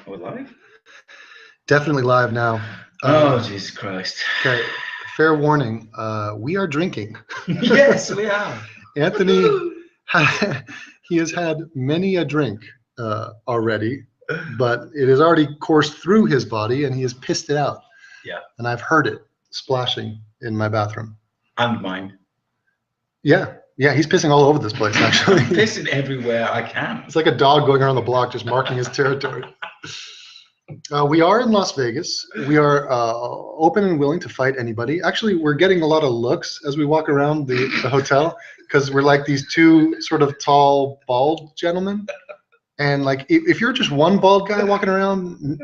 We're live? Definitely live now. Oh, Jesus Christ. Okay, fair warning. We are drinking. Yes, we are. Anthony, he has had many a drink already, but it has already coursed through his body and he has pissed it out. Yeah. And I've heard it splashing in my bathroom. And mine. Yeah, he's pissing all over this place, actually. I'm pissing everywhere I can. It's like a dog going around the block just marking his territory. We are in Las Vegas. We are open and willing to fight anybody. Actually, we're getting a lot of looks as we walk around the hotel because we're like these two sort of tall, bald gentlemen. And like, if you're just one bald guy walking around,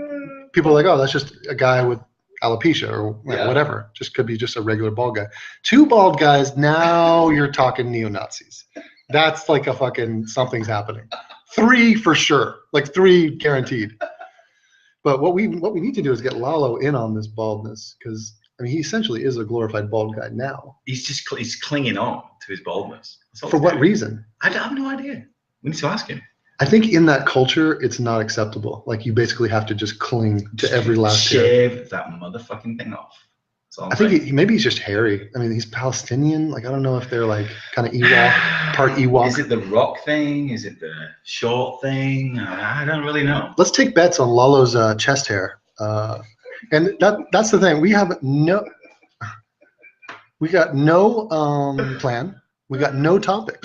people are like, oh, that's just a guy with alopecia or whatever. Just could be just a regular bald guy. Two bald guys, now you're talking neo-Nazis. That's like a fucking something's happening. Three for sure, like three guaranteed. But what we need to do is get Lalo in on this baldness because I mean he essentially is a glorified bald guy now. He's clinging on to his baldness. For what reason? I have no idea. We need to ask him. I think in that culture it's not acceptable. Like you basically have to just cling to every last hair. Shave that motherfucking thing off. I think maybe he's just hairy. I mean, he's Palestinian. Like I don't know if they're like kind of Ewok, part Ewok. Is it the rock thing? Is it the short thing? I don't really know. Let's take bets on Lalo's chest hair. And that's the thing. We got no plan. We got no topics.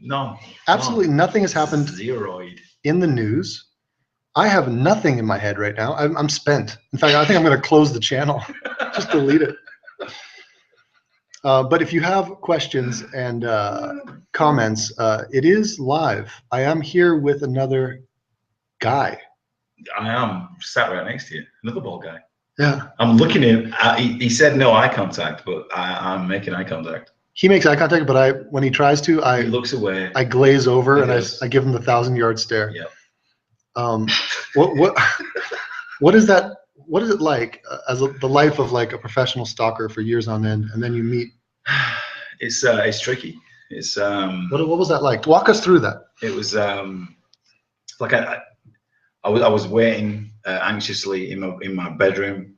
No. Absolutely nothing has happened. Zeroid. In the news. I have nothing in my head right now. I'm spent. In fact, I think I'm going to close the channel. Just delete it. But if you have questions and comments, it is live. I am here with another guy. I am sat right next to you. Another bald guy. Yeah. I'm looking at him. He said no eye contact, but I'm making eye contact. He makes eye contact, but when he tries to, he looks away. I glaze over and I give him the 1,000-yard stare. Yep. What is that? What is it like as the life of like a professional stalker for years on end, and then you meet? It's tricky. It's what was that like? Walk us through that. It was like I was waiting anxiously in my bedroom,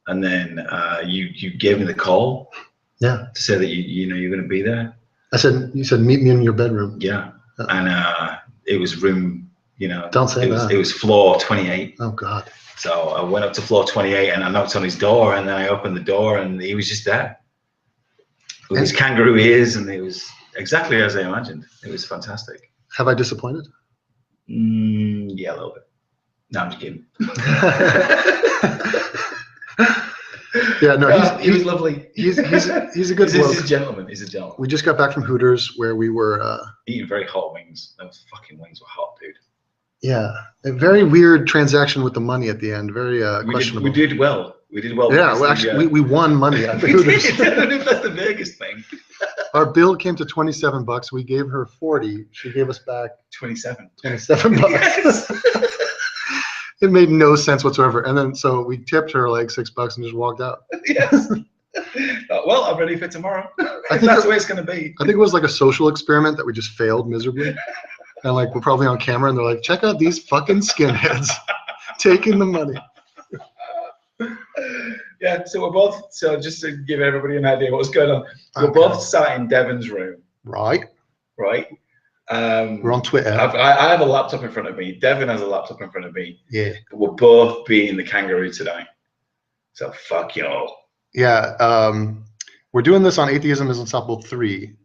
and then you gave me the call. Yeah. To say that you're going to be there. You said meet me in your bedroom. Yeah. And it was room. Don't say that. It was floor 28. Oh God. So I went up to floor 28 and I knocked on his door, and then I opened the door and he was just there with his kangaroo ears, and it was exactly as I imagined. It was fantastic. Have I disappointed? Yeah, a little bit. No, I'm just kidding. Yeah, no, he was lovely. He's a good bloke. He's a gentleman. He's a gentleman. We just got back from Hooters where we were eating very hot wings. Those fucking wings were hot, dude. Yeah, a very weird transaction with the money at the end. Very questionable. We did well. Yeah, well, actually, we won money at the Hooters. I don't know if that's the Vegas thing. Our bill came to $27. We gave her 40. She gave us back 27. $27. Yes. It made no sense whatsoever. And then so we tipped her like $6 and just walked out. Yes. Well, I'm ready for tomorrow. I think that's the way it's going to be. I think it was like a social experiment that we just failed miserably. And like we're probably on camera and they're like, check out these fucking skinheads taking the money. Yeah, so just to give everybody an idea what's going on, we're both sat in Devon's room. Right. We're on Twitter. I have a laptop in front of me. Devon has a laptop in front of me. Yeah. We're both being the kangaroo today. So fuck y'all. Yeah. We're doing this on Atheism is Unstoppable 3.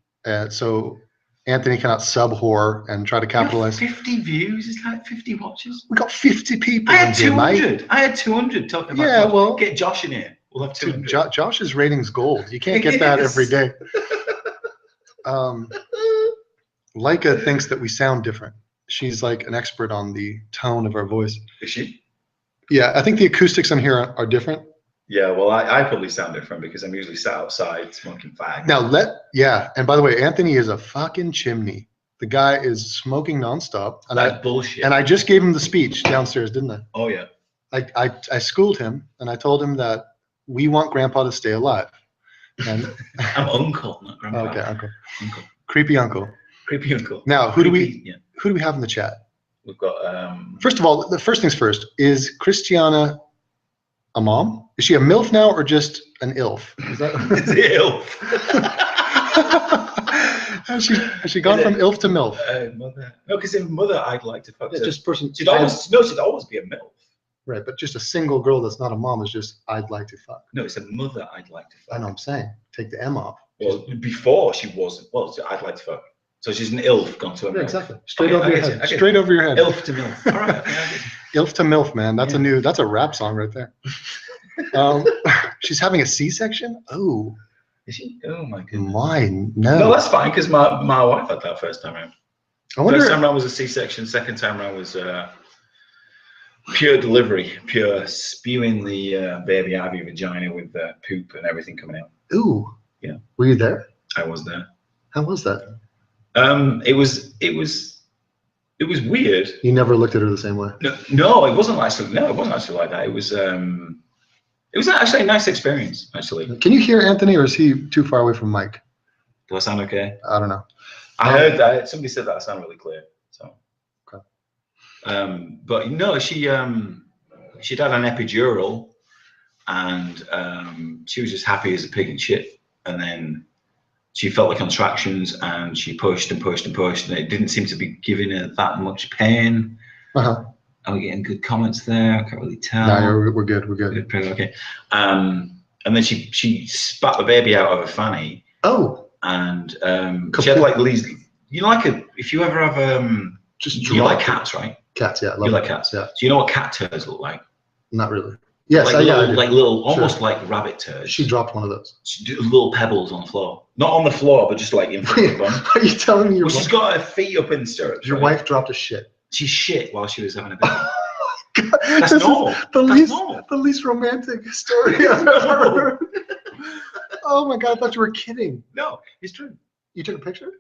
So Anthony cannot sub-whore and try to capitalize. 50 views is like 50 watches. We got 50 people. I had 200. I had 200 talking about. Yeah, well, get Josh in here. We'll have 200. Josh's rating's gold. You can't get that every day. Laika thinks that we sound different. She's like an expert on the tone of our voice. Is she? Yeah, I think the acoustics on here are different. Yeah, well, I probably sound different because I'm usually sat outside smoking fag. Now and by the way, Anthony is a fucking chimney. The guy is smoking nonstop. And bullshit. And I just gave him the speech downstairs, didn't I? Oh yeah. I schooled him and I told him that we want Grandpa to stay alive. And I'm uncle, not Grandpa. Okay, uncle. Creepy uncle. Creepy uncle. Now, who do we have in the chat? We've got. First of all, the first things first. Is Christiana a mom? Is she a MILF now or just an ILF? Is that It's ILF. has she gone from ILF to MILF? Mother. No, because in mother, I'd like to fuck. It's just person. She'd always be a MILF. Right, but just a single girl that's not a mom is just I'd like to fuck. No, it's a mother I'd like to fuck. I know. I'm saying take the M off. Well, before she wasn't. Well, I'd like to fuck. So she's an ILF gone to a MILF. Yeah, exactly. Straight over your head. Straight over your head. ILF to MILF. All right. ILF to MILF, man. That's that's a rap song right there. She's having a C-section. Oh. Is she? Oh my goodness. Mine. No. No, that's fine because my wife had that first time round. First time round was a C-section. Second time round was pure delivery, pure spewing the baby out of your vagina with poop and everything coming out. Ooh. Yeah. Were you there? I was there. How was that? It was weird. You never looked at her the same way. No, it wasn't actually. No, it wasn't actually like that. It was actually a nice experience. Actually. Can you hear Anthony, or is he too far away from Mike? Do I sound okay? I don't know. I heard that somebody said that I sound really clear. So. Okay. But no, she'd had an epidural, and she was just happy as a pig in shit. And then she felt the contractions, and she pushed and pushed and pushed, and it didn't seem to be giving her that much pain. Are we getting good comments there? I can't really tell. No, we're good. We're good. Okay. And then she spat the baby out of her fanny. Oh. And she had like these. You know, if you ever have you like cats, right? Cats, yeah. You like cats, yeah. Do you know what cat turds look like? Not really. Yes, like little, almost like rabbit turds. She dropped one of those. Little pebbles on the floor, not on the floor, but just like in front of the bum. Are you telling me she's got her feet up in the stirrups? Your wife dropped a shit. She shit while she was having a baby. God, that's normal. The least romantic story I've ever heard. Oh my God, I thought you were kidding. No, it's true. You took a picture?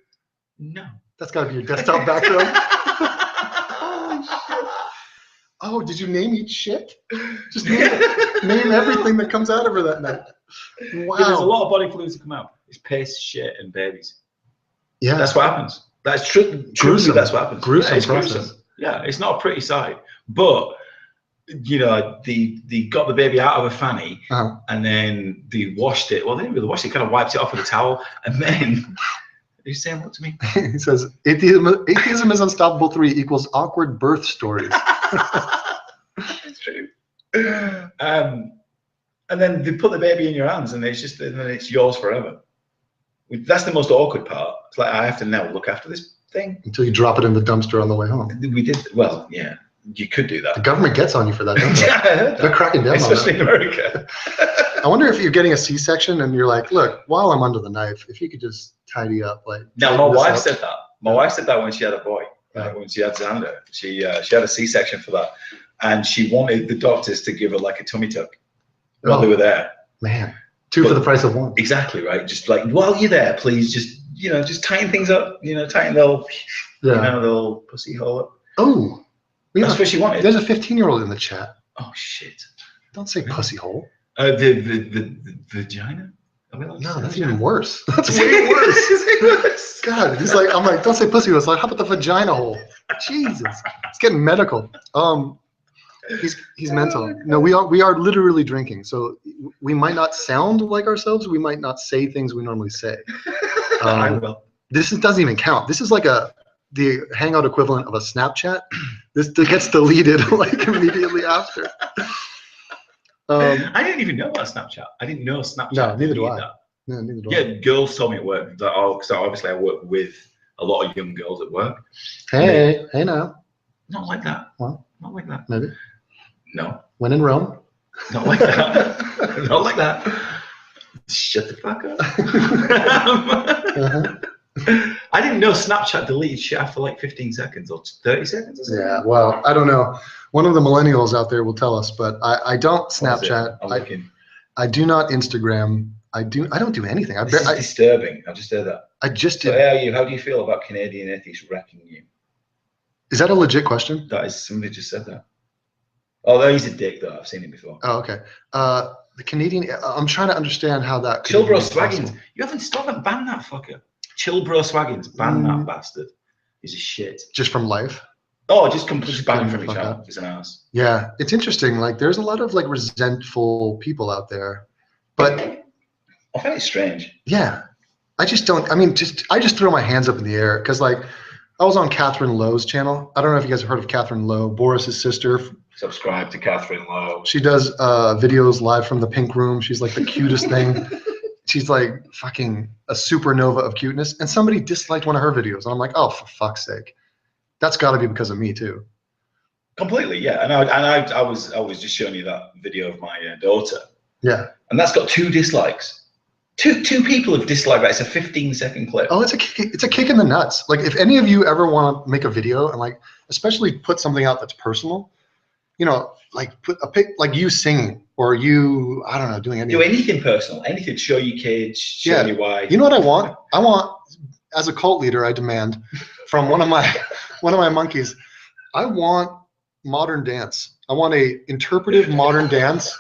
No. That's got to be your desktop background. Holy shit. Oh, did you name each shit? Just name everything that comes out of her that night. Wow. Yeah, there's a lot of body fluids that come out. It's piss, shit, and babies. Yeah. That's what happens. That's true. Truthfully, that's what happens. Gruesome process. Yeah, it's not a pretty sight. But you know, they got the baby out of a fanny, and then they washed it. Well, they didn't really wash it. Kind of wiped it off with a towel, and then he's saying what to me? He says, "Atheism is unstoppable 3 equals awkward birth stories." It's true. And then they put the baby in your hands, and then it's yours forever. That's the most awkward part. It's like I have to now look after this thing until you drop it in the dumpster on the way home. We did well, yeah. You could do that. The government gets on you for that, don't they? Yeah, I heard that. They're cracking down especially on in America. I wonder if you're getting a C-section and you're like, look, while I'm under the knife, if you could just tidy up, like. Now, my wife said that. My wife said that when she had a boy, when she had Xander. She had a C-section for that, and she wanted the doctors to give her like a tummy tuck while they were there. Man, 2 for the price of 1. Exactly right. Just like while you're there, please, just tighten things up. Tighten the little pussy hole up. Oh. That's what she wanted. There's a 15-year-old in the chat. Oh shit! Don't say pussy hole. The vagina. No, that's even worse. That's way worse. God, he's like, I'm like, don't say pussy hole. It's like, how about the vagina hole? Jesus, it's getting medical. He's mental. No, we are literally drinking, so we might not sound like ourselves. We might not say things we normally say. I will. This doesn't even count. This is like the Hangout equivalent of a Snapchat. This gets deleted like immediately after. I didn't even know about Snapchat. I didn't know Snapchat. No, neither do I. No, neither do I. Yeah, girls told me at work that because obviously I work with a lot of young girls at work. Hey now. Not like that. Well, not like that. Maybe. No. When in Rome. Not like that. Not like that. Shut the fuck up. I didn't know Snapchat deleted shit after like 15 seconds or 30 seconds or something. Yeah, well, I don't know. One of the millennials out there will tell us, but I don't Snapchat. I do not Instagram. I don't do anything. This is disturbing. I just heard that. I just did. So how do you feel about Canadian atheists wrecking you? Is that a legit question? That is, somebody just said that. Oh, he's a dick though. I've seen him before. Oh, okay. The Canadian, I'm trying to understand how that could Chill Bro Swaggins. You haven't banned that fucker. Chill Bro Swaggins. Ban that bastard. He's a shit. Just from life? Oh, just completely Just banned kidding from the your fuck channel. out. It's an ass. Yeah, it's interesting. Like, there's a lot of like resentful people out there, but I find it strange. yeah, I just don't. I mean, I just throw my hands up in the air because like I was on Catherine Lowe's channel. I don't know if you guys have heard of Catherine Lowe, Boris's sister. Subscribe to Catherine Lowe. She does videos live from the pink room. She's like the cutest thing. She's like fucking a supernova of cuteness. And somebody disliked one of her videos, and I'm like, oh, for fuck's sake, that's got to be because of me too. Completely, yeah. And I was just showing you that video of my daughter. Yeah. And that's got 2 dislikes. Two people have disliked that. It's a 15-second clip. Oh, it's a kick in the nuts. Like, if any of you ever want to make a video and like especially put something out that's personal, you know, like put a pic, like you singing or you, I don't know, doing anything. Do anything personal, anything to show your kids, show your wife. You know what I want? I want, as a cult leader, I demand from one of my monkeys, I want modern dance. I want a interpretive modern dance,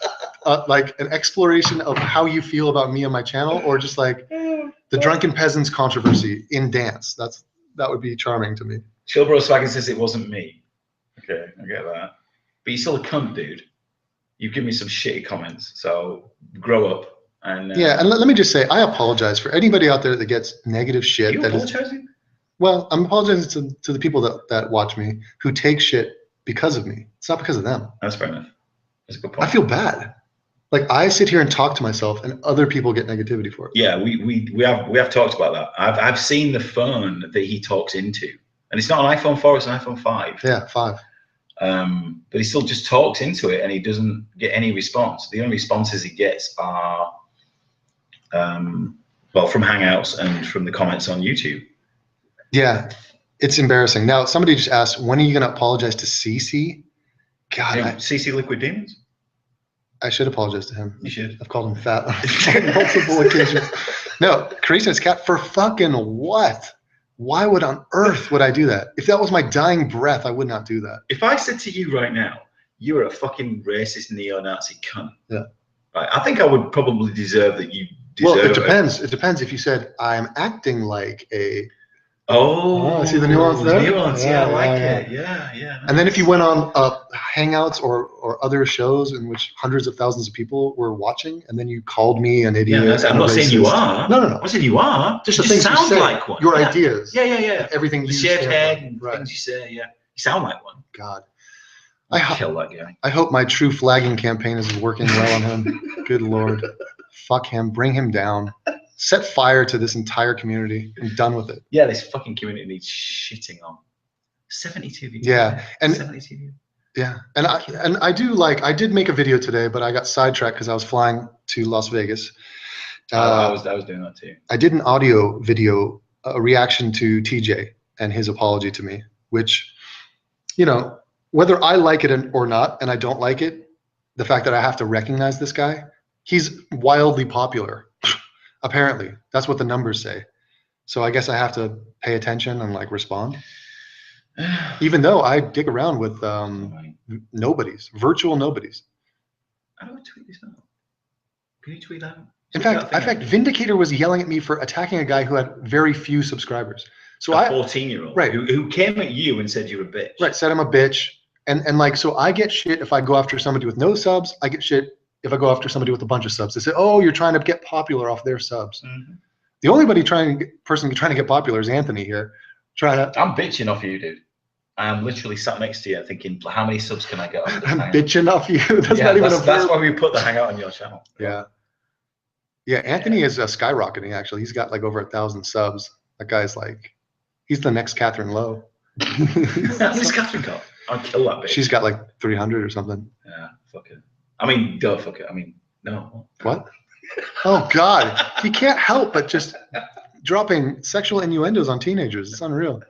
like an exploration of how you feel about me and my channel, or just like the drunken peasants controversy in dance. That would be charming to me. Chillbro Swaggin says it wasn't me. Okay, I get that. But you're still a cunt, dude. You give me some shitty comments, so grow up. And yeah, and let me just say, I apologize for anybody out there that gets negative shit. Are you apologizing? Well, I'm apologizing to the people that watch me who take shit because of me. It's not because of them. That's fair enough. That's a good point. I feel bad. Like, I sit here and talk to myself, and other people get negativity for it. Yeah, we have talked about that. I've seen the phone that he talks into, and it's not an iPhone 4; it's an iPhone 5. Yeah, 5. But he still just talks into it, and he doesn't get any response. The only responses he gets are, well, from Hangouts and from the comments on YouTube. Yeah, it's embarrassing. Now, somebody just asked, when are you going to apologize to CC? God, CC Liquid Demons. I should apologize to him. You should. I've called him fat on multiple occasions. No, Craziness Cat, for fucking what? Why would on earth would I do that? If that was my dying breath, I would not do that. If I said to you right now, you're a fucking racist neo-Nazi cunt. Yeah. Right. I think I would probably deserve that. You deserve well, it depends. It depends if you said I'm acting like a. Oh, see the nuance there? Nuance, yeah, I like it. Yeah. Nice. And then if you went on Hangouts or other shows in which hundreds of thousands of people were watching, and then you called me an idiot. Yeah, I'm not saying you are. No. I'm saying you are. Just the you things sound you say, like one. Your ideas. Yeah. Everything the you shaved head and right. things you say. Yeah, you sound like one. God, kill that guy. I hope my true flagging campaign is working well on him. Good Lord, fuck him. Bring him down. Set fire to this entire community. I'm done with it. Yeah, this fucking community needs shitting on. 72 views. Yeah, and 72 views. Yeah, and I did make a video today, but I got sidetracked because I was flying to Las Vegas. I was doing that too. I did an audio video, a reaction to TJ and his apology to me, which, you know, whether I like it or not, and I don't like it, the fact that I have to recognize this guy, he's wildly popular. Apparently, that's what the numbers say. So I guess I have to pay attention and like respond. Even though I dig around with nobodies, virtual nobodies. How do I tweet this out? Can you tweet that? In fact, Vindicator was yelling at me for attacking a guy who had very few subscribers. So a 14-year-old, right, who came at you and said you're a bitch. Right, said I'm a bitch, and like, so I get shit if I go after somebody with no subs. I get shit if I go after somebody with a bunch of subs. They say, oh, you're trying to get popular off their subs. Mm-hmm. The only person trying to get popular is Anthony here. I'm bitching off you, dude. I'm literally sat next to you thinking, how many subs can I get off this I'm bitching off you. That's why we put the Hangout on your channel. Yeah. Yeah, Anthony is skyrocketing, actually. He's got like over 1,000 subs. That guy's like, he's the next Catherine Lowe. Who's Catherine got? I'll kill that bitch. She's got like 300 or something. Yeah, fuck it. I mean, don't fuck it. I mean, no. What? Oh, God. He can't help but just dropping sexual innuendos on teenagers. It's unreal.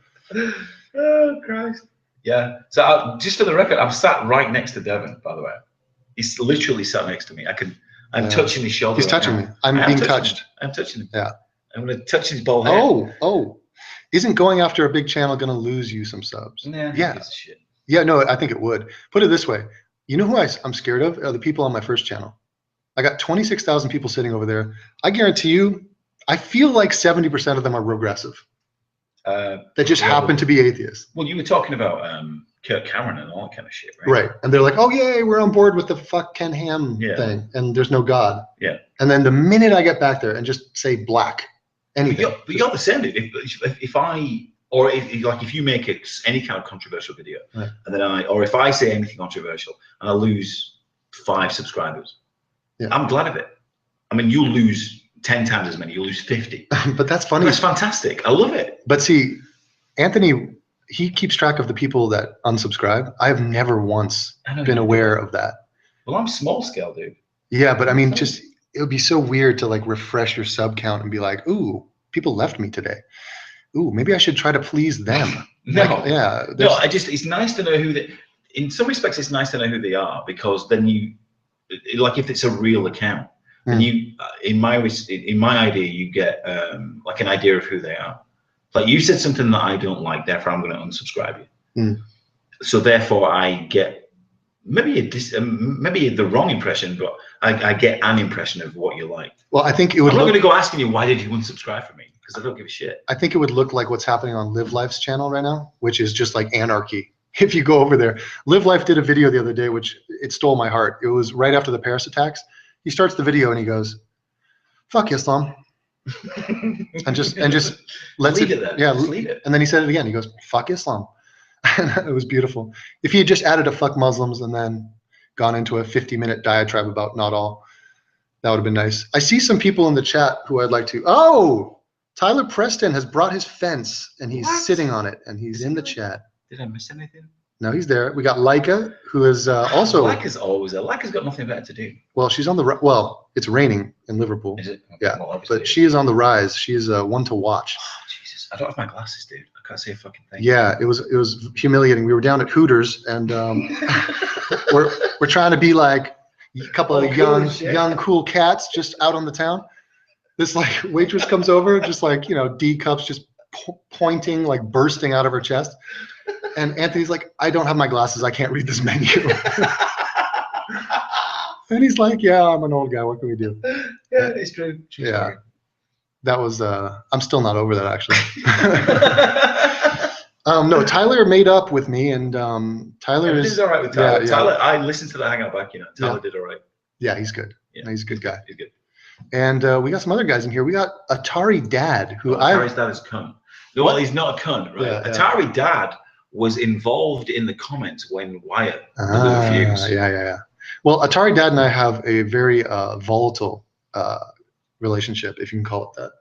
Oh, Christ. Yeah. So just for the record, I'm sat right next to Devon, by the way. He's literally sat next to me. I'm touching his shoulder. He's touching me. I'm being touched. I'm touching him. Yeah. I'm going to touch his bald head. Oh. Isn't going after a big channel going to lose you some subs? Yeah. Shit. Yeah, no, I think it would. Put it this way. You know who I'm scared of? Are the people on my first channel. I got 26,000 people sitting over there. I guarantee you, I feel like 70% of them are regressive. that just happen to be atheists. Well, you were talking about Kirk Cameron and all that kind of shit, right? Right. And they're like, oh, yay, we're on board with the fuck Ken Ham thing. And there's no God. Yeah. And then the minute I get back there and just say black, anything. But you're the same, dude. If you make any kind of controversial video, right. and then if I say anything controversial and I lose 5 subscribers, I'm glad of it. I mean, you'll lose 10 times as many. You'll lose 50. But that's funny. That's fantastic. I love it. But see, Anthony, he keeps track of the people that unsubscribe. I have never once been aware of that. Well, I'm small scale, dude. Yeah, but I mean, just it would be so weird to like refresh your sub count and be like, ooh, people left me today. Ooh, maybe I should try to please them. No, like, yeah. No, it's nice to know who they. In some respects, it's nice to know who they are, because then like if it's a real account, then in my idea, you get like an idea of who they are. Like you said something that I don't like, therefore I'm going to unsubscribe you. So therefore I get maybe the wrong impression, but I get an impression of what you like. Well, I think it would. I'm not going to go asking you why did you unsubscribe from me, because I don't give a shit. I think it would look like what's happening on Live Life's channel right now, which is just like anarchy. If you go over there, Live Life did a video the other day, which it stole my heart. It was right after the Paris attacks. He starts the video and he goes, "Fuck Islam." and just lets leave it there. Yeah, just leave it. And then he said it again. He goes, "Fuck Islam." And it was beautiful. If he had just added a "fuck Muslims" and then gone into a 50-minute diatribe about not all, that would have been nice. I see some people in the chat who I'd like to. Oh, Tyler Preston has brought his fence and he's sitting on it and he's in the chat. Did I miss anything? No, he's there. We got Laika, who is also. Laika's always there. Laika's got nothing better to do. Well, she's on the. Well, it's raining in Liverpool. Is it? Yeah, well, but she is on the rise. She is one to watch. Oh, Jesus, I don't have my glasses, dude. I can't see a fucking thing. Yeah, it was humiliating. We were down at Hooters, and we're trying to be like a couple of young cool cats just out on the town. This like waitress comes over, just like D cups just pointing, like bursting out of her chest. And Anthony's like, I don't have my glasses. I can't read this menu. And he's like, yeah, I'm an old guy. What can we do? Yeah, it's true. Yeah. That was, I'm still not over that, actually. No, Tyler made up with me, and Tyler is all right with Tyler. Yeah, Tyler, I listened to the Hangout back, Tyler did all right. Yeah, he's good. Yeah, he's a good guy. He's good. And we got some other guys in here. We got Atari Dad, who Atari's dad is cunt. No, well, he's not a cunt, right? Yeah, Atari Dad was involved in the comments when Wyatt refused. Yeah. Well, Atari Dad and I have a very volatile relationship, if you can call it that.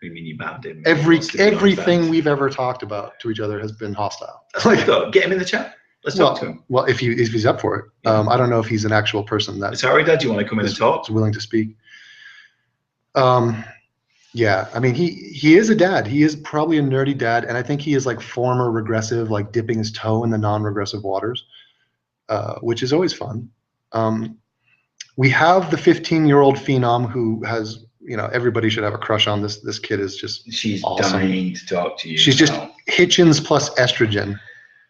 You mean you banned him? Everything we've ever talked about to each other has been hostile. That's like, though. Get him in the chat. Let's talk to him. Well, if he's up for it. Yeah. I don't know if he's an actual person that Atari Dad, do you want to come in and talk? Is willing to speak. Yeah, I mean, he is a dad. He is probably a nerdy dad, and I think he is like former regressive, like dipping his toe in the non-regressive waters, which is always fun. We have the 15-year-old phenom who has, everybody should have a crush on. This kid is just she's awesome. Dying to talk to you. She's just Hitchens plus estrogen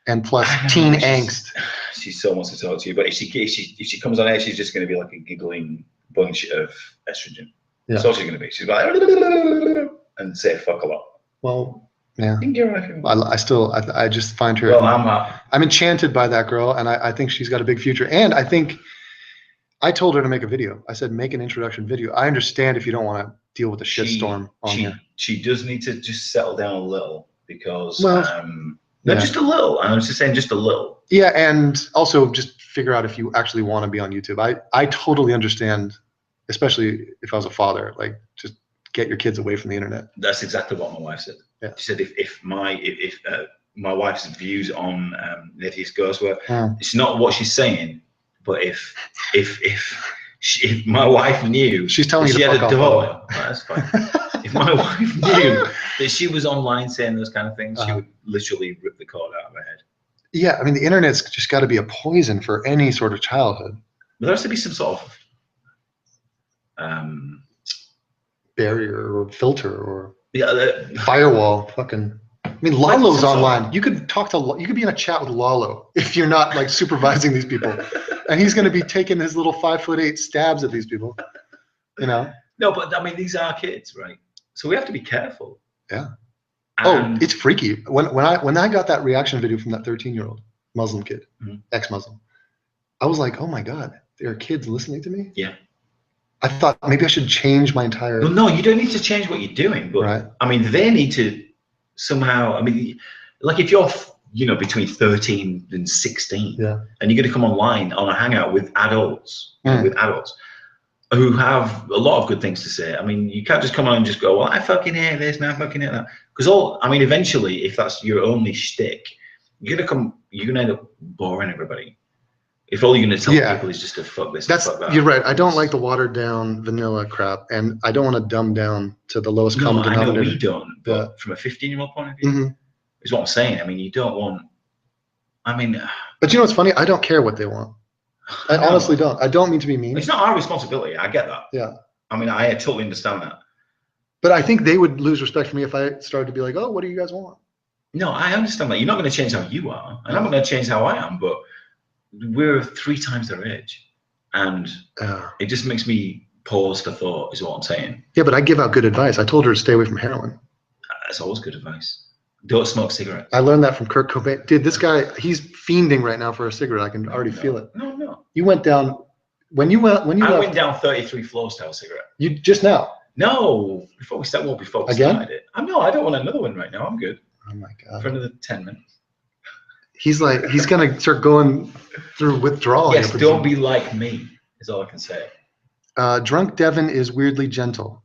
and plus teen angst. She so wants to talk to you, but if she comes on air, she's just going to be like a giggling bunch of estrogen. Yeah. That's all she's going to be. She's like, and say fuck a lot. Well, yeah. You can get her if you want. I just find her. Well, I'm enchanted by that girl, and I think she's got a big future. And I think I told her to make a video. I said, make an introduction video. I understand if you don't want to deal with the shitstorm on here. She does need to just settle down a little, because just a little. I'm just saying, just a little. Yeah, and also just figure out if you actually want to be on YouTube. I totally understand. Especially if I was a father, like just get your kids away from the internet. That's exactly what my wife said. Yeah. She said if my wife's views on atheist girls were, it's not what she's saying, but if my wife knew, she's telling you she to had fuck a off. daughter. That's fine. If my wife knew that she was online saying those kind of things, she would literally rip the cord out of her head. Yeah, I mean the internet's just got to be a poison for any sort of childhood. There has to be some sort of barrier or filter or Yeah, firewall. Fucking. I mean, Lalo's online. You could talk to. You could be in a chat with Lalo if you're not like supervising these people, and he's going to be taking his little 5'8" stabs at these people. You know. No, but I mean, these are kids, right? So we have to be careful. Yeah. And it's freaky. When I got that reaction video from that 13-year-old Muslim kid, ex-Muslim, I was like, oh my God, there are kids listening to me? Yeah. I thought maybe I should change my entire. Well, no, you don't need to change what you're doing, but Right. I mean, they need to somehow. I mean, like if you're between 13 and 16, Yeah. and you're going to come online on a hangout with adults, with adults who have a lot of good things to say. I mean, you can't just come on and just go, well, I fucking hate this and I fucking hate that. Because eventually, if that's your only shtick, you're gonna end up boring everybody. If all you're gonna tell people is just to fuck this, and fuck that. You're right. I don't like the watered down vanilla crap, and I don't want to dumb down to the lowest common denominator. I know we don't, but from a 15-year-old point of view, is what I'm saying. I mean, you don't want. I mean, but you know what's funny? I don't care what they want. I honestly don't. I don't mean to be mean. It's not our responsibility. I get that. Yeah. I mean, I totally understand that. But I think they would lose respect for me if I started to be like, oh, what do you guys want? No, I understand that. You're not going to change how you are, and I'm not going to change how I am, but we're 3 times their age. And it just makes me pause for thought, is what I'm saying. Yeah, but I give out good advice. I told her to stay away from heroin. That's always good advice. Don't smoke cigarettes. I learned that from Kurt Cobain. Dude, this guy, he's fiending right now for a cigarette. I can already feel it. No. You went down I went down 33 floors to have a cigarette. You just now? No, before we started it. I don't want another one right now. I'm good. Oh my God. For another 10 minutes. He's gonna start going through withdrawal. Yes, don't be like me, is all I can say. Drunk Devin is weirdly gentle.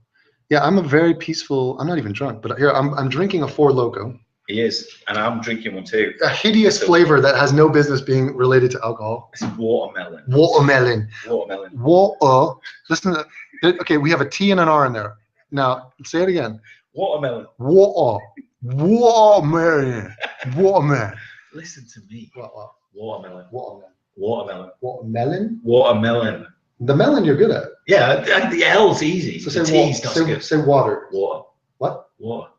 Yeah, I'm a very peaceful. I'm not even drunk, but here I'm drinking a Four Loko. He is, and I'm drinking one too. A hideous flavor that has no business being related to alcohol. It's watermelon. Watermelon. Listen to that. Okay, we have a T and an R in there. Now, say it again. Watermelon. Watermelon. Watermelon. Listen to me. What? Watermelon. Watermelon. Watermelon. Watermelon. The melon you're good at. Yeah, the L's easy. So the T's not good. Say water. Water. What? Water.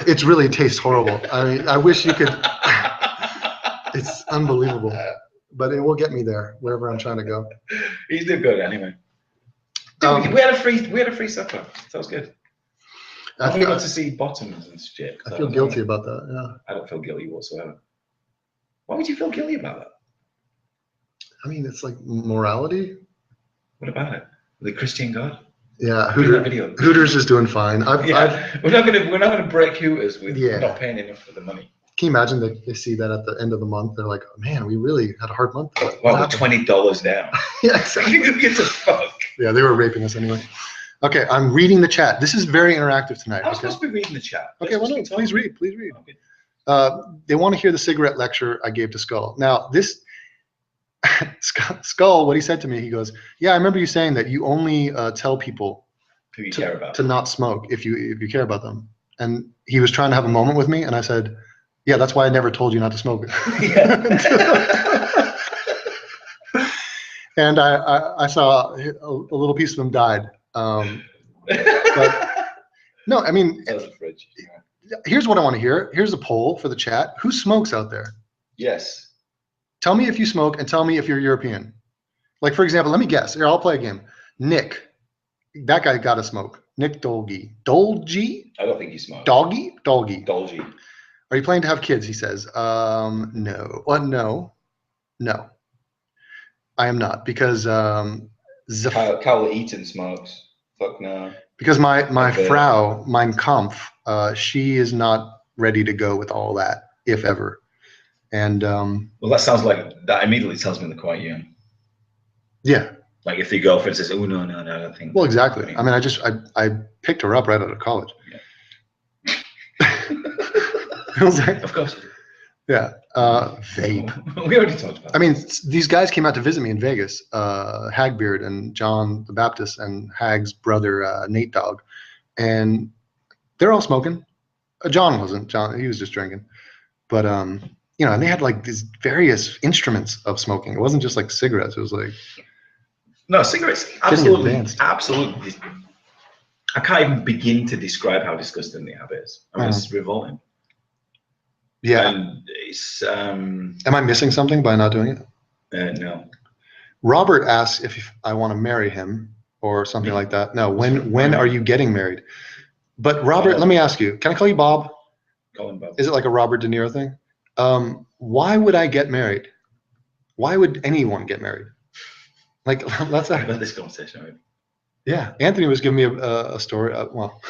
It really tastes horrible. I mean, I wish you could. It's unbelievable, but it will get me there wherever I'm trying to go. He's doing good anyway. We had a free supper. That was good. I got to see bottoms and shit. I feel guilty about that. Yeah. I don't feel guilty whatsoever. Why would you feel guilty about that? I mean, it's like morality. What about it? The Christian God? Yeah, Hooters is doing fine. We're not gonna break Hooters with not paying enough for the money. Can you imagine that they see that at the end of the month? They're like, oh, man, we really had a hard month. Well, we're $20 down. Yeah, exactly. Who gives a fuck? Yeah, they were raping us anyway. Okay, I'm reading the chat. This is very interactive tonight. I was supposed to be reading the chat. Okay, well, no, please read. Please read. Okay. They want to hear the cigarette lecture I gave to Skull. Now, this Skull, what he said to me, he goes, yeah, I remember you saying that you only tell people who you care about to not smoke if you care about them. And he was trying to have a moment with me, and I said, yeah, that's why I never told you not to smoke. And I saw a little piece of him died. But no, I mean, here's what I want to hear. Here's a poll for the chat. Who smokes out there? Yes. Tell me if you smoke and tell me if you're European. Like, for example, let me guess. Here, I'll play a game. Nick. That guy got to smoke. Nick Dolgy. Dolgy? I don't think he smokes. Doggy? Dolgy. Dolgy. Are you planning to have kids? He says. No. What? No. No. I am not because Kyle Eaton smokes. Fuck no. Because my Frau, mein Kampf, she is not ready to go with all that, if ever. And well, that immediately tells me they're quite young. Yeah. Like if your girlfriend says, "Oh no, I don't think." Well, exactly. I mean, I picked her up right out of college. Yeah. I was like, of course. Yeah. Vape. We already talked about. I mean, these guys came out to visit me in Vegas. Hagbeard and John the Baptist and Hag's brother Nate Dogg, and they're all smoking. John wasn't. John, he was just drinking. But you know, and they had like these various instruments of smoking. It wasn't just like cigarettes. It was like no cigarettes. Absolutely. I can't even begin to describe how disgusting the habit is. I mean, it's revolting. Yeah. And it's. Am I missing something by not doing it? No. Robert asks if I want to marry him or something like that. No. When are you getting married? But Robert, let me ask you, can I call you Bob? Call him Bob. Is it like a Robert De Niro thing? Why would I get married? Why would anyone get married? Like, let's I've had this conversation already. Yeah, Anthony was giving me a story. Well,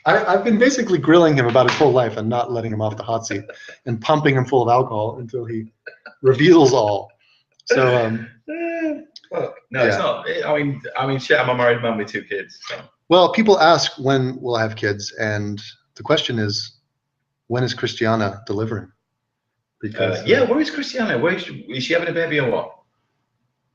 I've been basically grilling him about his whole life and not letting him off the hot seat and pumping him full of alcohol until he reveals all. So, no, yeah. It's not. I mean, shit. I'm a married man with 2 kids. So. Well, people ask when we'll have kids, and the question is, when is Christiana delivering? Because yeah, where is Christiana? Is she having a baby or what?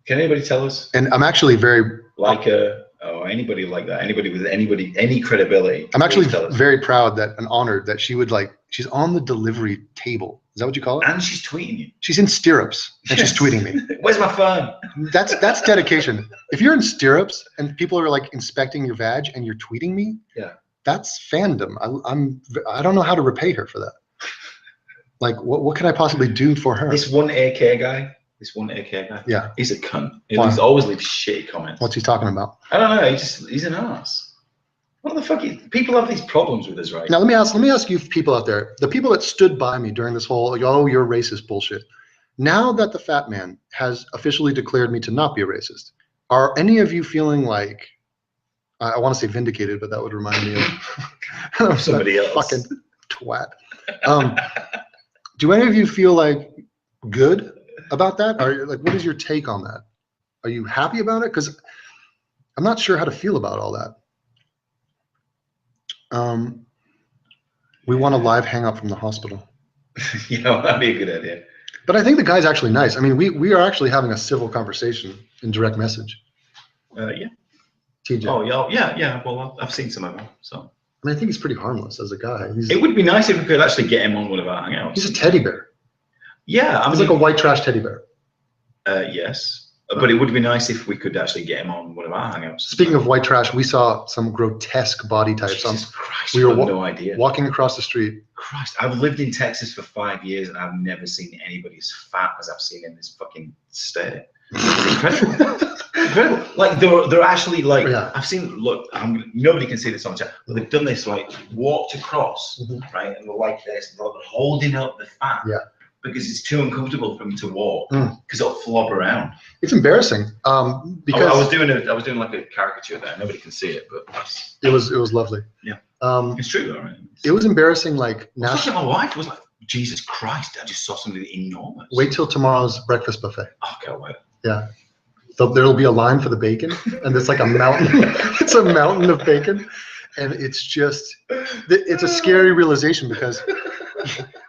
Can anybody tell us? And I'm actually very Laika or anybody like that. Anybody with any credibility. I'm actually very proud and honored that she would she's on the delivery table. Is that what you call it? And she's tweeting you. She's in stirrups and she's tweeting me. Where's my phone? That's dedication. If you're in stirrups and people are like inspecting your vag and you're tweeting me, yeah, that's fandom. I don't know how to repay her for that. Like, what can I possibly do for her? This one AK guy. Yeah. He's a cunt. He's always leaves shitty comments. What's he talking about? I don't know. He's an ass. What the fuck? People have these problems with us, right? Now let me ask you people out there, the people that stood by me during this whole you're racist bullshit. Now that the fat man has officially declared me to not be a racist, are any of you feeling like I want to say vindicated, but that would remind me of somebody else. Fucking twat. Do any of you feel like good about that? Or like, what is your take on that? Are you happy about it? Because I'm not sure how to feel about all that. We want a live hang up from the hospital. Yeah, that'd be a good idea. But I think the guy's actually nice. I mean, we are actually having a civil conversation in direct message. Yeah. TJ. Oh, yeah. Well, I've seen some of them, so. I mean, I think he's pretty harmless as a guy. It would be nice if we could actually get him on one of our hangouts. He's a teddy bear. Yeah, he's like a white trash teddy bear. Yes, but it would be nice if we could actually get him on one of our hangouts. Speaking of white trash, we saw some grotesque body types. Jesus Christ, we were no idea. Walking across the street. Christ, I've lived in Texas for 5 years and I've never seen anybody as fat as I've seen in this fucking state. It's incredible. Incredible. Like they're actually like, yeah. I've seen. Look, nobody can see this on chat, but they've done this like walked across, right, and they're like this, and they're holding up the fat. Yeah. Because it's too uncomfortable for them to walk because it'll flop around. It's embarrassing. Because I was doing like a caricature there. Nobody can see it, but it was lovely. Yeah. It's true though, right? It was embarrassing. Like my wife was like, Jesus Christ! I just saw something enormous. Wait till tomorrow's breakfast buffet. Oh, can't wait. Yeah. There'll be a line for the bacon, and it's like a mountain. It's a mountain of bacon, and it's a scary realization because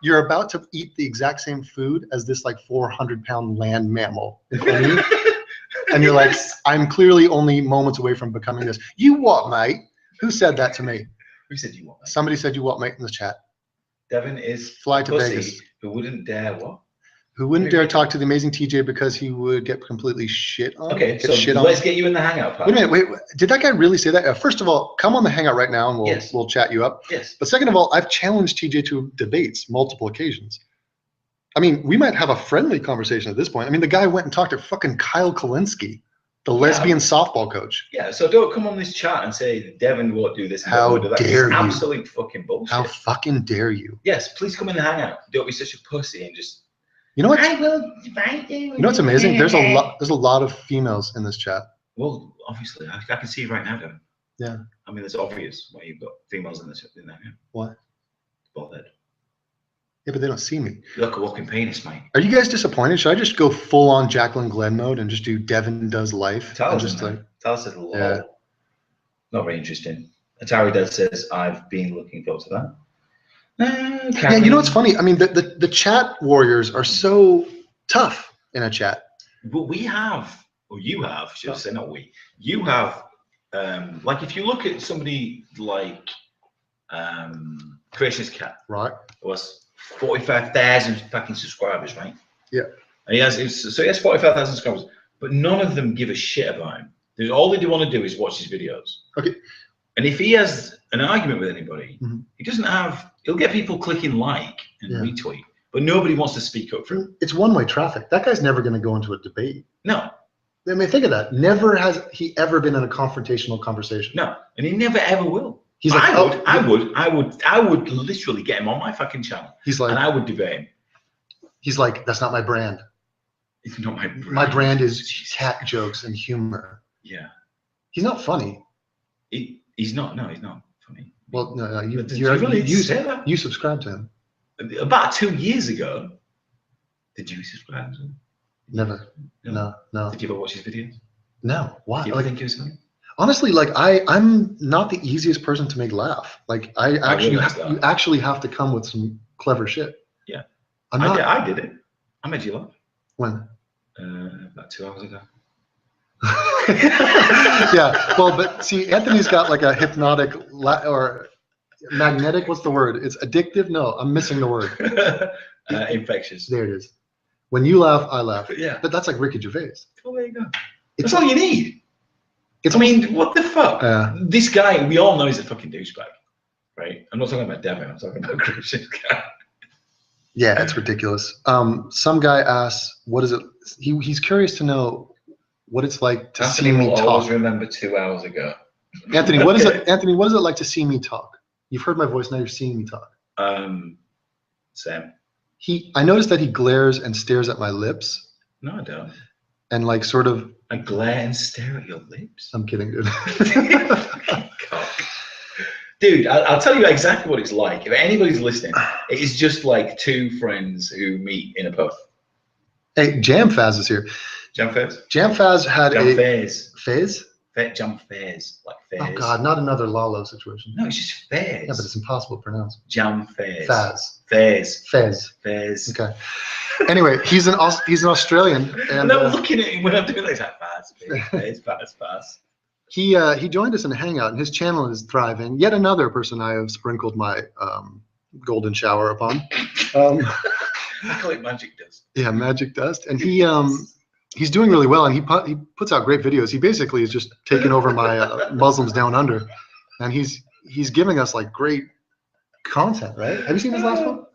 you're about to eat the exact same food as this like 400-pound land mammal in front of you, and you're like, I'm clearly only moments away from becoming this. You what, mate? Who said that to me? Who said you what, mate? Somebody said you what, mate, in the chat. Devin is fly to Vegas. Who wouldn't dare what? Who wouldn't dare talk to the amazing TJ because he would get completely shit on. Okay, so let's get you in the hangout part. Wait a minute, did that guy really say that? First of all, come on the hangout right now and we'll chat you up. Yes. But second of all, I've challenged TJ to debates multiple occasions. I mean, we might have a friendly conversation at this point. I mean, the guy went and talked to fucking Kyle Kalinske, the lesbian softball coach. Yeah, so don't come on this chat and say Devin won't do this. How dare you? Absolute fucking bullshit. How fucking dare you? Yes, please come in the hangout. Don't be such a pussy and just. You know what? I will fight you. You know what's amazing? There's a lot of females in this chat. Well, obviously, I can see right now, Devin. Yeah. I mean, it's obvious why you've got females in there. Why? Bothered. Yeah, but they don't see me. You look a walking penis, mate. Are you guys disappointed? Should I just go full on Jacqueline Glenn mode and just do Devin Does Life? Tell us a little. Yeah. Not very interesting. Atari Dad says, I've been looking forward to that. Yeah, you know what's funny? I mean, the chat warriors are so tough in a chat. But we have, or you have, should I say, not we. You have, like if you look at somebody like Creationist Cat, right? It was 45,000 fucking subscribers, right? Yeah. And he has 45,000 subscribers, but none of them give a shit about him. All they want to do is watch his videos. Okay. And if he has an argument with anybody, he doesn't have. He'll get people clicking like and retweet, but nobody wants to speak up for him. It's one-way traffic. That guy's never going to go into a debate. No, I mean, think of that. Never has he ever been in a confrontational conversation. No, and he never ever will. He's But like, I would literally get him on my fucking channel. He's like, and I would debate him. He's like, that's not my brand. It's not my brand. My brand is cat jokes and humor. Yeah. He's not funny. He's not. No, he's not funny. Well, no, you subscribe to him. About 2 years ago. Did you subscribe to him? Never. No. Did you ever watch his videos? No. Why? Did you ever think he was funny? Honestly, like I'm not the easiest person to make laugh. Like you actually have to come with some clever shit. Yeah. I did it. I made you laugh. When? About 2 hours ago. Yeah. Well, but see, Anthony's got like a hypnotic or magnetic. What's the word? It's addictive. No, I'm missing the word. Infectious. There it is. When you laugh, I laugh. Yeah. But that's like Ricky Gervais. Oh, there you go. That's all you need. I mean, what the fuck? This guy, we all know he's a fucking douchebag, right? I'm not talking about Devin. I'm talking about Christian's guy. Yeah, it's ridiculous. Some guy asks, "What is it?" He's curious to know what it's like to see me talk. I always remember 2 hours ago. Anthony, what is it? Anthony, what is it like to see me talk? You've heard my voice, now you're seeing me talk. Sam. I noticed that he glares and stares at my lips. No, I don't. And like sort of. I glare and stare at your lips. I'm kidding, dude. Dude, I'll tell you exactly what it's like. If anybody's listening, it is just like two friends who meet in a pub. Hey, Jam Faz is here. Jam Faz? Jam Faz had Jam Faz. Faz? Jam Faz, like Faz. Oh God, not another Lalo situation. No, it's just Faz. Yeah, but it's impossible to pronounce. Jam Faz. Faz. Faz. Okay. Anyway, he's an Australian. And I'm looking at him when I'm doing this. Like, Faz. He joined us in a hangout, and his channel is thriving. Yet another person I have sprinkled my golden shower upon. I call it magic dust. Yeah, magic dust, and he's doing really well, and he puts out great videos. He basically is just taking over my Muslims Down Under, and he's giving us like great content. Right? Have you seen his last one?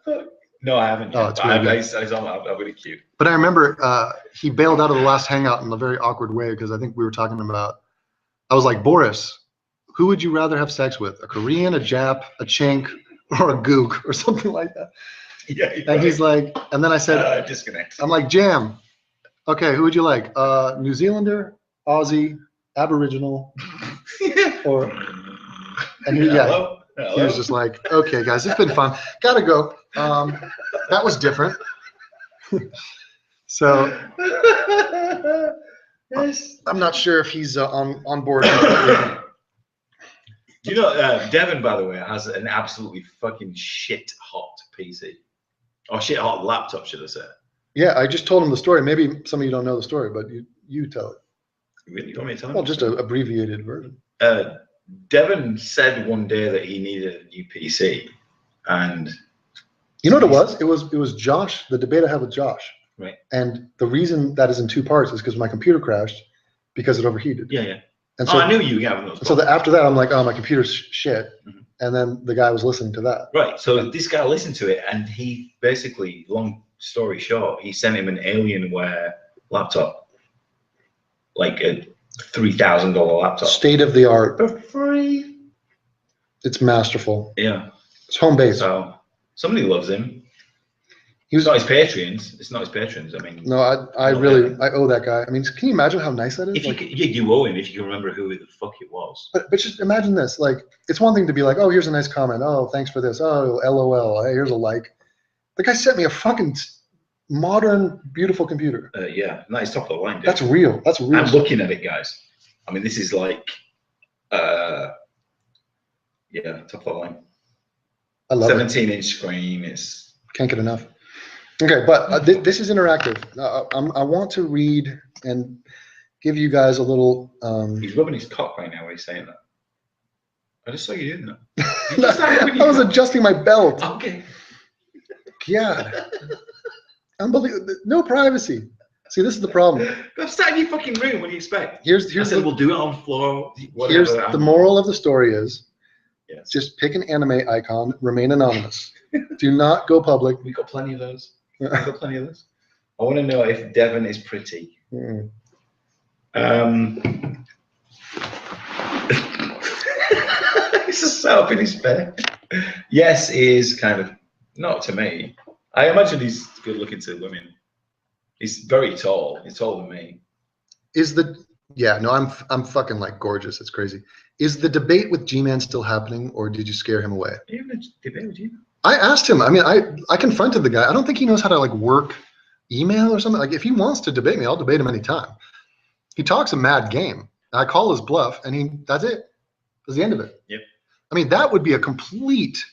No, I haven't. Oh, it's really good. I'm really cute. But I remember he bailed out of the last hangout in a very awkward way because I think we were talking about. I was like, Boris, who would you rather have sex with? A Korean, a Jap, a Chink, or a Gook, or something like that? Yeah. And he's like, and then I said, disconnect. I'm like, Jam. Okay, who would you like? New Zealander, Aussie, Aboriginal, or? And he was just like, okay, guys, it's been fun. Gotta go. That was different. So. I'm not sure if he's on board. You know, Devin, by the way, has an absolutely fucking shit hot PC. Or shit hot laptop, should I say. Yeah, I just told him the story. Maybe some of you don't know the story, but you tell it. Really? You want me to tell him? Well, just an abbreviated version. Devin said one day that he needed a new PC. And you know what it was? It was Josh, the debate I had with Josh. Right. And the reason that is in two parts is because my computer crashed because it overheated. Yeah. And so I knew you were having those. So after that, I'm like, oh, my computer's shit. Mm-hmm. And then the guy was listening to that. Right. So this guy listened to it, and he basically, long story short, he sent him an Alienware laptop, like a $3,000 laptop, state of the art, for free. It's masterful. Yeah. It's home base. So somebody loves him. It's not his Patreons. It's not his Patreons. I mean, no, I owe that guy. I mean, can you imagine how nice that is? You owe him if you can remember who the fuck it was. But just imagine this. Like, it's one thing to be like, oh, here's a nice comment. Oh, thanks for this. Oh, LOL. Hey, here's a like. The guy sent me a fucking modern, beautiful computer. Yeah, that is top of the line, dude. That's real. That's real. I'm looking at it, guys. I mean, this is like, yeah, top of the line. I love 17-inch screen. It's can't get enough. Okay, but this is interactive. I want to read and give you guys a little. He's rubbing his cock right now while he's saying that. I just saw you doing that. I was adjusting my belt. Okay. God. Unbelievable. No privacy. See, this is the problem. I'm sat in your fucking room. What do you expect? Here's we'll do it on the floor. Here's the moral of the story is, yes. Just pick an anime icon, remain anonymous. Do not go public. We got plenty of those. I want to know if Devin is pretty. He's just sat up in his bed. Yes, he is kind of, not to me. I imagine he's good looking to women. He's very tall. He's taller than me. Yeah, no, I'm fucking like gorgeous. It's crazy. Is the debate with G-Man still happening, or did you scare him away? You have a debate with G-Man? I asked him. I mean, I confronted the guy. I don't think he knows how to like work email or something. Like if he wants to debate me, I'll debate him anytime. He talks a mad game. I call his bluff, and that's it. That's the end of it. Yep. I mean, that would be a complete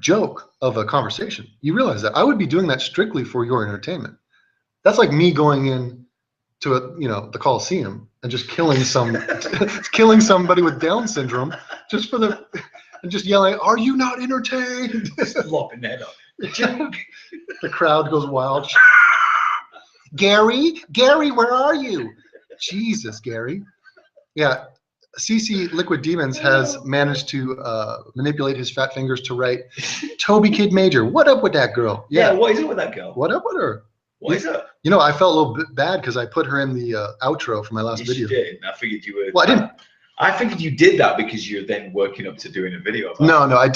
joke of a conversation. You realize that? I would be doing that strictly for your entertainment. That's like me going in to the Coliseum and just killing somebody with Down syndrome just for and just yelling, "Are you not entertained?" Just lopping that up. The crowd goes wild. Gary, where are you? Jesus, Gary. Yeah, CC Liquid Demons has managed to manipulate his fat fingers to write, "Toby Kid Major, what up with that girl?" Yeah, what is it with that girl? What up with her? What is up? I felt a little bit bad because I put her in the outro for my last video. You did. I figured you were. Well, I didn't. I figured you did that because you're then working up to doing a video about No,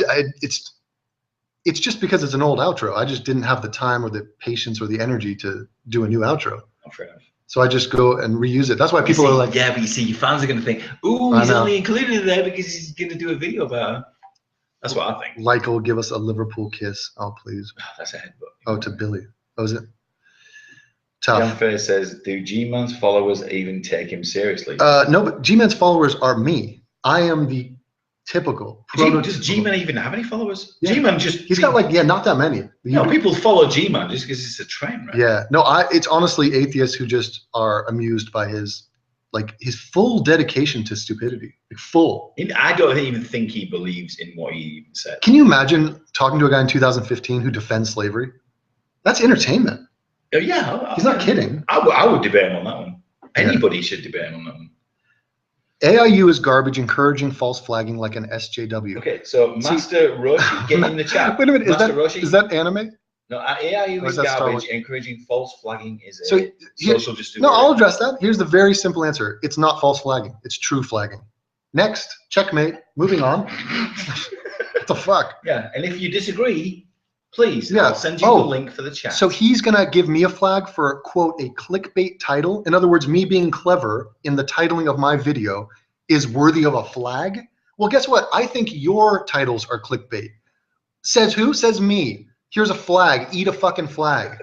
it's just because it's an old outro. I just didn't have the time or the patience or the energy to do a new outro. Oh, fair enough. So I just go and reuse it. That's why people are like, yeah, but you see, your fans are going to think, ooh, he's only included it there because he's going to do a video about her. That's what I think. Laika will give us a Liverpool kiss. Oh, please. That's a headbutt. Oh, to Billy. Oh, is it? Tough. Jan Fair says, do G-Man's followers even take him seriously? No, but G-Man's followers are me. I am the typical. Does G-Man even have any followers? Yeah. G-Man he's got not that many. People follow G-Man just because it's a train wreck. Yeah, no, it's honestly atheists who just are amused by his full dedication to stupidity. Like full. I don't even think he believes in what he even said. Can you imagine talking to a guy in 2015 who defends slavery? That's entertainment. Oh, yeah. He's not kidding. I would debate him on that one. Anybody should debate him on that one. AiU is garbage, encouraging false flagging like an SJW. Okay, so Master Roshi, get in the chat. Wait a minute, is that anime? No, AiU is garbage, encouraging false flagging is social justice. No, I'll address that. Here's the very simple answer. It's not false flagging. It's true flagging. Next, checkmate. Moving on. What the fuck? Yeah, and if you disagree, please, I'll send you the link for the chat. So he's going to give me a flag for, quote, a clickbait title. In other words, me being clever in the titling of my video is worthy of a flag? Well, guess what? I think your titles are clickbait. Says who? Says me. Here's a flag. Eat a fucking flag.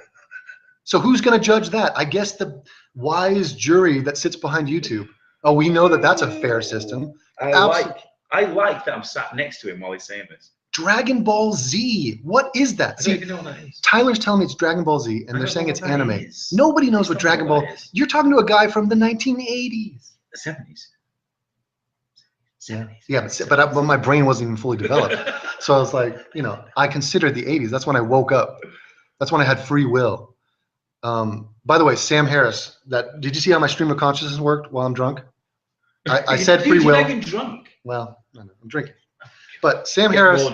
So who's going to judge that? I guess the wise jury that sits behind YouTube. Oh, we know that that's a fair system. I like that I'm sat next to him while he's saying this. Dragon Ball Z. What is that? I don't even know what that is. Tyler's telling me it's Dragon Ball Z, and they're saying it's anime. Nobody knows what Dragon Ball is. You're talking to a guy from the 1980s. The 70s. 70s. Yeah, but my brain wasn't even fully developed. So I was like, I considered the 80s. That's when I woke up. That's when I had free will. By the way, Sam Harris, did you see how my stream of consciousness worked while I'm drunk? I said free will. You're not drunk. Well, I'm drinking. But Sam Harris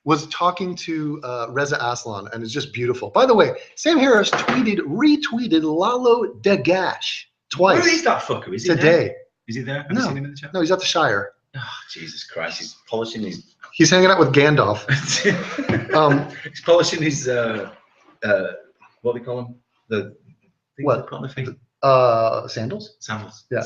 was talking to Reza Aslan, and it's just beautiful. By the way, Sam Harris retweeted Lalo Dagash twice. Where is that fucker? Is he today? There? Is he there? Have you seen him in the chat? No, he's at the Shire. Oh, Jesus Christ! He's polishing his. He's hanging out with Gandalf. He's polishing his. What do they call him? The what? On the feet? Sandals. Sandals. Yeah.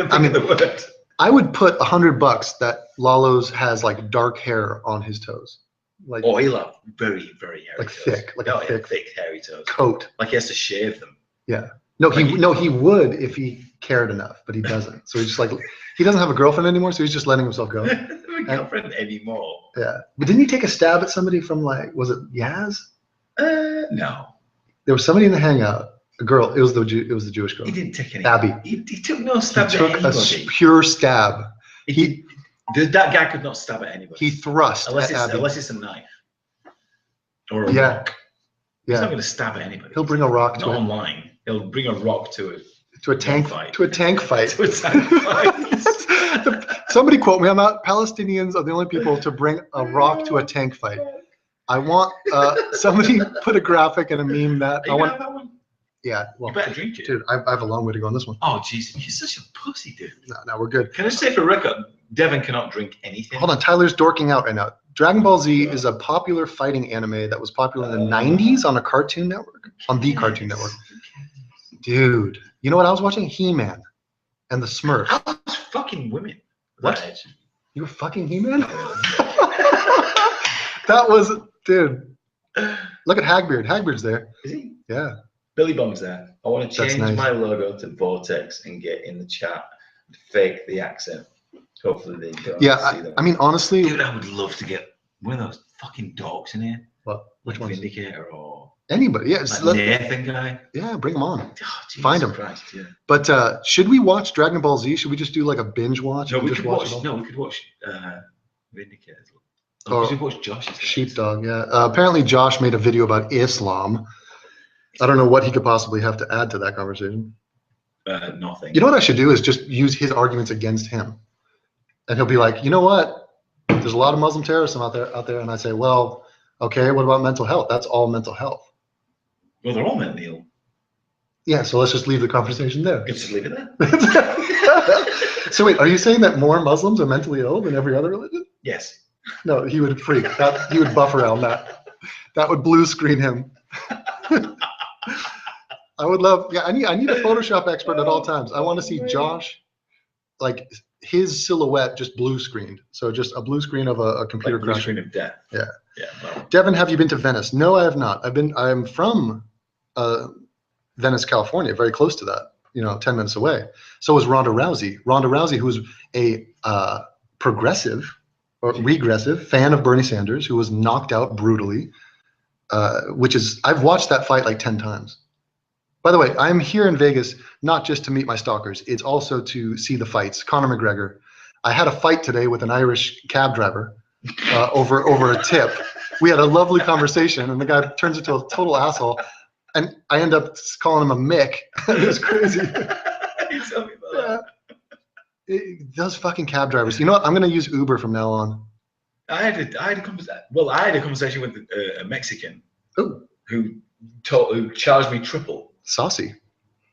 I mean the word. I would put $100 that Lalo's has like dark hair on his toes. Like, he'll have very, very hairy like toes. thick hairy toes. Coat. Like he has to shave them. Yeah. No, he would if he cared enough, but he doesn't. So he's just he doesn't have a girlfriend anymore, so he's just letting himself go. A girlfriend anymore. Yeah. But didn't he take a stab at somebody from was it Yaz? No. There was somebody in the hangout. A girl. It was the Jewish girl. He didn't take any. Abby. He took no stab at anybody. He took a pure stab. That guy could not stab at anybody. He thrust unless it's a knife or a rock. Yeah. He's not going to stab at anybody. He'll bring a rock to online. He'll bring a rock to a tank fight. To a tank fight. To a tank fight. Somebody quote me. I'm out. Palestinians are the only people to bring a rock to a tank fight. I want somebody put a graphic and a meme that I want. That one? Yeah. Well, You better drink it. dude, I have a long way to go on this one. Oh, Jesus, you're such a pussy, dude. No, we're good. Can I say for record, Devin cannot drink anything? Hold on, Tyler's dorking out right now. Dragon Ball Z is a popular fighting anime that was popular in the 90s on a Cartoon Network, on the Cartoon Network. Dude, you know what I was watching? He-Man and the Smurfs. I was fucking women. What? You were fucking He-Man? That was, dude. Look at Hagbeard. Hagbeard's there. Is he? Yeah. Billy Bum's there. I want to change nice. my logo to Vortex and get in the chat and fake the accent. Hopefully they don't see that. I mean, honestly. Dude, I would love to get one of those fucking dogs in here. What? Which one? Vindicator or anybody? Yeah. Like Nathan guy. Yeah, bring him on. Oh, find him. Christ, yeah. But should we watch Dragon Ball Z? Should we just do like a binge watch? No, we could watch. No, we could watch Vindicator. Oh, we could watch Josh's. Sheepdog. Yeah. Apparently, Josh made a video about Islam. I don't know what he could possibly have to add to that conversation. Nothing. You know what I should do is just use his arguments against him, and he'll be like, you know what? There's a lot of Muslim terrorism out there, and I say, well, okay, what about mental health? That's all mental health. Well, they're all mentally ill. Yeah, so let's just leave the conversation there. Let's just leave it there. So wait, are you saying that more Muslims are mentally ill than every other religion? Yes. No, he would freak. He would buffer out that. That would blue screen him. I would love. Yeah, I need a Photoshop expert at all times. I want to see Josh, like his silhouette just blue screened. So just a blue screen of a computer like blue crash. screen of death. Yeah. Yeah. Well. Devin, have you been to Venice? No, I have not. I'm from Venice, California, very close to that. 10 minutes away. So was Ronda Rousey. Ronda Rousey, who was a progressive or regressive fan of Bernie Sanders, who was knocked out brutally. I've watched that fight like 10 times. By the way, I'm here in Vegas not just to meet my stalkers. It's also to see the fights. Conor McGregor. I had a fight today with an Irish cab driver over a tip. We had a lovely conversation, and the guy turns into a total asshole. And I end up calling him a Mick. It was crazy. You tell me about that. Those fucking cab drivers. You know what? I'm going to use Uber from now on. I had a conversation with a Mexican who charged me triple. Saucy.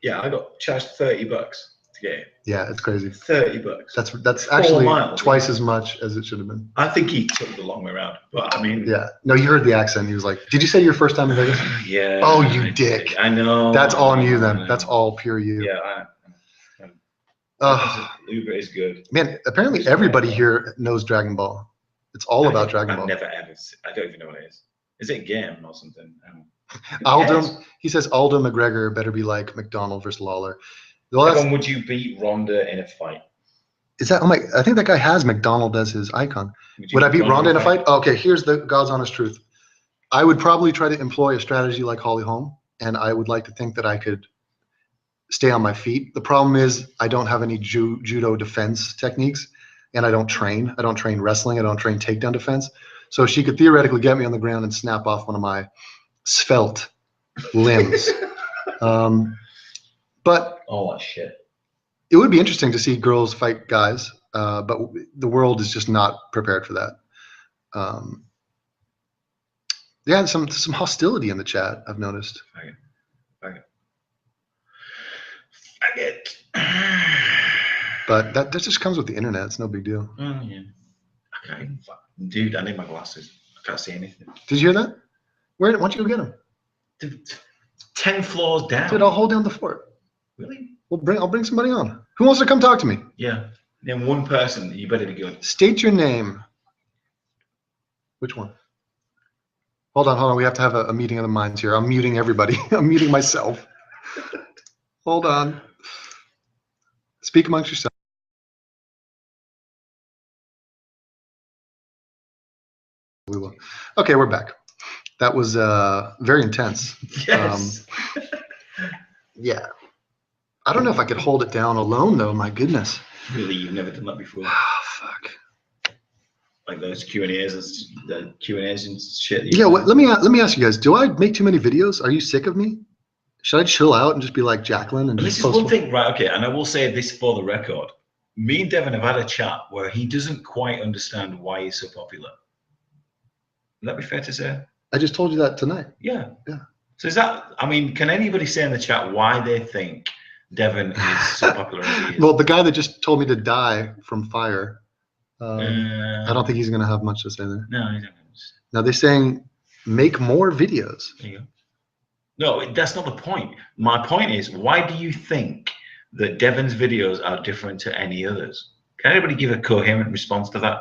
Yeah, I got charged $30 to get in. Yeah, it's crazy. $30. That's actually twice as much as it should have been. I think he took the long way around, but I mean. Yeah. No, you heard the accent. He was like, "Did you say your first time in Vegas?" Yeah. Oh, you dick. I know. That's all on you then. That's all pure you. Yeah. Uber is good. Man, apparently everybody here knows Dragon Ball. It's all about Dragon Ball. I've never ever. I don't even know what it is. Is it a game or something? He says Aldo McGregor better be like McDonald versus Lawler. Well, would you beat Ronda in a fight? Is that? I think that guy has McDonald as his icon. Would I beat Ronda in a fight? Oh, okay, here's the God's honest truth. I would probably try to employ a strategy like Holly Holm, and I would like to think that I could stay on my feet. The problem is I don't have any judo defense techniques, and I don't train. I don't train wrestling. I don't train takedown defense. So she could theoretically get me on the ground and snap off one of my svelte limbs. But all that shit. It would be interesting to see girls fight guys, but the world is just not prepared for that. Yeah, some hostility in the chat, I've noticed. Faggot. But that just comes with the internet. It's no big deal. Oh, yeah. I can't even dude, I need my glasses. I can't see anything. Did you hear that? Why don't you go get them? Dude, 10 floors down. Dude, I'll hold down the fort. Really? I'll bring somebody on. Who wants to come talk to me? Yeah. Then one person, you better be good. State your name. Which one? Hold on. We have to have a meeting of the minds here. I'm muting everybody. I'm muting myself. Hold on. Speak amongst yourselves. We will. Okay, we're back. That was very intense. Yes. Yeah. I don't know if I could hold it down alone, though. My goodness. Really, you've never done that before. Oh, fuck. Like those Q&As, the Q&As and shit. Yeah. Let me ask you guys. Do I make too many videos? Are you sick of me? Should I chill out and just be like Jacqueline and this just is one thing, right? Okay, and I will say this for the record. Me and Devin have had a chat where he doesn't quite understand why he's so popular. Would that be fair to say? I just told you that tonight. Yeah. Yeah. So is that? I mean, can anybody say in the chat why they think Devon is so popular as he is? Well, the guy that just told me to die from fire, I don't think he's going to have much to say there. No, he doesn't. Now they're saying make more videos. There you go. No, that's not the point. My point is, why do you think that Devon's videos are different to any others? Can anybody give a coherent response to that?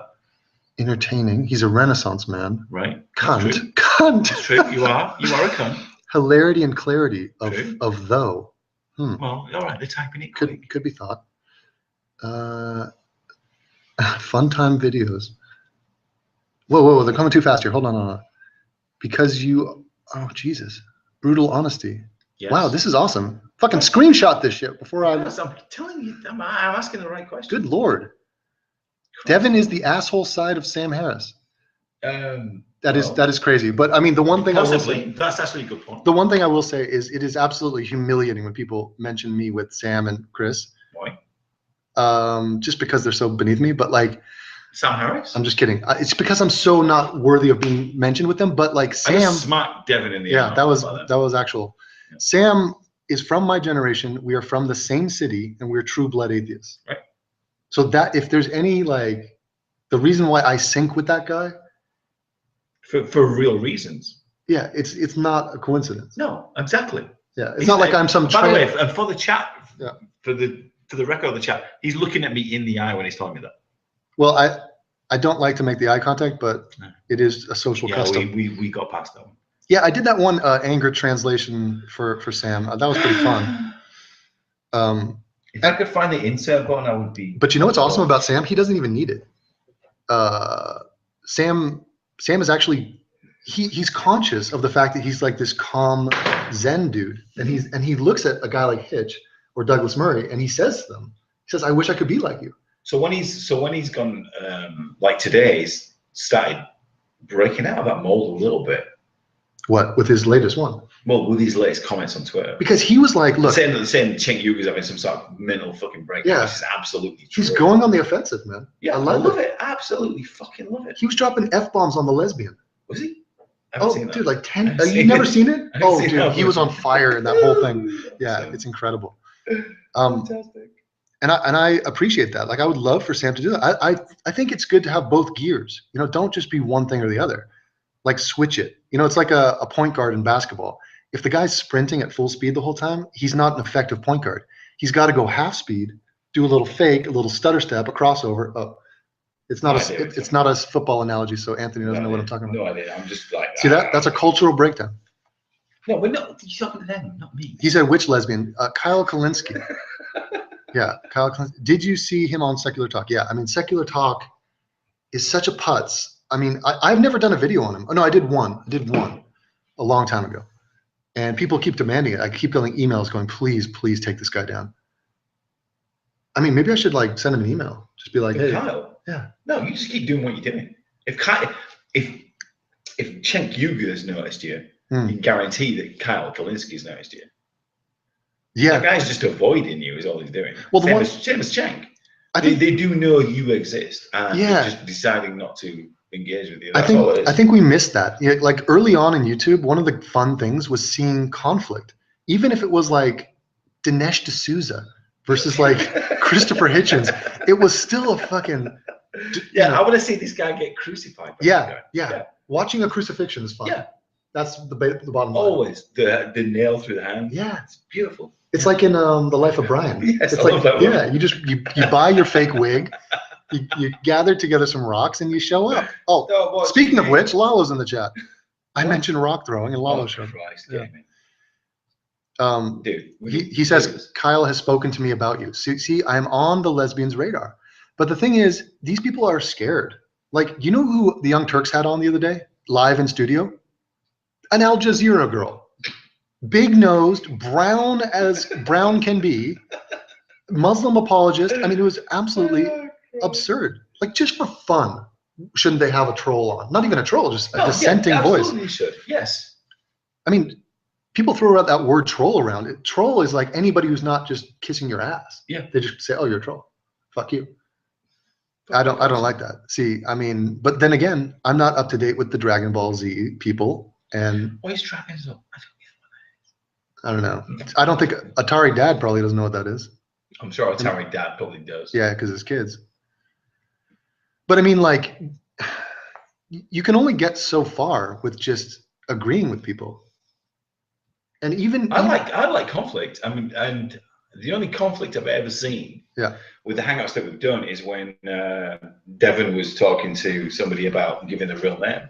Entertaining. He's a Renaissance man. Right. Cunt. Cunt. That's true. You are a cunt. Hilarity and clarity of though. Well, all right. They're typing it quick. Could be thought. Fun time videos. Whoa, they're coming too fast here. Hold on. Because you, oh, Jesus. Brutal honesty. Yes. Wow, this is awesome. Fucking screenshot this shit before I... Yes, I'm telling you, I'm asking the right question. Good Lord. Devon is the asshole side of Sam Harris. That is crazy. But I mean, the one thing possibly, I will say... That's actually a good point. The one thing I will say is it is absolutely humiliating when people mention me with Sam and Chris. Why? Just because they're so beneath me, but like... Sam Harris? I'm just kidding. It's because I'm so not worthy of being mentioned with them. But like Sam, I just smacked Devon in the yeah, that was actual. Yeah. Sam is from my generation. We are from the same city, and we're true blood atheists. Right. So that if there's any like, the reason why I sync with that guy, for real reasons. Yeah, it's not a coincidence. No, exactly. Yeah, it's not like I'm some. By the way, and for the chat, yeah, for the record of the chat, he's looking at me in the eye when he's telling me that. Well, I don't like to make the eye contact, but it is a social custom. We got past that one. Yeah, I did that one anger translation for Sam. That was pretty fun. If I could find the insert button, I would be. But you know what's awesome about Sam? He doesn't even need it. Sam is actually he's conscious of the fact that he's like this calm Zen dude, and he looks at a guy like Hitch or Douglas Murray, and he says to them, he says, "I wish I could be like you." So when he's gone like today, he's started breaking out of that mold a little bit. What, with his latest one? Well, with his latest comments on Twitter. Because he was like, look, saying Cenk Uyghur's having some sort of mental fucking breakdown, which is absolutely true. He's going on the offensive, man. Yeah, I love it. Absolutely fucking love it. He was dropping F-bombs on the lesbian. Was he? Oh, dude, like 10. You've never seen it? Oh, dude, he was on fire in that whole thing. Yeah, it's incredible. Fantastic. And I appreciate that. Like, I would love for Sam to do that. I think it's good to have both gears. You know, don't just be one thing or the other. Like, switch it. You know, it's like a point guard in basketball. If the guy's sprinting at full speed the whole time, he's not an effective point guard. He's got to go half speed, do a little fake, a little stutter step, a crossover. Oh, it's not it's not a football analogy, so Anthony doesn't know what I'm talking about. No idea. I'm just like. See that? That's a cultural breakdown. No, we're not. You're talking to them, not me. He said, which lesbian? Kyle Kalinske. Yeah, Kyle Kalinske. Did you see him on Secular Talk? Yeah, I mean, Secular Talk is such a putz. I mean, I've never done a video on him. Oh, no, I did one a long time ago. And people keep demanding it. I keep getting emails going, please take this guy down. I mean, maybe I should like send him an email. Just be like, hey. Kyle. Yeah. No, you just keep doing what you're doing. If Cenk Uyghur has noticed you, you can guarantee that Kyle Kalinski's noticed you. Yeah. The guy's just avoiding you is all he's doing. Well, same as Cenk. They do know you exist, and they're just deciding not to engage with you. That's all it is. I think we missed that. Yeah, like early on in YouTube, one of the fun things was seeing conflict, even if it was like Dinesh D'Souza versus like Christopher Hitchens. It was still a fucking. I want to see this guy get crucified. Yeah. Watching a crucifixion is fun. Yeah, that's the bottom line. Always the nail through the hand. Yeah, it's beautiful. It's like in The Life of Brian. Yes, it's like you buy your fake wig. You gather together some rocks and you show up. Oh, speaking of which, Lalo's in the chat. I mentioned rock throwing and Lalo showed up. Yeah. Dude, he says, Kyle has spoken to me about you. See, I'm on the lesbians' radar. But the thing is, these people are scared. Like, you know who the Young Turks had on the other day, live in studio? An Al Jazeera girl. Big-nosed, brown as brown can be, Muslim apologist. I mean, it was absolutely absurd. Like, just for fun, shouldn't they have a troll on? Not even a troll, just a dissenting voice. Absolutely should. Yes. I mean, people throw out that word troll around. Troll is like anybody who's not just kissing your ass. Yeah. They just say, "Oh, you're a troll. Fuck you." I don't like that. See, I mean, but then again, I'm not up to date with the Dragon Ball Z people, and why is Dragon so? I don't know. I don't think Atari Dad probably doesn't know what that is. I'm sure Atari Dad probably does. Yeah, because his kids. But I mean, like, you can only get so far with just agreeing with people. And even I like conflict. I mean, and the only conflict I've ever seen with the hangouts that we've done is when Devon was talking to somebody about giving a real name.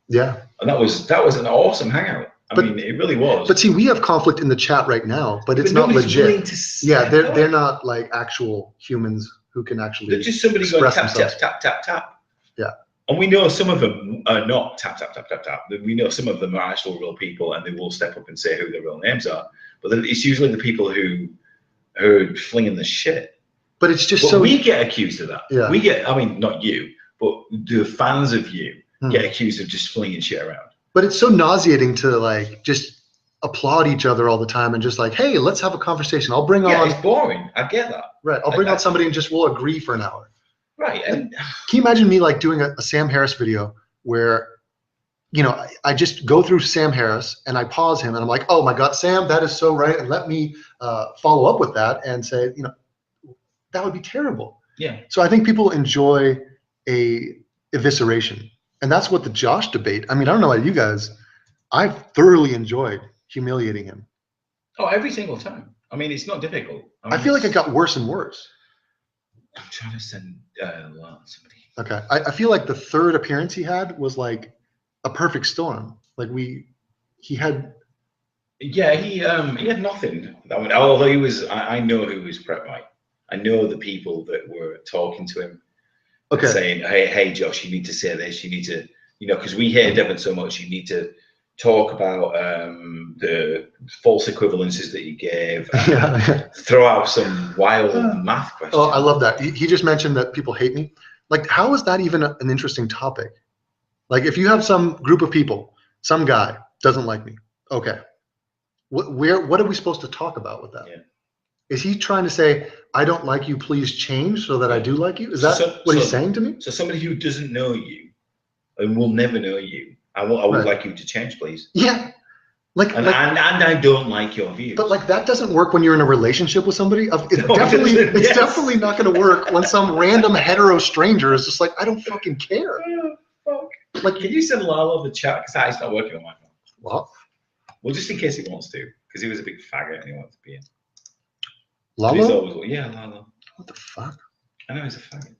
Yeah. And that was an awesome hangout. I mean, it really was. But see, we have conflict in the chat right now, but it's not legit. Yeah, they're not like actual humans who can actually. They're just somebody going tap, tap, tap, tap, tap. Yeah. And we know some of them are not tap, tap, tap, tap, tap. We know some of them are actual real people, and they will step up and say who their real names are. But it's usually the people who are flinging the shit. But it's just so we get accused of that. Yeah. We get, I mean, not you, but the fans of you get accused of just flinging shit around. But it's so nauseating to like just applaud each other all the time and just like, hey, let's have a conversation. I'll bring on. Yeah, it's boring. I get that. Right. I'll bring on somebody and just we'll agree for an hour. Right. And can you imagine me like doing a Sam Harris video where, you know, I just go through Sam Harris and I pause him and I'm like, oh my God, Sam, that is so right. And let me follow up with that and say, you know, that would be terrible. Yeah. So I think people enjoy a evisceration. And that's what the Josh debate. I mean, I don't know about you guys. I've thoroughly enjoyed humiliating him. Oh, every single time. I mean, it's not difficult. I feel like it got worse and worse. I'm trying to send somebody. Okay. I feel like the third appearance he had was like a perfect storm. Like he had. Yeah, he had nothing. Although he was, I know who was prep by. I know the people that were talking to him. Okay. Saying, hey, Josh, you need to say this. You need to, you know, because we hear Devon so much. You need to talk about the false equivalences that you gave. Throw out some wild math questions. Oh, I love that. He just mentioned that people hate me. Like, how is that even an interesting topic? Like, if you have some group of people, some guy doesn't like me. Okay. What are we supposed to talk about with that? Yeah. Is he trying to say, I don't like you, please change so that I do like you? Is that what he's saying to me? So somebody who doesn't know you and will never know you, I would like you to change, please. Yeah. And I don't like your views. But like that doesn't work when you're in a relationship with somebody. It's definitely not going to work when some random hetero stranger is just like, I don't fucking care. Oh, fuck. Like, can you send Lalo the chat? Because it's not working on my phone. What? Well, just in case he wants to, because he was a big faggot and he wanted to be in. Lalo? Yeah, Lalo. What the fuck? I know he's a faggot.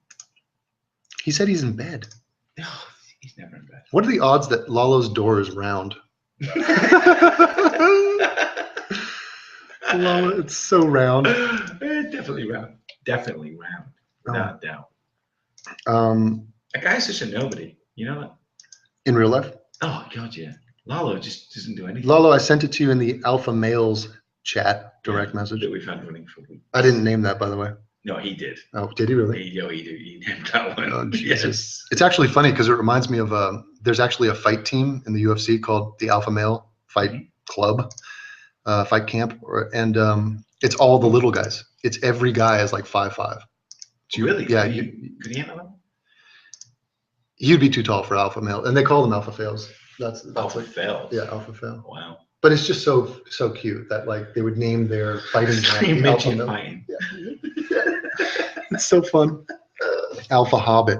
He said he's in bed. Oh, he's never in bed. What are the odds that Lalo's door is round? Lalo, it's so round. Definitely round. Definitely round. Without a doubt. That guy's such a nobody. You know that? In real life? Oh, God, yeah. Lalo just doesn't do anything. Lalo, I sent it to you in the Alpha Males chat direct message that we've had running for weeks. I didn't name that, by the way. No, he did. Oh, did he really? He named that one. Oh, Jesus. Yes. It's actually funny because it reminds me of there's actually a fight team in the UFC called the Alpha Male Fight Club, Fight Camp, and it's all the little guys. It's every guy is like 5'5". Really? Yeah. Could he handle that? He'd be too tall for Alpha Male, and they call them Alpha Fails. That's Alpha like, Fails. Yeah, Alpha Fail. Wow. But it's just so cute that like they would name their fighting camp Alpha Male. Yeah. It's so fun. Alpha Hobbit.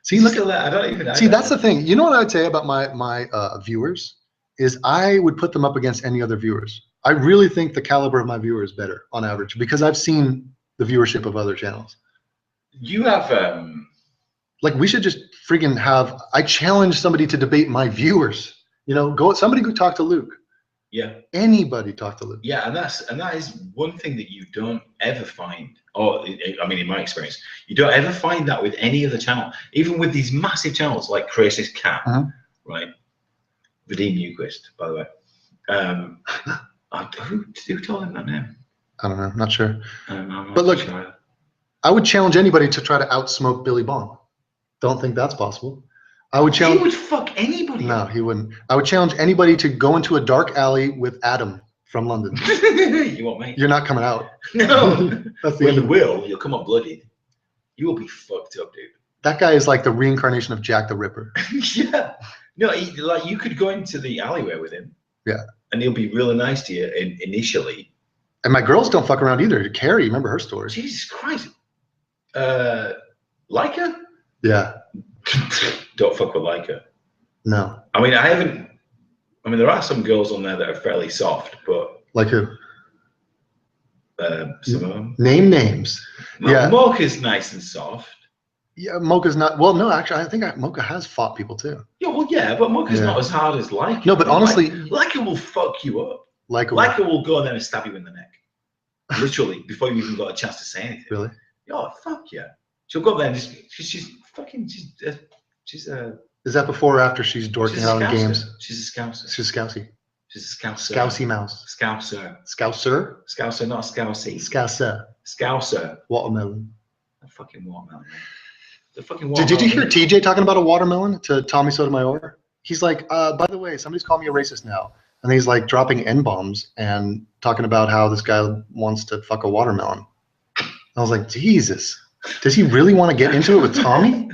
See, look at I don't even know. See, that's the thing. You know what I would say about my viewers is I would put them up against any other viewers. I really think the caliber of my viewer is better on average because I've seen the viewership of other channels. You have like we should just friggin' have. I challenge somebody to debate my viewers. You know, somebody go talk to Luke. Yeah. Anybody talk to Luke. Yeah, and that is one thing that you don't ever find. Or I mean, in my experience, you don't ever find that with any other channel. Even with these massive channels like Crazy's Cat, right? Vadim Newquist, by the way. Who told him that name? I don't know. Not sure. But look, sure. I would challenge anybody to try to outsmoke Billy Bong. Don't think that's possible. I would challenge. He would fuck anybody. No, he wouldn't. I would challenge anybody to go into a dark alley with Adam from London. You want me? You're not coming out. No. That's the well, end you will. You'll come up bloodied. You will be fucked up, dude. That guy is like the reincarnation of Jack the Ripper. Yeah. No, like you could go into the alleyway with him. Yeah. and he'll be really nice to you initially. And my girls don't fuck around either. Carrie, remember her story? Jesus Christ. Laika? Yeah. Don't fuck with Laika. No. I mean, there are some girls on there that are fairly soft, but like who? Some of them. Name names. Yeah. Mocha's nice and soft. Yeah, Mocha's not. Well, no, actually, I think Mocha has fought people too. Yeah, well, yeah, but Mocha's not as hard as Laika. No, but honestly, Laika will fuck you up. Laika will go there and stab you in the neck, literally, before you even got a chance to say anything. Really? Oh, fuck yeah. She'll go there and she's fucking. She's Is that before or after she's dorking out in games? She's a scouser. She's scousy. She's a scouser. Scousy mouse. Scouser. Scouser? Scouser, not scousy. Scouser. Scouser. Watermelon. A fucking watermelon. The fucking watermelon. Did you hear TJ talking about a watermelon to Tommy Sotomayor? He's like, by the way, somebody's calling me a racist now. And he's like dropping N-bombs and talking about how this guy wants to fuck a watermelon. I was like, Jesus. Does he really want to get into it with Tommy?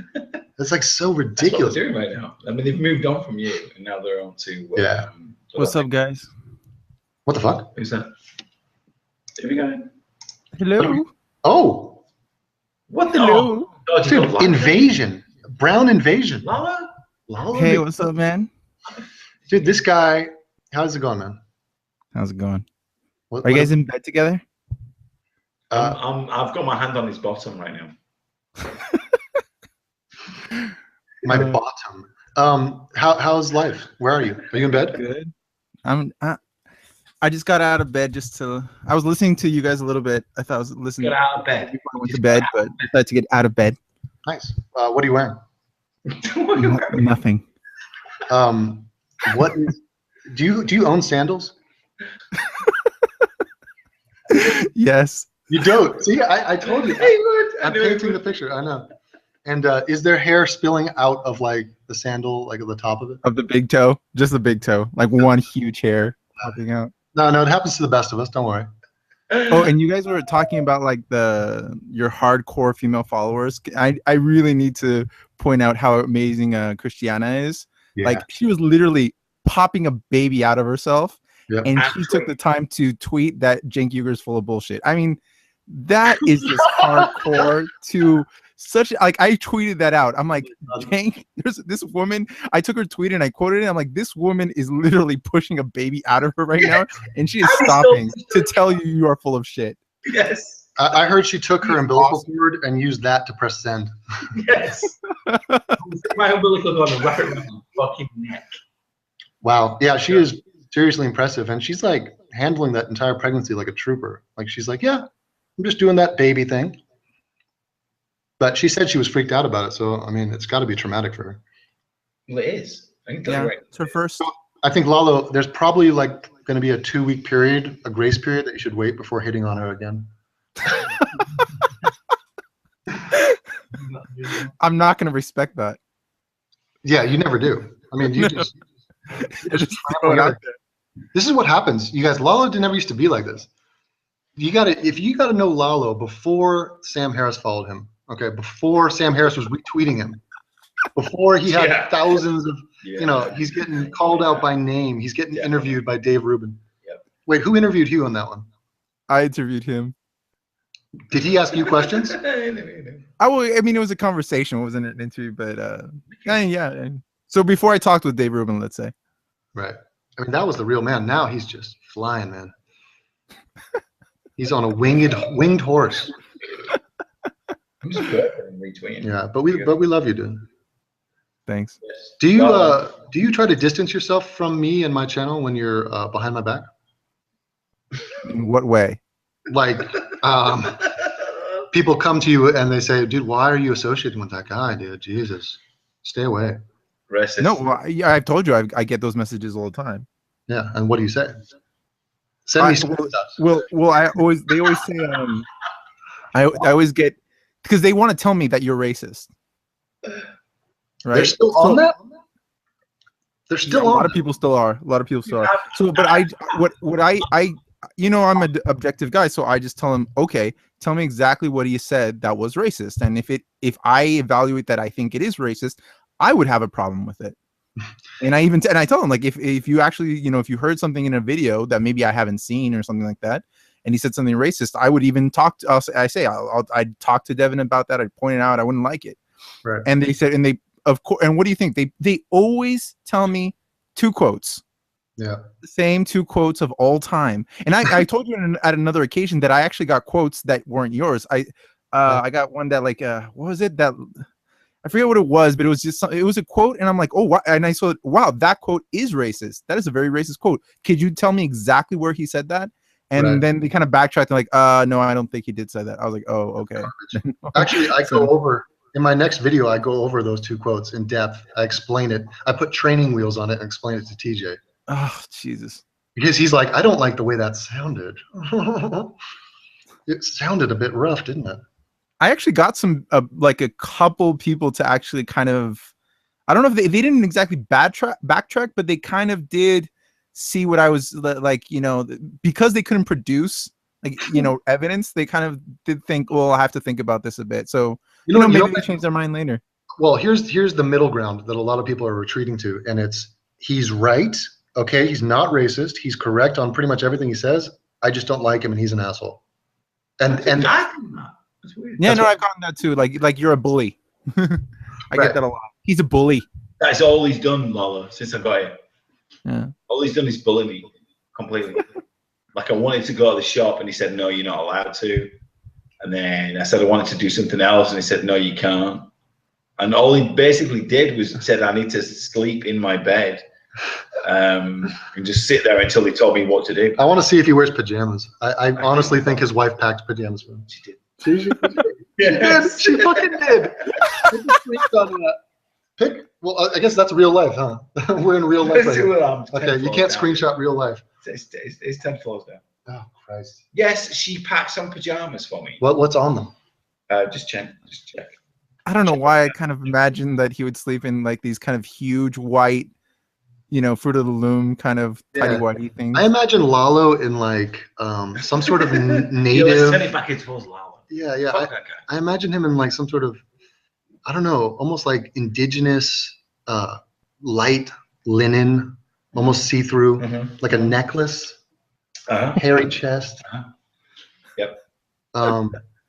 That's like so ridiculous. That's what they're doing right now. I mean, they've moved on from you, and now they're on to. What's up, guys? What the fuck? Who's that? Here we go. Hello. Oh. What the hello? Oh, dude, invasion. Brown invasion. Lalo? Hey, what's up, man? Dude, this guy. How's it going, man? How's it going? Are you guys in bed together? I've got my hand on his bottom right now. My bottom. How's life? Where are you? Are you in bed? Good. I just got out of bed I was listening to you guys a little bit. I thought I was listening. Get out of bed. Before I went to bed, but I decided to get out of bed. Nice. What are you wearing? Nothing. Do you own sandals? Yes. You don't. See, I told you. Hey, I'm painting the picture. I know. And is there hair spilling out of like the sandal, like at the top of it? Of the big toe? Just the big toe. Like one huge hair popping out. No, it happens to the best of us. Don't worry. Oh, and you guys were talking about like your hardcore female followers. I really need to point out how amazing Christiana is. Yeah. Like she was literally popping a baby out of herself. Yep. And she took the time to tweet that Cenk Uygur is full of bullshit. I mean, that is just hardcore to such like I tweeted that out. I'm like, Cenk, there's this woman. I took her tweet and I quoted it. I'm like, this woman is literally pushing a baby out of her right now, and she is stopping to tell you are full of shit. Yes. I heard she took her umbilical cord and used that to press send. Yes. My umbilical cord and wrap it around my fucking neck. Wow. Yeah, she is seriously impressive, and she's like handling that entire pregnancy like a trooper. Like she's like, yeah, I'm just doing that baby thing. But she said she was freaked out about it, so I mean, it's got to be traumatic for her. Well, it is. I think yeah, right. It's her first. I think Lalo, there's probably like going to be a 2-week period, a grace period that you should wait before hitting on her again. I'm not going to respect that. Yeah, you never do. I mean, you just throw it out there. This is what happens, you guys. Lalo never used to be like this. If you got to know Lalo before Sam Harris followed him. Okay, before Sam Harris was retweeting him, before he had thousands of, he's getting called out by name. He's getting interviewed by Dave Rubin. Yep. Wait, who interviewed you on that one? I interviewed him. Did he ask you questions? I mean, it was a conversation. It wasn't an interview, but yeah. So before I talked with Dave Rubin, let's say. Right. I mean, that was the real man. Now he's just flying, man. He's on a winged horse. I'm just retweeting. Yeah, but we love you, dude. Thanks. Do you try to distance yourself from me and my channel when you're behind my back? In what way? Like, people come to you and they say, "Dude, why are you associating with that guy, dude? Jesus, stay away." Racist. No, I've told you I get those messages all the time. Yeah, and what do you say? Send me some stuff. Well, they always say I always get, because they want to tell me that you're racist. Right? They're still on that? They're still on. A lot of people still are. A lot of people still are. So, but I'm an objective guy, so I just tell them, okay, tell me exactly what he said that was racist, and if I evaluate that I think it is racist, I would have a problem with it. And I told him, like, if you actually, if you heard something in a video that maybe I haven't seen or something like that, and he said something racist, I would even talk to us. I'd talk to Devin about that. I'd point it out. I wouldn't like it. Right. And they said, and they, of course, and what do you think? They always tell me 2 quotes. Yeah. The same 2 quotes of all time. And I told you at another occasion that I actually got quotes that weren't yours. I got one that, like, what was it? That I forget what it was, but it was just it was a quote, and I'm like, oh, what? And I saw, wow, that quote is racist. That is a very racist quote. Could you tell me exactly where he said that? And then they kind of backtracked and like, no, I don't think he did say that. I was like, oh, okay. Actually, I go over in my next video. I go over those 2 quotes in depth. I explain it. I put training wheels on it and explain it to TJ. Oh, Jesus. Because he's like, I don't like the way that sounded. It sounded a bit rough, didn't it? I actually got some like a couple people to actually kind of, I don't know if they didn't exactly backtrack, but they kind of did see what I was like, because they couldn't produce like, evidence. They kind of did think, well, I have to think about this a bit. So, maybe they change their mind later. Well, here's the middle ground that a lot of people are retreating to. And it's, he's right. Okay. He's not racist. He's correct on pretty much everything he says. I just don't like him and he's an asshole. And yeah, no, I've gotten that too. Like you're a bully. I get that a lot. He's a bully. That's all he's done, Lalo, since I got here. Yeah. All he's done is bully me completely. Like, I wanted to go to the shop and he said, no, you're not allowed to. And then I said I wanted to do something else and he said, no, you can't. And all he basically did was said I need to sleep in my bed and just sit there until he told me what to do. I want to see if he wears pajamas. I honestly think his wife packed pajamas for him. She did. She did. She fucking did. Well, I guess that's real life, huh? We're in real life right here. Okay, you can't screenshot real life. It's 10 floors down. Oh, Christ. Yes, she packed some pajamas for me. What's on them? Just check. I don't know why I kind of imagined that he would sleep in like these kind of huge white, Fruit of the Loom kind of tidy whitey things. I imagine Lalo in like some sort of native. Let's turn it back into Lalo. Yeah. I imagine him in like some sort of, I don't know, almost like indigenous light linen, almost see-through, like a necklace, hairy chest. Yep.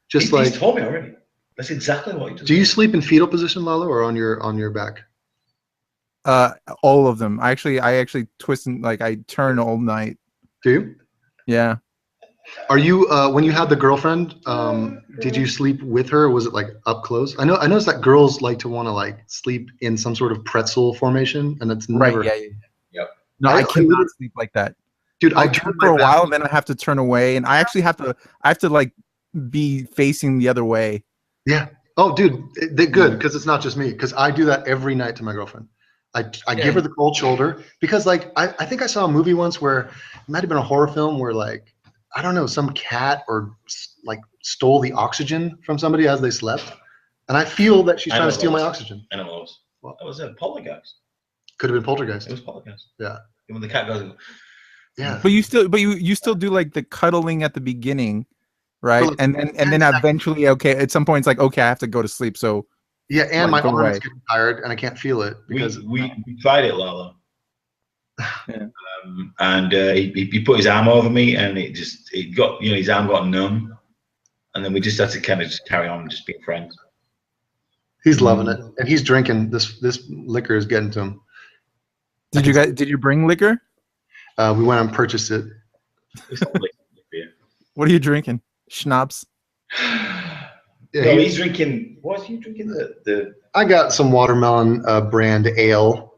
Just he's told me already. That's exactly what he does. Do you sleep in fetal position, Lalo, or on your back? All of them. I actually twist and like I turn all night. Do you? Yeah. Are you when you had the girlfriend? Did you sleep with her, or was it like up close? I noticed that girls like to want to like sleep in some sort of pretzel formation, and it's never. Right. Yeah. Yep. No, I cannot sleep like that, dude. I turn for a while, and then I have to turn away, and I actually have to like be facing the other way. Yeah. Oh, dude, they're good because it's not just me. Because I do that every night to my girlfriend. I give her the cold shoulder because like I think I saw a movie once where it might have been a horror film where like I don't know, some cat or like stole the oxygen from somebody as they slept, and I feel that she's trying to steal my oxygen. I know what was. Well, that was a poltergeist. Could have been poltergeist. It was poltergeist. Yeah. When the cat goes. Yeah. But you still do like the cuddling at the beginning, right? Like, and then eventually, okay, at some point it's like, okay, I have to go to sleep. So yeah, and like, my arm is getting tired and I can't feel it because we tried it, Lalo. Yeah. And he put his arm over me, and it got his arm got numb, and then we just had to kind of just carry on, just being friends. He's loving it, and he's drinking. This liquor is getting to him. Did you bring liquor? We went and purchased it. What are you drinking? Schnapps. Yeah, no, he's drinking. What is he drinking? The I got some watermelon brand ale.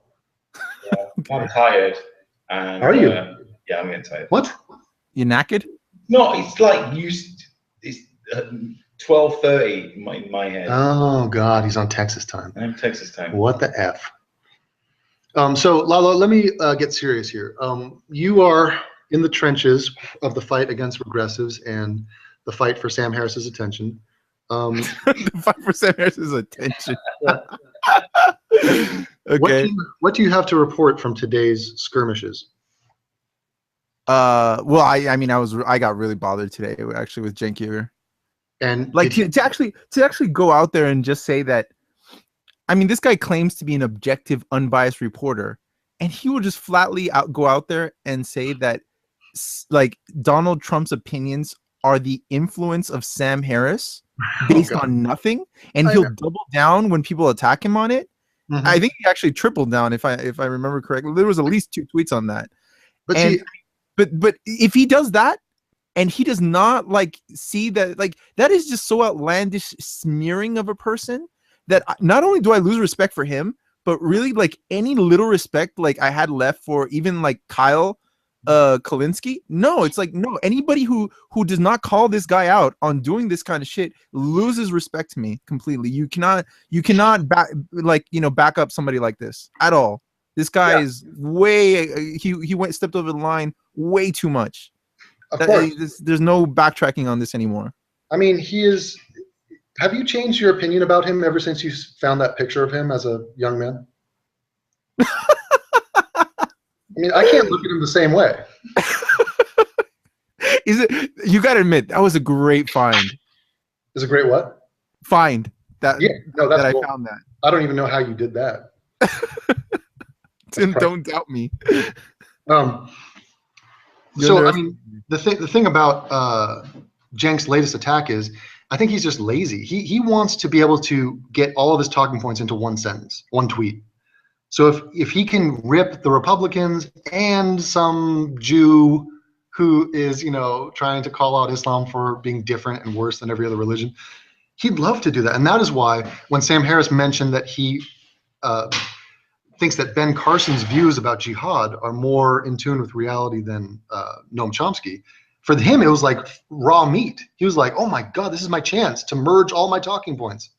I'm tired. And, are you? Yeah, I'm getting tired. What? You knackered? No, it's like it's 12:30 in my head. Oh God, he's on Texas time. I'm Texas time. What the F? So Lalo, let me get serious here. You are in the trenches of the fight against regressives and the fight for Sam Harris's attention. The fight for Sam Harris's attention. Okay. What do you have to report from today's skirmishes? Well, I got really bothered today actually with Cenk Uygur. And like to actually go out there and just say that I mean, this guy claims to be an objective, unbiased reporter, and he will just flatly go out there and say that like Donald Trump's opinions are the influence of Sam Harris based on nothing, and he'll double down when people attack him on it. I think he actually tripled down, if I remember correctly. There was at least 2 tweets on that. But if he does that, and he does not like see that, like that is just so outlandish smearing of a person that not only do I lose respect for him, but really like any little respect like I had left for even like Kyle Kalinske. No, it's like no, anybody who does not call this guy out on doing this kind of shit loses respect to me completely. You cannot back up somebody like this at all. This guy is way he stepped over the line way too much. There's no backtracking on this anymore. I mean, he is. Have you changed your opinion about him ever since you found that picture of him as a young man? I mean, I can't look at him the same way. Is it? You got to admit that was a great find. Is a great what? Find that. Yeah, no, that's that cool. I found that. I don't even know how you did that. Tim, don't doubt me. So I mean, the thing about Cenk's latest attack is, I think he's just lazy. He wants to be able to get all of his talking points into one sentence, one tweet. So if he can rip the Republicans and some Jew who is, trying to call out Islam for being different and worse than every other religion, he'd love to do that. And that is why when Sam Harris mentioned that he thinks that Ben Carson's views about jihad are more in tune with reality than Noam Chomsky, for him it was like raw meat. He was like, oh my God, this is my chance to merge all my talking points.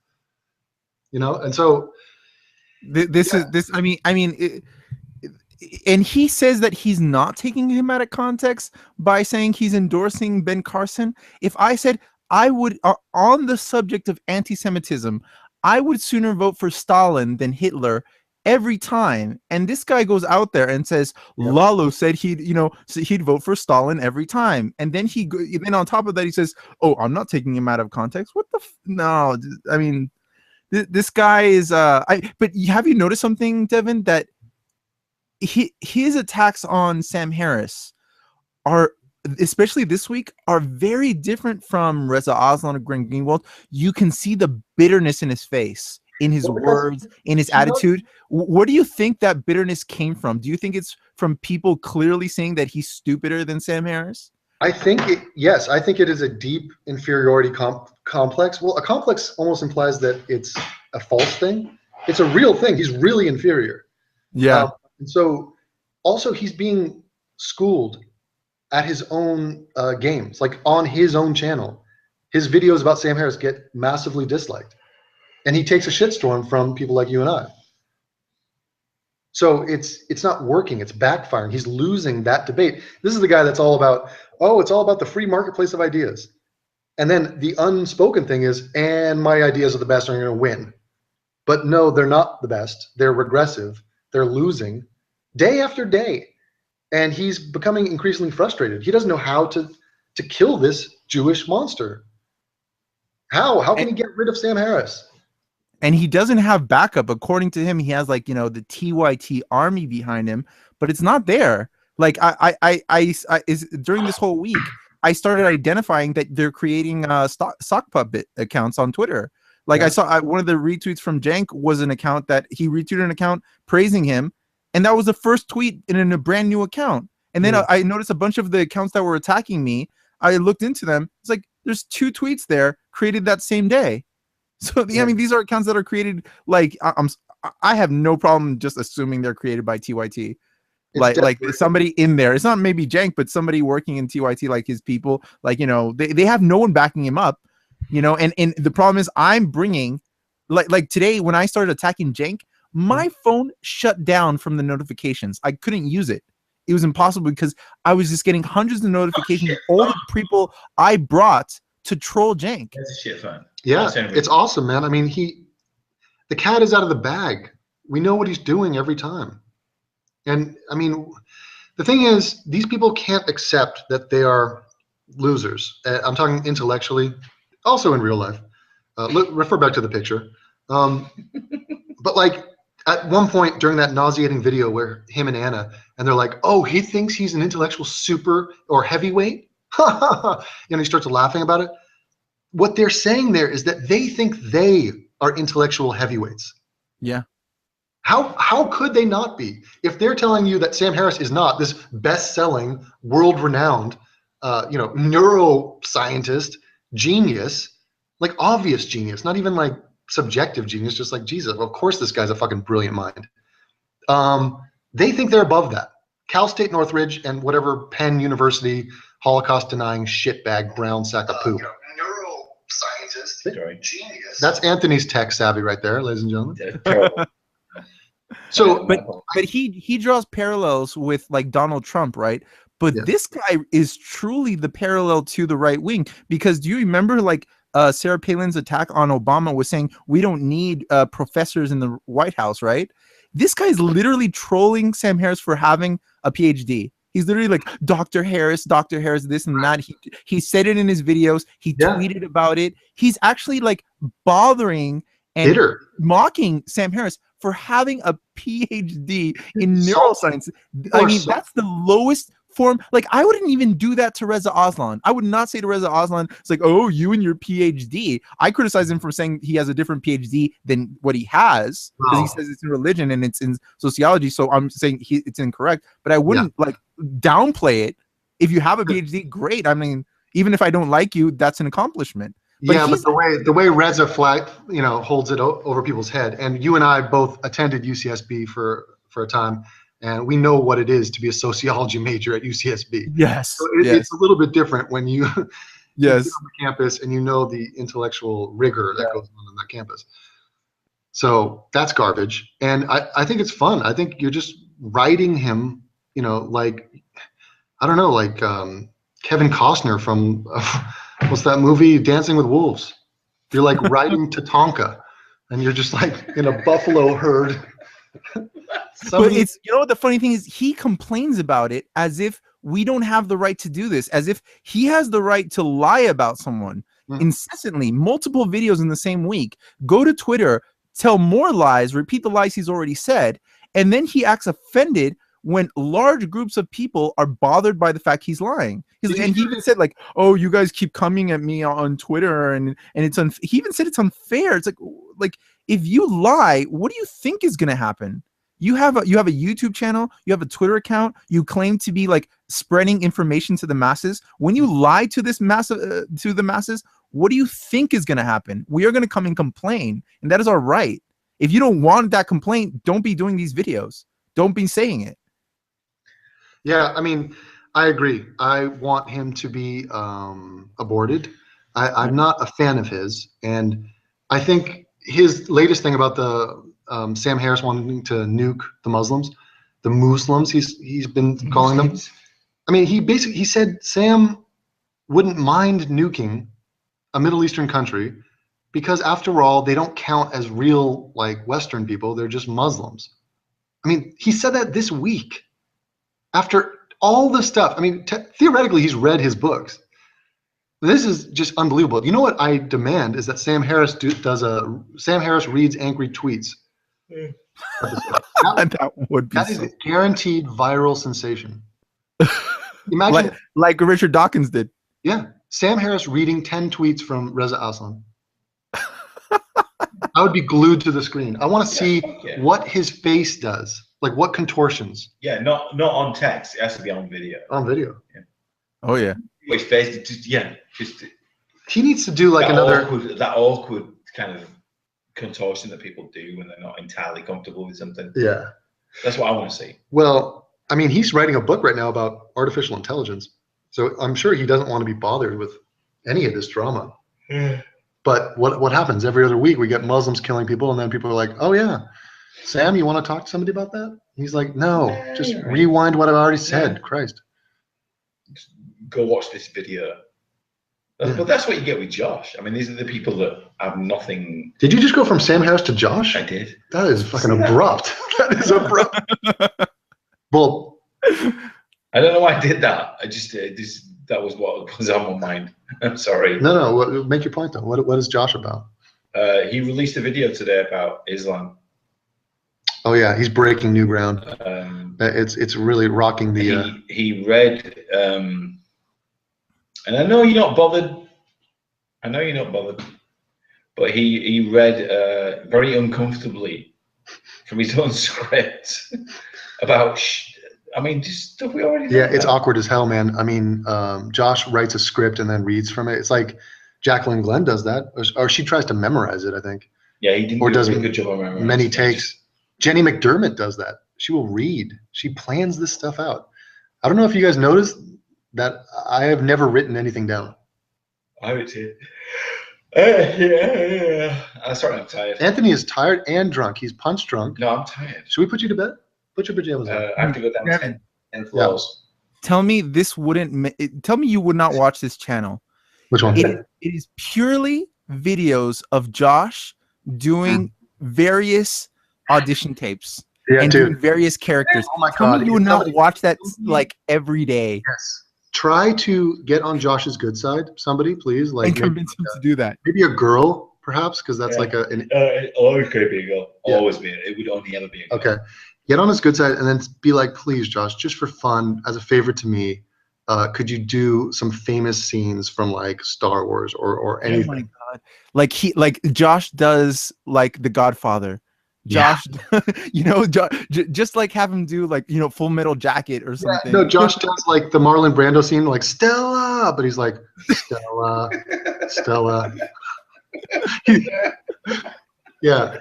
And so and he says that he's not taking him out of context by saying he's endorsing Ben Carson. If I said I would, on the subject of anti-Semitism, I would sooner vote for Stalin than Hitler every time. And this guy goes out there and says, Lalo said he'd vote for Stalin every time. And then then on top of that, he says, oh, I'm not taking him out of context. What the? No, I mean, this guy is, but have you noticed something, Devin, that his attacks on Sam Harris are, especially this week, are very different from Reza Aslan or Glenn Greenwald. You can see the bitterness in his face, in his words, in his attitude. Where do you think that bitterness came from? Do you think it's from people clearly saying that he's stupider than Sam Harris? I think yes. I think it is a deep inferiority complex. Well, a complex almost implies that it's a false thing. It's a real thing. He's really inferior. Yeah. And so also he's being schooled at his own games, like on his own channel. His videos about Sam Harris get massively disliked. And he takes a shitstorm from people like you and I. So it's not working. It's backfiring. He's losing that debate. This is the guy that's all about, it's all about the free marketplace of ideas. And then the unspoken thing is, and my ideas are the best, and I'm going to win. But no, they're not the best. They're regressive. They're losing day after day. And he's becoming increasingly frustrated. He doesn't know how to kill this Jewish monster. How can he get rid of Sam Harris? And he doesn't have backup. According to him, he has the TYT army behind him, but it's not there. Like during this whole week, I started identifying that they're creating sock puppet accounts on Twitter. Like I saw one of the retweets from Cenk was an account that he retweeted an account praising him, and that was the first tweet in a brand new account. And then I noticed a bunch of the accounts that were attacking me. I looked into them. It's like there's 2 tweets there created that same day. So I mean, these are accounts that are created. Like I have no problem just assuming they're created by TYT. Like somebody in there. It's not maybe Cenk, but somebody working in TYT, like his people. Like they have no one backing him up. And the problem is I'm bringing like today when I started attacking Cenk, my phone shut down from the notifications. I couldn't use it. It was impossible because I was just getting hundreds of notifications of all the people I brought to troll Cenk. That's shit fun. Yeah, it's awesome, man. I mean, the cat is out of the bag. We know what he's doing every time. And I mean, the thing is, these people can't accept that they are losers. I'm talking intellectually, also in real life. Refer back to the picture. But like at one point during that nauseating video where him and Anna, and they're like, oh, he thinks he's an intellectual super or heavyweight. He starts laughing about it. What they're saying there is that they think they are intellectual heavyweights. Yeah. How could they not be? If they're telling you that Sam Harris is not this best-selling, world-renowned, neuroscientist, genius, like obvious genius, not even like subjective genius, just like Jesus. Well, of course this guy's a fucking brilliant mind. They think they're above that. Cal State Northridge and whatever Penn University Holocaust-denying shitbag brown sack of poo. Neuroscientist, genius. That's Anthony's tech savvy right there, ladies and gentlemen. So, but he draws parallels with like Donald Trump, right? But this guy is truly the parallel to the right wing, because do you remember like Sarah Palin's attack on Obama was saying we don't need professors in the White House, right? This guy's literally trolling Sam Harris for having a PhD. He's literally like, Dr. Harris, this and that. He said it in his videos. He tweeted about it. He's actually like bothering and mocking Sam Harris for having a PhD in neuroscience. I mean, that's the lowest form. Like, I wouldn't even do that to Reza Aslan. I would not say to Reza Aslan, it's like, oh, you and your PhD. I criticize him for saying he has a different PhD than what he has, because he says it's in religion and it's in sociology. So I'm saying it's incorrect, but I wouldn't like downplay it. If you have a PhD, great. I mean, even if I don't like you, that's an accomplishment. But but the way Reza holds it over people's head, and you and I both attended UCSB for a time, and we know what it is to be a sociology major at UCSB. Yes, so it's a little bit different when you get on the campus and you know the intellectual rigor that goes on that campus. So that's garbage, and I think it's fun. I think you're just writing him, like I don't know, like Kevin Costner from. What's that movie, Dancing with Wolves? You're like riding Tatanka, and you're just like in a buffalo herd. But it's, the funny thing is, he complains about it as if we don't have the right to do this, as if he has the right to lie about someone incessantly, multiple videos in the same week, go to Twitter, tell more lies, repeat the lies he's already said, and then he acts offended when large groups of people are bothered by the fact he's lying. And he even said like, oh, you guys keep coming at me on Twitter and it's he even said it's unfair. It's like if you lie, what do you think is going to happen? You have a YouTube channel, you have a Twitter account, you claim to be like spreading information to the masses. When you lie to this to the masses, what do you think is going to happen? We are going to come and complain, and that is our right. If you don't want that complaint, don't be doing these videos. Don't be saying it. Yeah, I mean, I agree. I want him to be aborted. I'm not a fan of his, and I think his latest thing about the Sam Harris wanting to nuke the Muslims, he's been calling them. I mean, he said Sam wouldn't mind nuking a Middle Eastern country because, after all, they don't count as real like Western people. They're just Muslims. I mean, he said that this week. After all the stuff, I mean, theoretically, he's read his books. This is just unbelievable. You know what I demand is that Sam Harris Sam Harris reads angry tweets. That would be. That is a guaranteed viral sensation. Imagine like Richard Dawkins did. Yeah, Sam Harris reading 10 tweets from Reza Aslan. I would be glued to the screen. I want to see what his face does. Like what contortions? Yeah, not on text. It has to be on video. On video. Yeah. Oh yeah. His face, just he needs to do like that awkward kind of contortion that people do when they're not entirely comfortable with something. Yeah. That's what I want to see. Well, I mean, he's writing a book right now about artificial intelligence, so I'm sure he doesn't want to be bothered with any of this drama. But what happens every other week? We get Muslims killing people, and then people are like, "Oh yeah, Sam, you want to talk to somebody about that?" He's like, "No, just rewind what I've already said." Yeah. Christ. Go watch this video. But that's what you get with Josh. I mean, these are the people that have nothing. Did you just go from Sam Harris to Josh? I did. That is fucking abrupt. That is abrupt. Well, I don't know why I did that. I just that was what was on my mind. I'm sorry. No. Make your point though. What is Josh about? He released a video today about Islam. Oh yeah, he's breaking new ground. It's really rocking the. He read, and I know you're not bothered. I know you're not bothered, but he read very uncomfortably from his own script about. I mean, just stuff we already know. Yeah, it's awkward as hell, man. I mean, Josh writes a script and then reads from it. It's like Jacqueline Glenn does that, or she tries to memorize it, I think. Yeah, he didn't do a really good job on memorizing. Many takes. Jenny McDermott does that. She will read. She plans this stuff out. I don't know if you guys noticed that I have never written anything down. I would say. Yeah. Sorry, I'm tired. Anthony is tired and drunk. He's punch drunk. No, I'm tired. Should we put you to bed? Put your pajamas on. I have to go down 10 floors. Tell me this wouldn't. Tell me you would not watch this channel. Which one? It is purely videos of Josh doing various audition tapes and doing various characters. Oh my Tell God! me you would not watch that like every day. Yes. Try to get on Josh's good side. Somebody, please, like and convince him to do that. Maybe a girl, perhaps, because that's like always could be a girl. Always be. It would only ever be a girl. Okay. Get on his good side and then be like, please, Josh, just for fun, as a favor to me, could you do some famous scenes from like Star Wars or anything? Oh my God! Like Josh does like The Godfather. Josh, you know, just like have him do like, you know, Full Metal Jacket or something. No, Josh does like the Marlon Brando scene, like Stella, but he's like Stella, Stella. Yeah.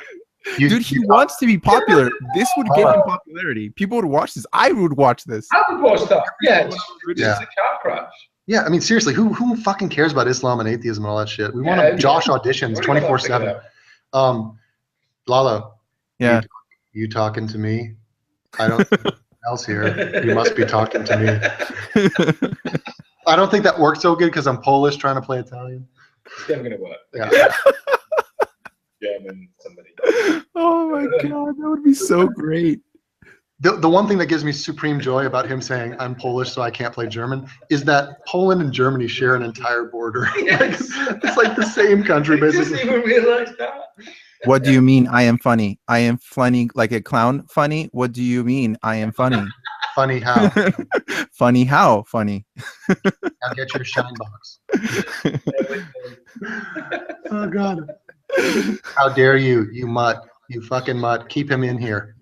Dude, he wants to be popular. This would give him popularity. People would watch this. I would watch this. I would watch that. Yeah, it's a car crash. Yeah, I mean, seriously, who fucking cares about Islam and atheism and all that shit? We want Josh auditions 24/7. Lalo. Yeah. You talking to me? I don't think else here. You must be talking to me. I don't think that worked so good because I'm Polish trying to play Italian. It's never gonna work. Yeah. German, somebody. Oh my God, that would be so great. The one thing that gives me supreme joy about him saying I'm Polish so I can't play German is that Poland and Germany share an entire border. Yes. It's like the same country basically. I didn't even realize that. What do you mean I am funny? I am funny like a clown funny? What do you mean I am funny? Funny how? Funny how? Funny. Now get your shine box. Oh God. How dare you, you mutt, you fucking mutt. Keep him in here.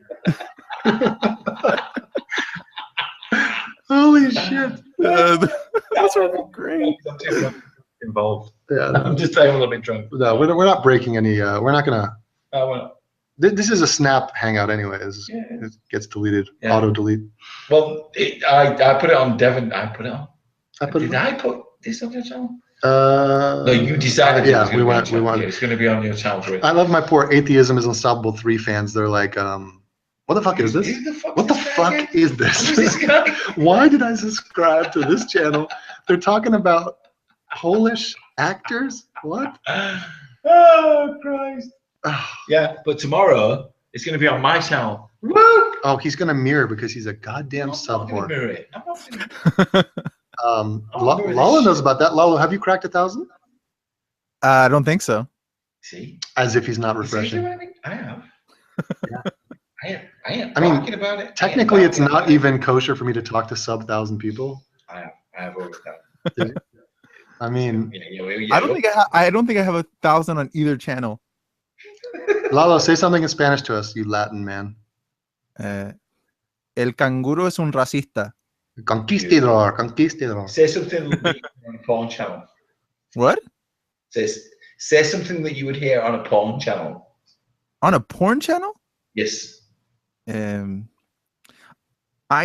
Holy shit. That's really great. I'm too involved. Yeah, I'm just saying a little bit drunk. No, we're not breaking any. We're not gonna. Well, This is a Snap hangout anyway. It gets deleted, auto delete. Well, I put it on Devon. I put it on. Did I put this on your channel? No, you decided. Yeah, we want. It's going to be on your channel. I love my poor Atheism is Unstoppable 3 fans. They're like, what the fuck is this? What the fuck is this? Why did I subscribe to this channel? They're talking about Polish actors? What? Oh, Christ. Yeah, but tomorrow it's going to be on my channel. Woo! Oh, he's going to mirror because he's a goddamn sub whore. Lalo knows about that. Lalo, have you cracked 1,000? I don't think so. See? As if he's not refreshing. I have. Yeah. I am talking about it. Technically, it's not even kosher for me to talk to sub 1,000 people. I have over that. I mean, I don't think I have 1,000 on either channel. Lalo, say something in Spanish to us, you Latin man. El canguro es un racista. Conquistador. Say something on a porn channel. What? Say something that you would hear on a porn channel. On a porn channel? Yes. Ay,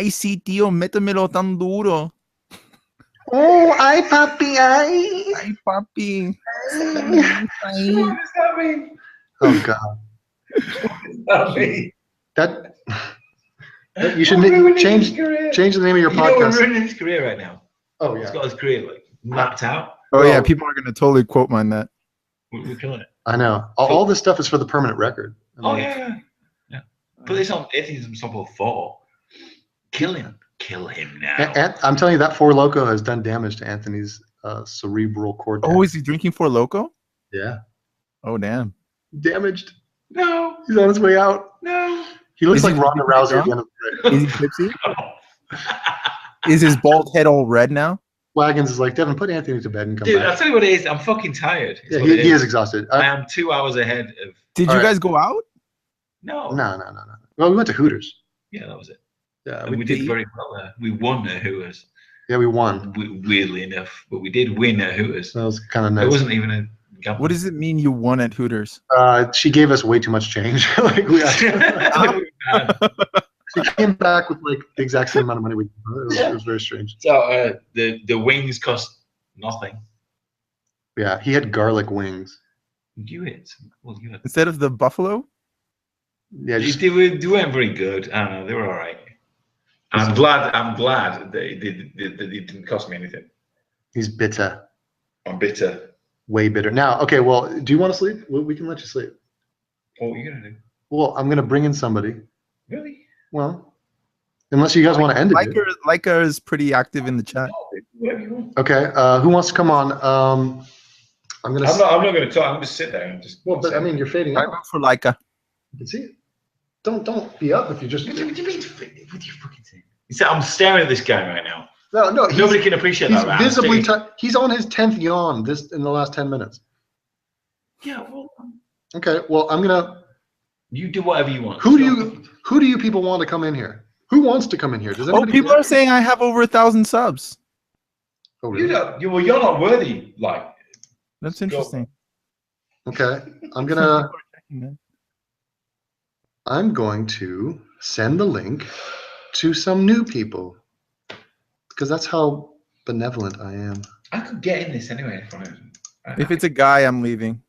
sí, tío, métemelo tan duro. Oh, ay, papi, ay. Ay, papi. What does that mean? Oh, God. That you should change the name of your podcast. We're ruining his career right now. Oh, yeah. He's got his career like mapped out. Oh, yeah, people are going to totally quote mine that. We're killing it. I know. All this stuff is for the permanent record. I mean, yeah. Put this on Atheism Sample 4. Kill him now. I'm telling you, that Four Loko has done damage to Anthony's cerebral cortex. Oh, is he drinking Four Loko? Yeah. Oh, damn. Damaged. No. He's on his way out. No. He looks Is like he Ronda really Rousey at the end of the day. Is he tipsy? Is his bald head all red now? Wagons is like, Devin, put Anthony to bed and come Dude, back. I'll tell you what it is. I'm fucking tired. Yeah, he is exhausted. I am 2 hours ahead of. Did All you right. guys go out? No. No. Well, we went to Hooters. Yeah, that was it. Yeah, And we did very well there. We won at Hooters. Yeah, we won. Weirdly enough, but we did win at Hooters. That was kind of nice. It wasn't even a gamble. What does it mean you won at Hooters? She gave us way too much change. Like we she came back with like the exact same amount of money. It was very strange. So the wings cost nothing. Yeah, he had garlic wings. You it? Well, you had. Instead of the buffalo? Yeah, They weren't very good. I don't know. They were all right. I'm glad they didn't cost me anything. He's bitter. I'm bitter. Way bitter. Now, okay. Well, do you want to sleep? We can let you sleep. What are you gonna do? Well, I'm gonna bring in somebody. Really? Well, unless you guys want to end it. Laika is pretty active in the chat. Whatever you want. Okay. Who wants to come on? I'm not going to talk. I'm going to sit there and just. Well, but I mean, you're fading I out. vote for Laika. You can see it. Don't be up if you just. What do you mean? What do you fucking say? I'm staring at this guy right now. No. Nobody can appreciate he's that. Visibly, he's on his 10th yawn in the last 10 minutes. Yeah. Well. Okay. Well, I'm gonna. You do whatever you want. Who do you people want to come in here? Who wants to come in here? Does anybody? People are saying I have over 1,000 subs. Oh, really? You're not worthy. Like. That's interesting. Okay. I'm going to send the link to some new people because that's how benevolent I am. I could get in this anyway. If it's a guy, I'm leaving.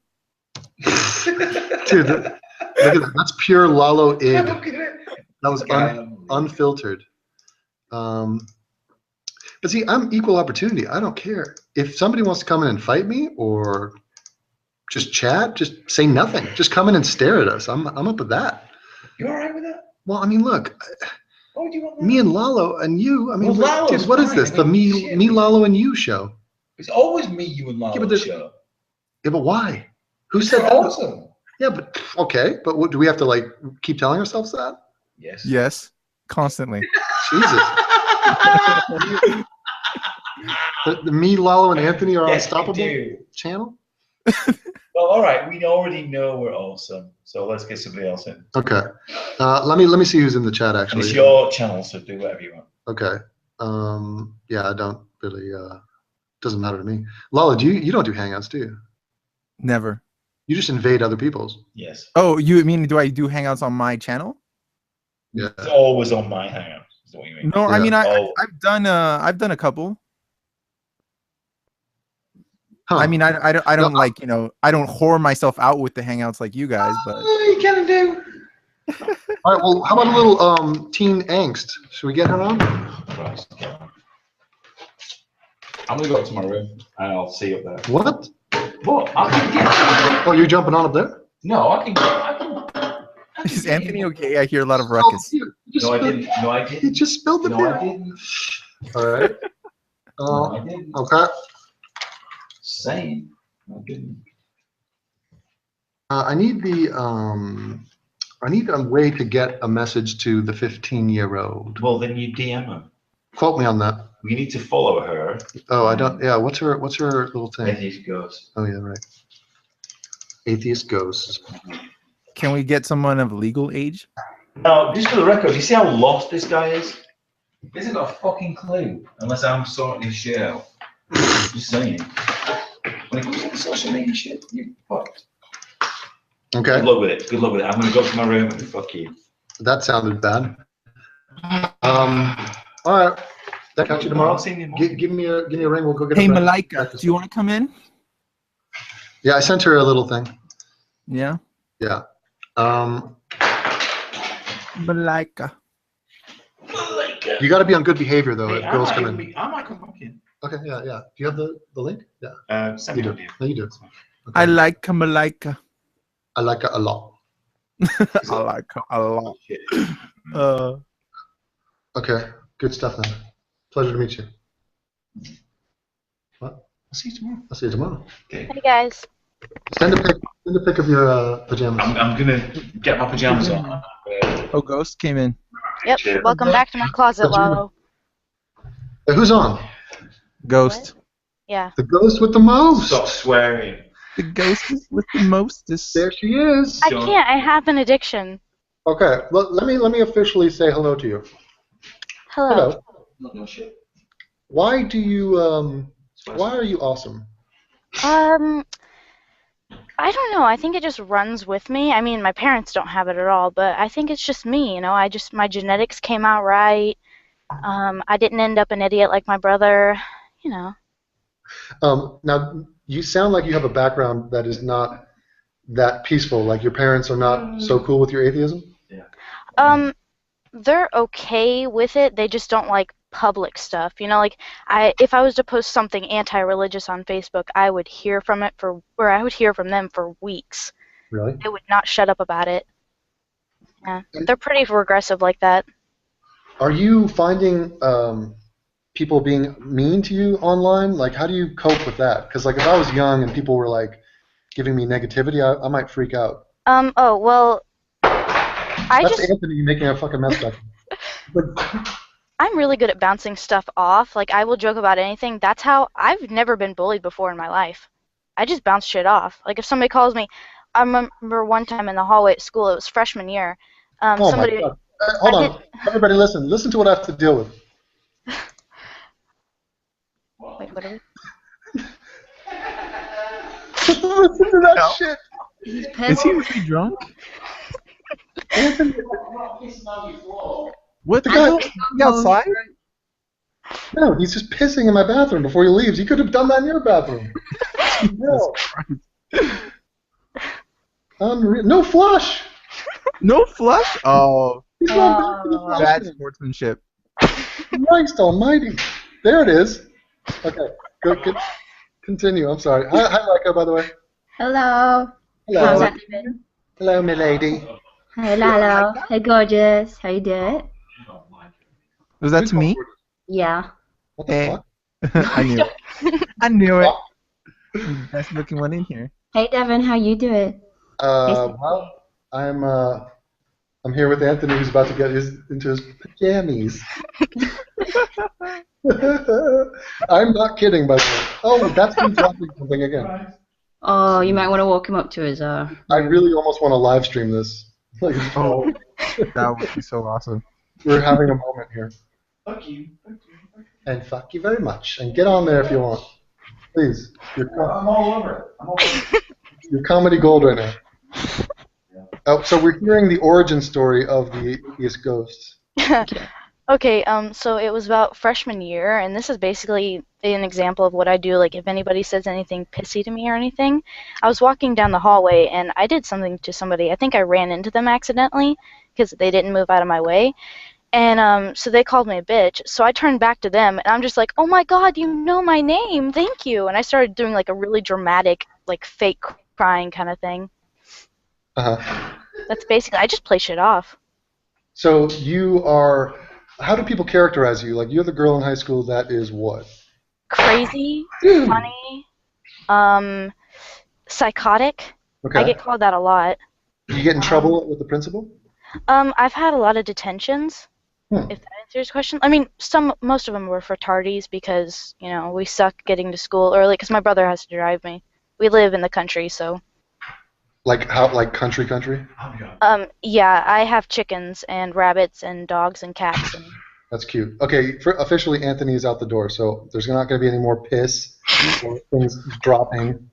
Dude, look at that. That's pure Lalo ig. That was unfiltered. But see, I'm equal opportunity. I don't care. If somebody wants to come in and fight me or just chat, just say nothing. Just come in and stare at us. I'm up with that. You all right with that? Well, I mean, look. Why would you want that? Me and Lalo and you. I mean, well, dude, what is this? The me, Lalo, and you show. It's always me, you, and Lalo show. Yeah, but why? Who said that? Awesome. Yeah, but okay. But what, do we have to like keep telling ourselves that? Yes. Yes. Constantly. Jesus. the me, Lalo, and Anthony are unstoppable channel? Well, all right. We already know we're awesome, so let's get somebody else in. Okay. Let me see who's in the chat actually. And it's your channel, so do whatever you want. Okay. Yeah, I don't really. Doesn't matter to me. Lalo, you don't do hangouts, do you? Never. You just invade other people's. Yes. Oh, you mean do I do hangouts on my channel? Yeah. It's always on my hangouts. Is what you mean? No, Yeah. I mean I've done a couple. Huh. I mean I don't like, I don't whore myself out with the hangouts like you guys, but you kind of do. All right. Well, how about a little teen angst? Should we get her on? Christ. I'm gonna go up to my room and I'll see you up there. What? What? I can get. Oh, you're jumping on up there? No, I can get. is Anthony okay? I hear a lot of ruckus. No, I didn't. No, I didn't. He just spilled the No, beer. I didn't. All right. No, I didn't. Okay. Same. I didn't. I need a way to get a message to the 15-year-old. Well, then you DM her. Quote me on that. We need to follow her. Oh, I don't. Yeah. What's her little thing? Atheist Ghost. Oh yeah, right. Atheist ghosts. Can we get someone of legal age? Now, just for the record, you see how lost this guy is? He hasn't got a fucking clue unless I'm sorting his shit out. Just saying. When it comes to the social media shit, you're fucked. Okay. Good luck with it. Good luck with it. I'm gonna go to my room and fuck you. That sounded bad. All right. That catch you tomorrow. Give me a ring. We'll go get. Hey, Laika, do you want to come in? Yeah, I sent her a little thing. Yeah. Yeah. Laika. You got to be on good behavior though. Hey, if girls come in. I might come back in. Okay. Yeah. Do you have the link? Yeah. Send You me do. a video. No, you do. Okay. I like Malaika. I like it a lot. I like her a lot. Okay. Good stuff then. Pleasure to meet you. What? I'll see you tomorrow. I'll see you tomorrow. Okay. Hey guys. Send a pic of your pajamas. I'm gonna get my pajamas on. Oh, Ghost came in. Yep. Welcome back to my closet, Lalo. Who's on? Ghost. What? Yeah. The ghost with the most. Stop swearing. The ghost is with the mostest. There she is. I can't. I have an addiction. Okay, let me officially say hello to you. Hello. Why do you why are you awesome? I don't know. I think it just runs with me. I mean, my parents don't have it at all, but I think it's just me. You know, my genetics came out right. I didn't end up an idiot like my brother. You know. Now you sound like you have a background that is not that peaceful. Like your parents are not so cool with your atheism. They're okay with it. They just don't like public stuff. You know, like if I was to post something anti-religious on Facebook, I would hear from them for weeks. Really? They would not shut up about it. Yeah, they're pretty regressive like that. Are you finding people being mean to you online? Like, how do you cope with that? Because like if I was young and people were like giving me negativity, I might freak out. Oh well. That's Anthony making a fucking mess back. I'm really good at bouncing stuff off. Like, I will joke about anything. That's how I've never been bullied before in my life. I just bounce shit off. Like, if somebody calls me, I remember one time in the hallway at school, it was freshman year. Somebody, my God. Hold on. Everybody listen. Listen to what I have to deal with. Wait, what are we? Listen to that shit. Is he really drunk? Anthony, What? The guy outside? No, he's just pissing in my bathroom before he leaves. He could have done that in your bathroom. No. Unreal. No flush. No flush? Oh, He's going back to the flush. bad sportsmanship. Christ almighty. There it is. Okay, go continue. I'm sorry. Hi, Laika, by the way. Hello. Hello. How's that doing? Hello, milady. Hi, Lalo. Hey, gorgeous. How you doing? Was that to me? Yeah. What the fuck? I knew it. I knew it. Best looking one in here. Hey, Devin. How you doing? Well, I'm here with Anthony, who's about to get into his pajamas. I'm not kidding, by the way. Oh, that's me dropping something again. Oh, you might want to walk him up to his. I really almost want to live stream this. Like, Oh, that would be so awesome. We're having a moment here. Fuck you. And fuck you very much. And get on there if you want. Please. I'm all over it. You're comedy gold right now. Oh, so we're hearing the origin story of the atheist ghosts. Okay, so it was about freshman year, and this is basically an example of what I do. Like, if anybody says anything pissy to me or anything, I was walking down the hallway, and I did something to somebody. I think I ran into them accidentally because they didn't move out of my way. And so they called me a bitch. So I turned back to them, and I'm just like, oh my god, you know my name, thank you. And I started doing like a really dramatic, like fake crying kind of thing. Uh-huh. That's basically, I just play shit off. So you are, how do people characterize you? Like, you're the girl in high school that is what? Crazy, funny, psychotic. Okay. I get called that a lot. Do you get in trouble with the principal? I've had a lot of detentions. If that answers your question. I mean, most of them were for tardies because, you know, we suck getting to school early because my brother has to drive me. We live in the country, so. Like how? Like country? Yeah, I have chickens and rabbits and dogs and cats. And... That's cute. Okay, officially Anthony is out the door, so there's not going to be any more piss or things dropping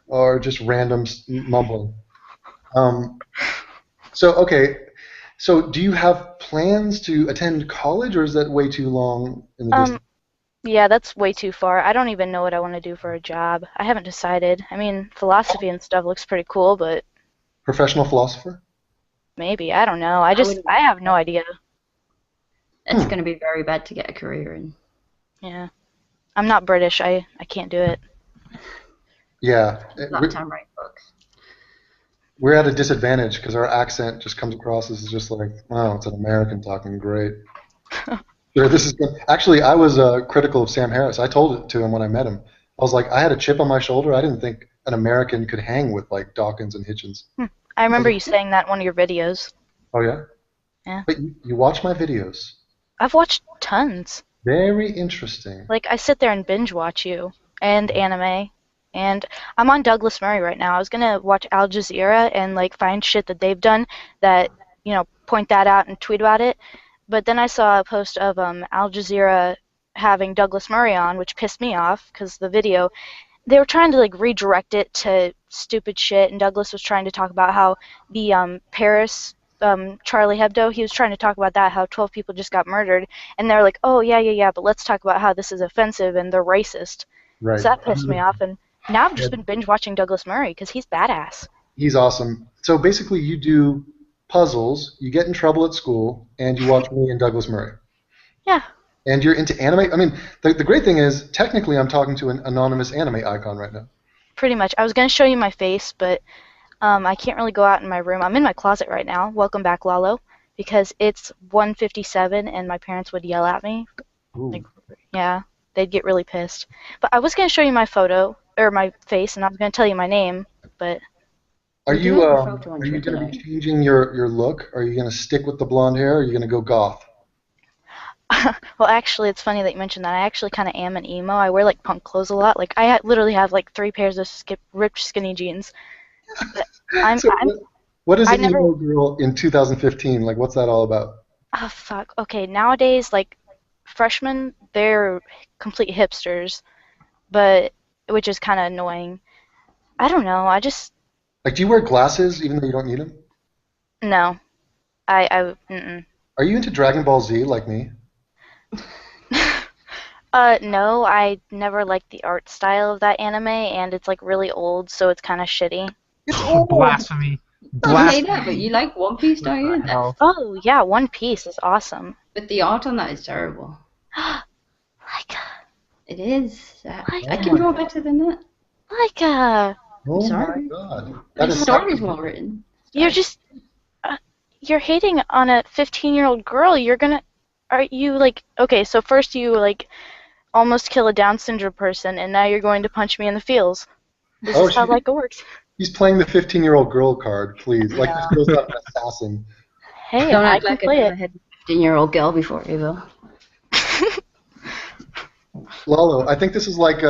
or just random mumbling. So do you have plans to attend college, or is that way too long in the distance? Yeah, that's way too far. I don't even know what I want to do for a job. I haven't decided. I mean, philosophy and stuff looks pretty cool, but... Professional philosopher? Maybe. I don't know. I have no idea. It's going to be very bad to get a career in. Yeah. I'm not British. I can't do it. Yeah. A lot of time writing books. We're at a disadvantage because our accent just comes across as just like, wow, it's an American talking great. This is good. Actually, I was critical of Sam Harris. I told it to him when I met him. I was like, I had a chip on my shoulder. I didn't think an American could hang with like Dawkins and Hitchens. I remember you saying that in one of your videos. Oh yeah. Yeah. But you watch my videos. I've watched tons. Very interesting. Like, I sit there and binge watch you and anime. And I'm on Douglas Murray right now. I was gonna watch Al Jazeera and like find shit that they've done that, you know, point that out and tweet about it. But then I saw a post of Al Jazeera having Douglas Murray on, which pissed me off because the video, they were trying to like redirect it to stupid shit, and Douglas was trying to talk about how the Paris Charlie Hebdo, he was trying to talk about that, how 12 people just got murdered, and they're like, oh yeah, but let's talk about how this is offensive and they're racist. Right. So that pissed me off, and now I've just been binge watching Douglas Murray because he's badass. He's awesome. So basically, you do puzzles, you get in trouble at school, and you watch me and Douglas Murray. Yeah. And you're into anime. I mean, the great thing is, technically, I'm talking to an anonymous anime icon right now. Pretty much. I was going to show you my face, but I can't really go out in my room. I'm in my closet right now. Welcome back, Lalo. Because it's 1:57 and my parents would yell at me. Like, yeah, they'd get really pissed. But I was going to show you my photo, or my face, and I was going to tell you my name, but... Are you going to be changing your look? Are you going to stick with the blonde hair, or are you going to go goth? Well, actually, it's funny that you mentioned that. I actually kind of am an emo. I wear, like, punk clothes a lot. Like, I literally have, like, 3 pairs of ripped skinny jeans. What is an emo girl in 2015? Like, what's that all about? Oh, fuck. Okay, nowadays, like, freshmen, they're complete hipsters, but which is kind of annoying. I don't know. I just... Like, do you wear glasses even though you don't need them? No. Mm-mm. Are you into Dragon Ball Z like me? No, I never liked the art style of that anime, and it's, like, really old, so it's kind of shitty. It's old! Blasphemy. I hate that, but you like One Piece, don't you? Oh, yeah, One Piece is awesome. But the art on that is terrible. Laika. It is. Laika. I can draw better than that. Laika. Oh Sorry. my god. The story's well written. You're just... you're hating on a 15-year-old girl. You're gonna... Are you, like... Okay, so first you, like, almost kill a Down syndrome person, and now you're going to punch me in the feels. This is how Laika works. He's playing the 15-year-old girl card, please. Like, this girl's not an assassin. Hey, Don't I act can like play I it. had a 15-year-old girl before, Eva. Lalo, I think this is like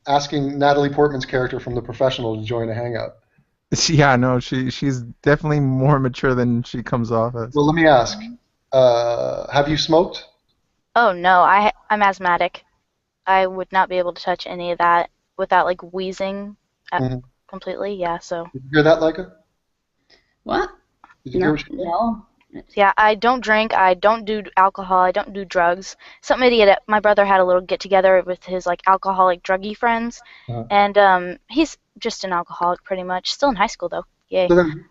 asking Natalie Portman's character from The Professional to join a hangout. Yeah, no, she's definitely more mature than she comes off as. Well, let me ask. Have you smoked? Oh, no, I'm asthmatic. I would not be able to touch any of that without, like, wheezing completely, yeah, so... Did you hear that, Laika? What? Did you hear what she said? No. Yeah, I don't drink, I don't do alcohol, I don't do drugs. Some idiot, my brother had a little get-together with his, like, alcoholic, druggy friends, and he's just an alcoholic, pretty much. Still in high school, though. Yay. So then,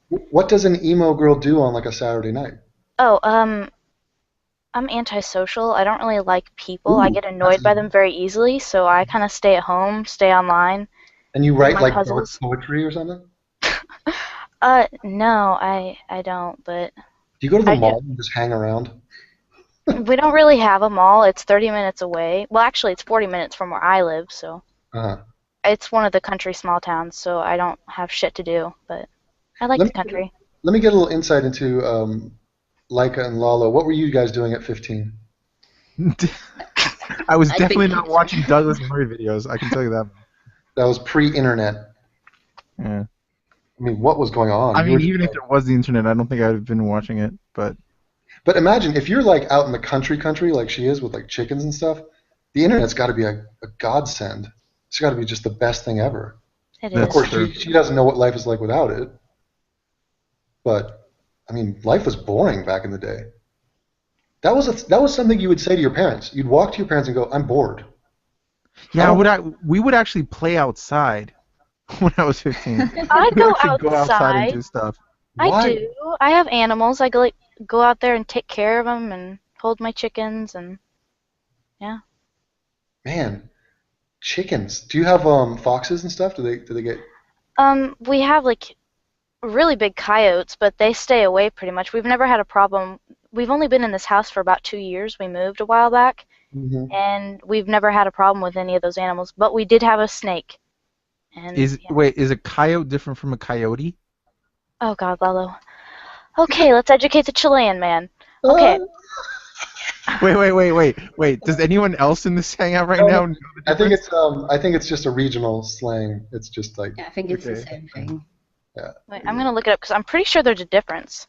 what does an emo girl do on, like, a Saturday night? Oh, I'm antisocial. I don't really like people. Ooh, I get annoyed by them very easily, so I kind of stay at home, stay online. And you write, like, dark puzzles. poetry or something? No, I don't, but... Do you go to the mall and just hang around? We don't really have a mall. It's 30 minutes away. Well, actually, it's 40 minutes from where I live, so... It's one of the country small towns, so I don't have shit to do, but I like the country. Let me get a little insight into Laika and Lalo. What were you guys doing at 15? I was definitely not watching Douglas Murray videos, I can tell you that. That was pre-internet. Yeah. I mean, what was going on? I mean, even if there was the internet, I don't think I'd have been watching it, but... But imagine, if you're, like, out in the country like she is with, like, chickens and stuff, the internet's got to be a godsend. It's got to be just the best thing ever. It is. Of course, she doesn't know what life is like without it. But, I mean, life was boring back in the day. That was something you would say to your parents. You'd walk to your parents and go, I'm bored. Yeah, we would actually play outside when I was 15. I go outside and do stuff. I do. I have animals. I go out there and take care of them and hold my chickens and yeah. Man, chickens. Do you have foxes and stuff? Do they get? We have like really big coyotes, but they stay away pretty much. We've never had a problem. We've only been in this house for about 2 years. We moved a while back, and we've never had a problem with any of those animals. But we did have a snake. And Wait, is a coyote different from a coyote? Oh God, Lalo. Okay, let's educate the Chilean man. Okay. Wait. Does anyone else in this hangout right now know the difference? I think it's just a regional slang. It's just like. Yeah, I think it's the same thing. Yeah. Wait, I'm gonna look it up because I'm pretty sure there's a difference.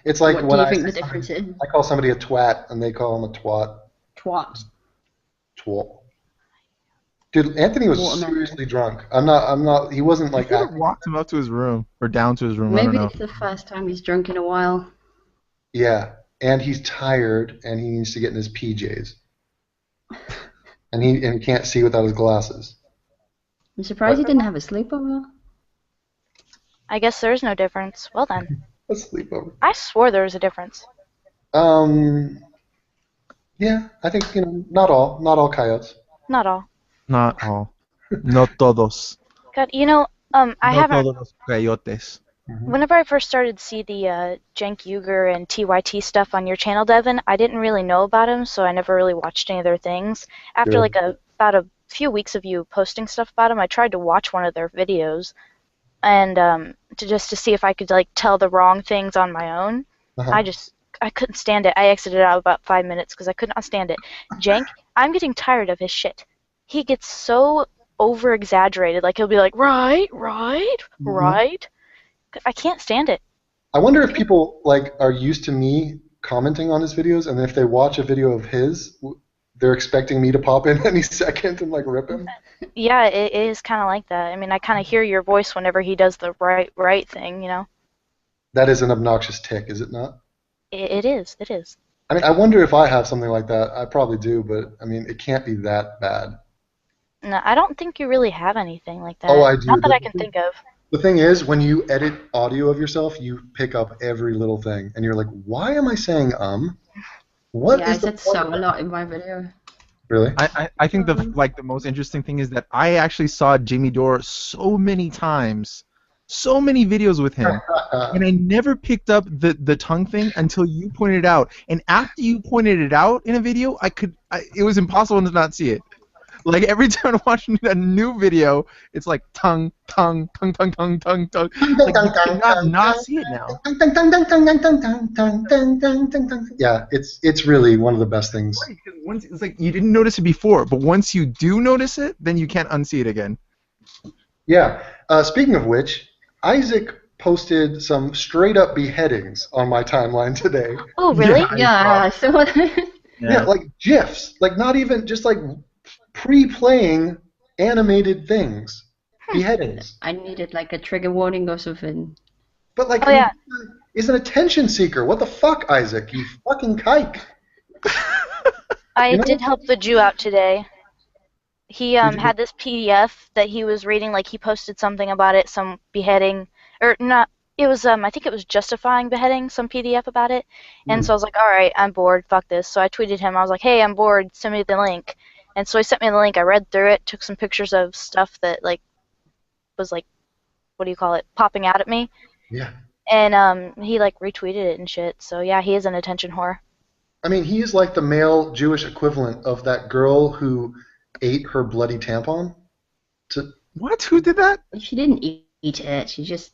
It's like What do you think the difference is? I call somebody a twat, and they call him a twat. Twat. Twat. Dude, Anthony was seriously drunk. I'm not. He wasn't like. I walked him up to his room or down to his room. I don't Maybe know. it's the first time he's drunk in a while. Yeah, and he's tired, and he needs to get in his PJs. And he can't see without his glasses. I'm surprised he didn't have a sleepover. I guess there's no difference. Well then. A sleepover. I swore there was a difference. Yeah, I think not all coyotes. Not all. Not all. No todos. God, I haven't. No todos los coyotes. Whenever I first started to see the Cenk Uygur and TYT stuff on your channel, Devin, I didn't really know about them, so I never really watched any of their things. After about a few weeks of you posting stuff about them, I tried to watch one of their videos, and to see if I could tell the wrong things on my own. I couldn't stand it. I exited out about 5 minutes because I could not stand it. Cenk, I'm getting tired of his shit. He gets so over exaggerated. Like he'll be like, right. I can't stand it. I wonder if people are used to me commenting on his videos, and if they watch a video of his, they're expecting me to pop in any second and rip him. Yeah, it is kind of like that. I mean, I kind of hear your voice whenever he does the right thing, That is an obnoxious tick, is it not? It is. It is. I mean, I wonder if I have something like that. I probably do, but I mean, it can't be that bad. No, I don't think you really have anything like that. Oh, I do. Not that I can think of. The thing is, when you edit audio of yourself, you pick up every little thing, and you're like, "Why am I saying What yeah, is I said so a lot in my video. Really? I think the most interesting thing is that I actually saw Jamie Dore so many times, so many videos with him, and I never picked up the tongue thing until you pointed it out. And after you pointed it out in a video, it was impossible to not see it. Like every time I'm watching a new video, it's like tongue. Like you cannot not see it now. Yeah, it's really one of the best things. Right, because it's like you didn't notice it before, but once you do notice it, then you can't unsee it again. Yeah. Speaking of which, Isaac posted some straight up beheadings on my timeline today. Oh, really? Yeah, I saw that. Yeah, like GIFs, not even just pre-playing animated things, beheadings. I needed a trigger warning or something. But he's an attention seeker. What the fuck, Isaac? You fucking kike. I did help the Jew out today. He had this PDF that he was reading. He posted something about it, some beheading, or not. It was I think it was justifying beheading, some PDF about it. And so I was like, all right, I'm bored. Fuck this. So I tweeted him. I was like, hey, I'm bored. Send me the link. And so he sent me the link. I read through it, took some pictures of stuff that was what do you call it, popping out at me. Yeah. And he retweeted it and shit. So yeah, he is an attention whore. I mean, he is like the male Jewish equivalent of that girl who ate her bloody tampon. What? Who did that? She didn't eat it. She just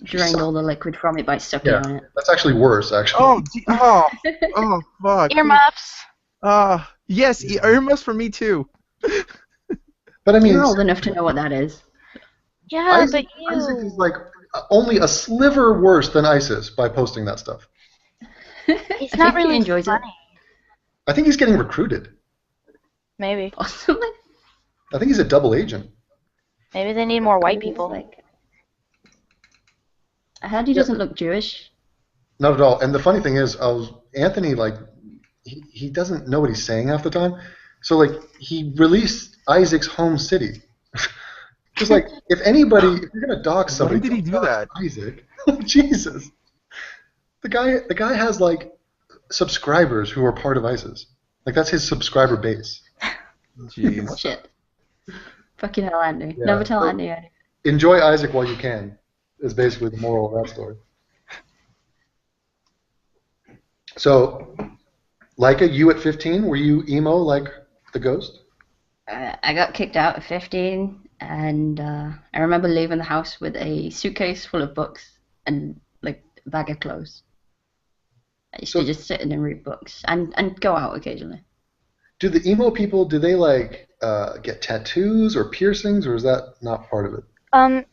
drained all the liquid from it by sucking on it. That's actually worse, actually. Oh, fuck. Earmuffs. Yes, earmuffs for me too. But I mean, you're old enough to know what that is. Yeah, Isaac is only a sliver worse than ISIS by posting that stuff. He's not really enjoys funny. I think he's getting recruited. Maybe. Possibly. I think he's a double agent. Maybe they need more white people. I heard he doesn't look Jewish. Not at all. And the funny thing is, Anthony, he doesn't know what he's saying half the time. So, he released Isaac's home city. Just if you're going to dox somebody. When did he do that? Isaac. Jesus. The guy has, subscribers who are part of ISIS. That's his subscriber base. Jeez. Shit. Fucking hell, Andy. Yeah. Never tell Andy. Enjoy Isaac while you can, is basically the moral of that story. So, Laika, you at 15, were you emo like the ghost? I got kicked out at 15, and I remember leaving the house with a suitcase full of books and like a bag of clothes. I used to just sit in and read books and go out occasionally. Do the emo people, do they like get tattoos or piercings, or is that not part of it?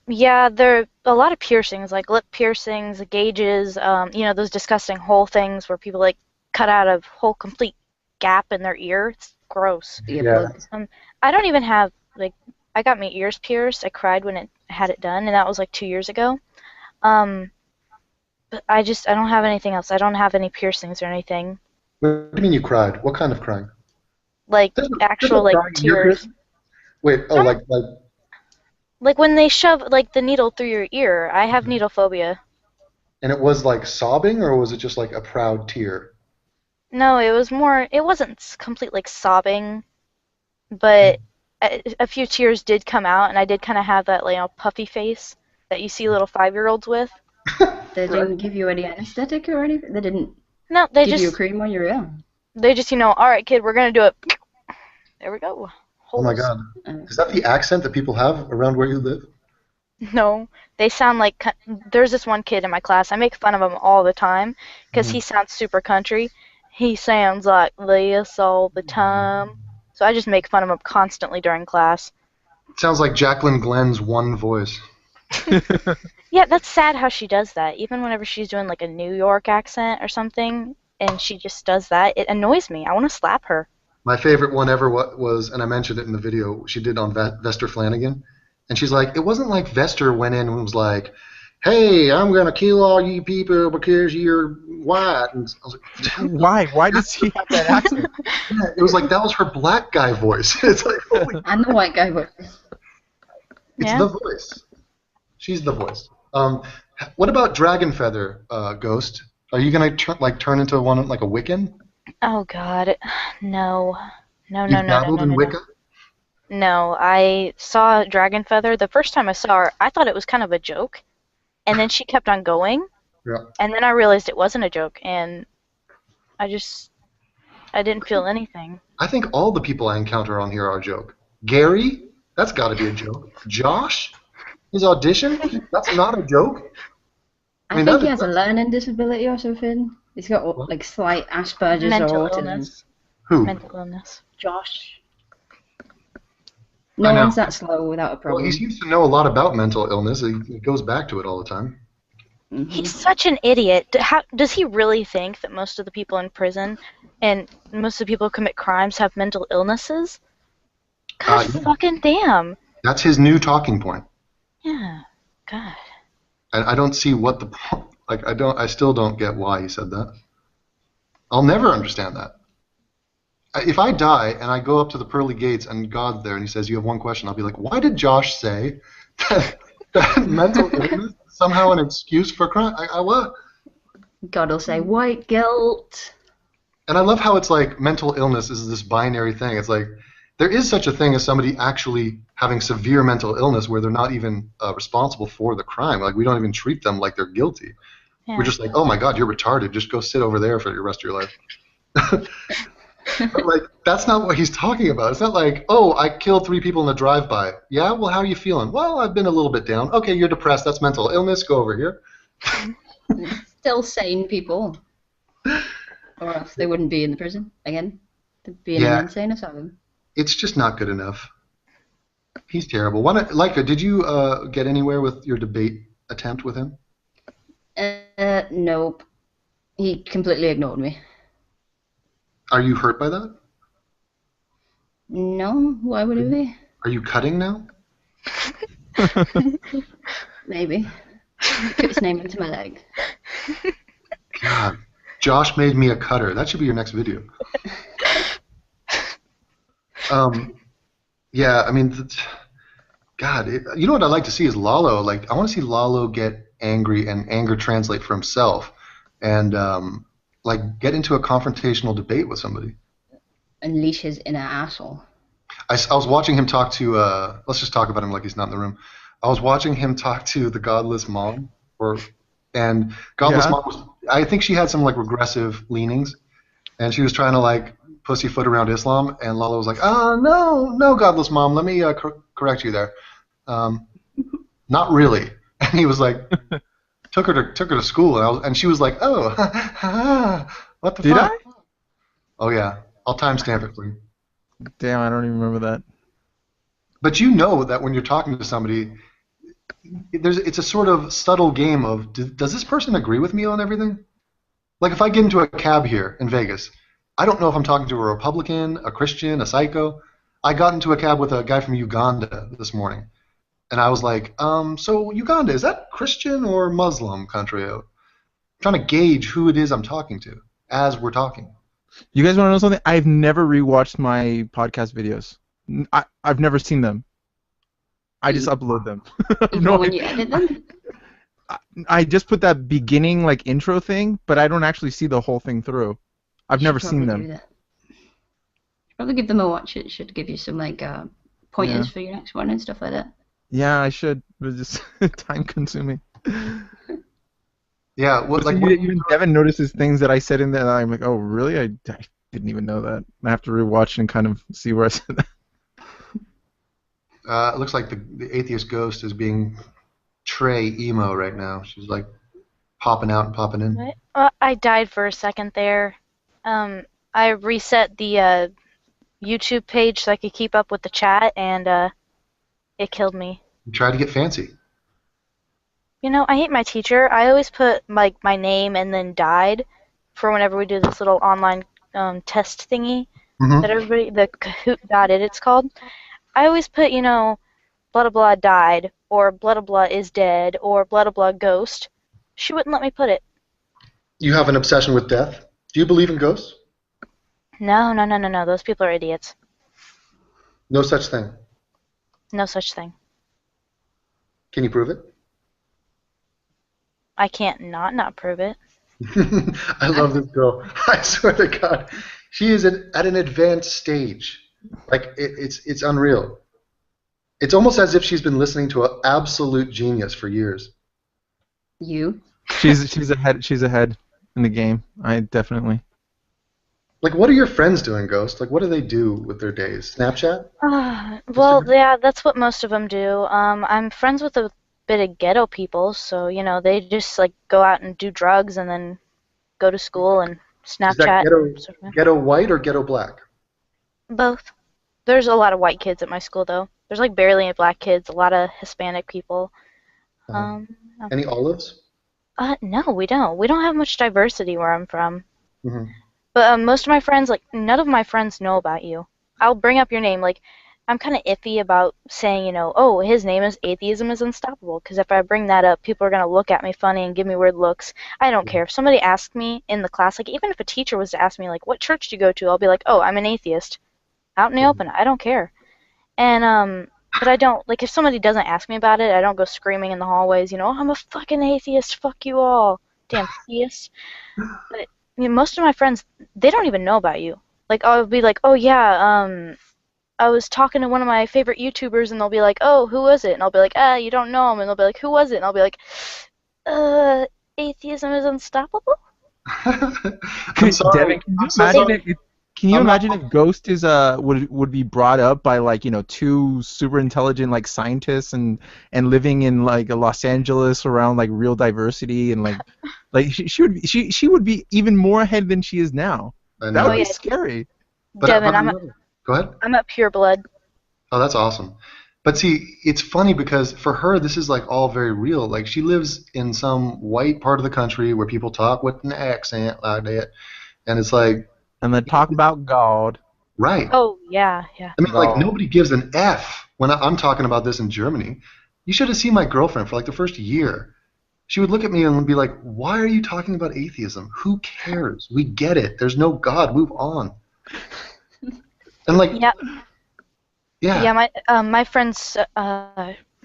Yeah, there are a lot of piercings, like lip piercings, gauges, those disgusting hole things where people like cut out a whole complete gap in their ear. It's gross. Yeah. Earplugs. I don't even have like I got my ears pierced. I cried when it had it done, and that was like 2 years ago. Um, but I don't have anything else. I don't have any piercings or anything. What do you mean you cried? What kind of crying? Like There's actual no like crying in your tears. piercing? Wait, oh, Um, like Like when they shove like the needle through your ear. I have needle phobia. and it was like sobbing, or was it just like a proud tear? No, it wasn't complete like sobbing, but a few tears did come out, and I did kind of have that puffy face that you see little 5-year-olds with. They didn't give you any anesthetic or anything? They didn't No, they give you a just cream on your ear? all right, kid, we're gonna do it. There we go. Oh my Holes. God. Is that the accent that people have around where you live? No, they sound like there's this one kid in my class. I make fun of him all the time because he sounds super country. He sounds like this all the time. So I just make fun of him constantly during class. It sounds like Jacqueline Glenn's one voice. Yeah, that's sad how she does that. Even whenever she's doing like a New York accent or something, and she just does that, it annoys me. I want to slap her. My favorite one ever was, and I mentioned it in the video she did on Vester Flanagan, and she's like, it wasn't like Vester went in and was like, hey, I'm going to kill all you people because you're white. And I was like, Why? Why does he have that accent? yeah, it was like that was her black guy voice. It's like, holy, And the white guy voice. it's Yeah. the voice. She's the voice. What about Dragon Feather, Ghost? Are you going to turn into one like a Wiccan? Oh God, no, no, You've no, no, no, dabbled no, in no, Wicca? no. No, I saw Dragon Feather. The first time I saw her, I thought it was kind of a joke, and then she kept on going, Yeah. and then I realized it wasn't a joke, and I didn't feel anything. I think all the people I encounter on here are a joke. Gary, that's got to be a joke. Josh, his audition, that's not a joke. I mean, think that he is- has a learning disability or something. He's got like slight Asperger's Mental or autism. illness. Who? Mental illness. Josh. I No know. one's that slow without a Well, problem. he seems to know a lot about mental illness. He goes back to it all the time. Mhm. He's such an idiot. How does he really think that most of the people in prison and most of the people who commit crimes have mental illnesses? God Yeah. fucking damn. That's his new talking point. Yeah. God. I don't see what the point. Like I still don't get why he said that. I'll never understand that. If I die and I go up to the pearly gates and God's there and he says you have one question, I'll be like, why did Josh say that mental illness is somehow an excuse for crime? What? God will say white guilt. And I love how it's like mental illness is this binary thing. It's like there is such a thing as somebody actually having severe mental illness where they're not even responsible for the crime. Like we don't even treat them like they're guilty. Yeah. We're just like, oh my God, you're retarded. Just go sit over there for the rest of your life. But like that's not what he's talking about. It's not like, oh, I killed 3 people in a drive-by. Yeah, well, how are you feeling? Well, I've been a little bit down. Okay, you're depressed. That's mental illness. Go over here. Still sane people. Or else they wouldn't be in the prison again. They'd be in Yeah. an insane asylum. It's just not good enough. He's terrible. Laika, did you get anywhere with your debate attempt with him? Nope. He completely ignored me. Are you hurt by that? No, why would he be? Are you cutting now? Maybe. Put his name into my leg. God, Josh made me a cutter. That should be your next video. Yeah, I mean, God, you know what I'd like to see is Lalo. Like, I want to see Lalo get angry and anger translate for himself, and like get into a confrontational debate with somebody. Unleash his inner asshole. I was watching him talk to. Let's just talk about him like he's not in the room. I was watching him talk to the Godless Mom, and Godless Yeah. Mom was. I think she had some like regressive leanings, and she was trying to like pussyfoot around Islam, and Lalo was like, no, godless mom, let me correct you there. Not really. And he was like, took her to school, and she was like, oh, what the Did fuck? I? Oh yeah, I'll timestamp it for you. Damn, I don't even remember that. But you know that when you're talking to somebody, it's a sort of subtle game of does this person agree with me on everything? Like if I get into a cab here in Vegas, I don't know if I'm talking to a Republican, a Christian, a psycho. I got into a cab with a guy from Uganda this morning, and I was like, so Uganda, is that Christian or Muslim country? I'm trying to gauge who it is I'm talking to as we're talking. You guys want to know something? I've never rewatched my podcast videos. I've never seen them. I just upload them. Even when you edit them? I just put that beginning like intro thing, but I don't actually see the whole thing through. I've never seen them. Do that. Probably give them a watch. It should give you some like pointers for your next one and stuff like that. Yeah, I should. But it's just time consuming. Yeah, even Devin notices things that I said in there. And I'm like, oh, really? I didn't even know that. I have to rewatch and kind of see where I said that. It looks like the atheist ghost is being Trey emo right now. She's like popping out and popping in. I died for a second there. I reset the YouTube page so I could keep up with the chat, and it killed me. You tried to get fancy. You know, I hate my teacher. I always put my name and then died for whenever we do this little online test thingy that everybody, the Kahoot.it it's called. I always put, you know, blah blah blah died, or blah blah blah is dead, or blah blah blah ghost. She wouldn't let me put it. You have an obsession with death? Do you believe in ghosts? No. Those people are idiots. No such thing. No such thing. Can you prove it? I can't not prove it. I love this girl. I swear to God, she is at an advanced stage. Like it's unreal. It's almost as if she's been listening to an absolute genius for years. You? She's ahead. She's ahead in the game. I definitely. Like, what are your friends doing, Ghost? Like, what do they do with their days? Snapchat? Well, yeah, that's what most of them do. I'm friends with a bit of ghetto people, so you know they just like go out and do drugs and then go to school and Snapchat. Is that ghetto white or ghetto black? Both. There's a lot of white kids at my school, though. There's like barely any black kids. A lot of Hispanic people. Any olives? No, we don't. We don't have much diversity where I'm from. Mm-hmm. But most of my friends, like none of my friends know about you. I'll bring up your name. Like I'm kind of iffy about saying, you know, oh, his name is Atheism is Unstoppable. Because if I bring that up, people are gonna look at me funny and give me weird looks. I don't care. If somebody asked me in the class, like even if a teacher was to ask me, like, what church do you go to? I'll be like, oh, I'm an atheist. Out in the open. I don't care. And but I don't, like, if somebody doesn't ask me about it, I don't go screaming in the hallways, you know, I'm a fucking atheist, fuck you all, damn theists. But you know, most of my friends, they don't even know about you. Like, I'll be like, oh yeah, I was talking to one of my favorite YouTubers, and they'll be like, oh, who was it? And I'll be like, you don't know him. And they'll be like, who was it? And I'll be like, atheism is unstoppable? I'm sorry. Devin, can you imagine if Ghost is would be brought up by like, you know, two super intelligent like scientists and living in like Los Angeles around like real diversity and like she would be even more ahead than she is now. That would be scary. Devin, go ahead. I'm a pure blood. Oh, that's awesome. But see, it's funny because for her this is like all very real. Like she lives in some white part of the country where people talk with an accent like that, and it's like. And then talk about God. Right. Oh, yeah. I mean, like, nobody gives an F when I'm talking about this in Germany. You should have seen my girlfriend for, like, the first year. She would look at me and be like, why are you talking about atheism? Who cares? We get it. There's no God. Move on. And, like... Yeah, my friend's,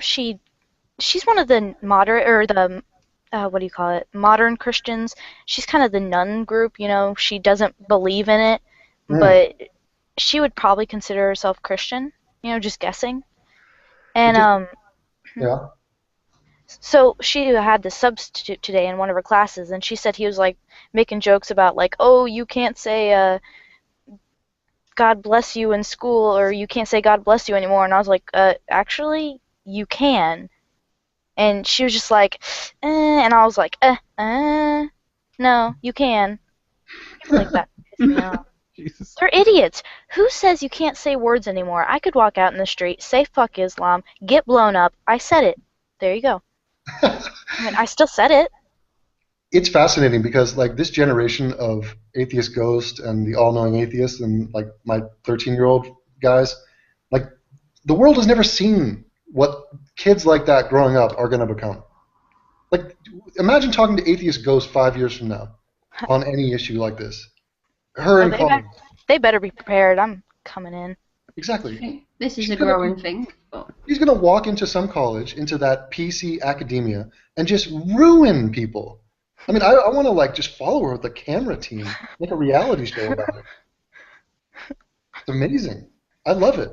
she's one of the moderate, or the... what do you call it? Modern Christians. She's kind of the nun group, you know. She doesn't believe in it, but she would probably consider herself Christian, you know, just guessing. And yeah. So she had the substitute today in one of her classes, and she said he was like making jokes about like, oh, you can't say God bless you in school, or you can't say God bless you anymore. And I was like, actually, you can. And she was just like, and I was like, no, you can. People like that piss me off. Jesus. They're idiots. Who says you can't say words anymore? I could walk out in the street, say fuck Islam, get blown up. I said it. There you go. I mean, I still said it. It's fascinating because like this generation of atheist ghost and the all-knowing atheists and like my 13-year-old guys, like the world has never seen what kids like that growing up are going to become. Like, imagine talking to atheist ghost 5 years from now on any issue like this. Her Oh, in college. they better be prepared. I'm coming in. Exactly. This is a growing thing. He's going to walk into some college, into that PC academia, and just ruin people. I mean, I want to like just follow her with the camera team, make a reality show about it. It's amazing. I love it.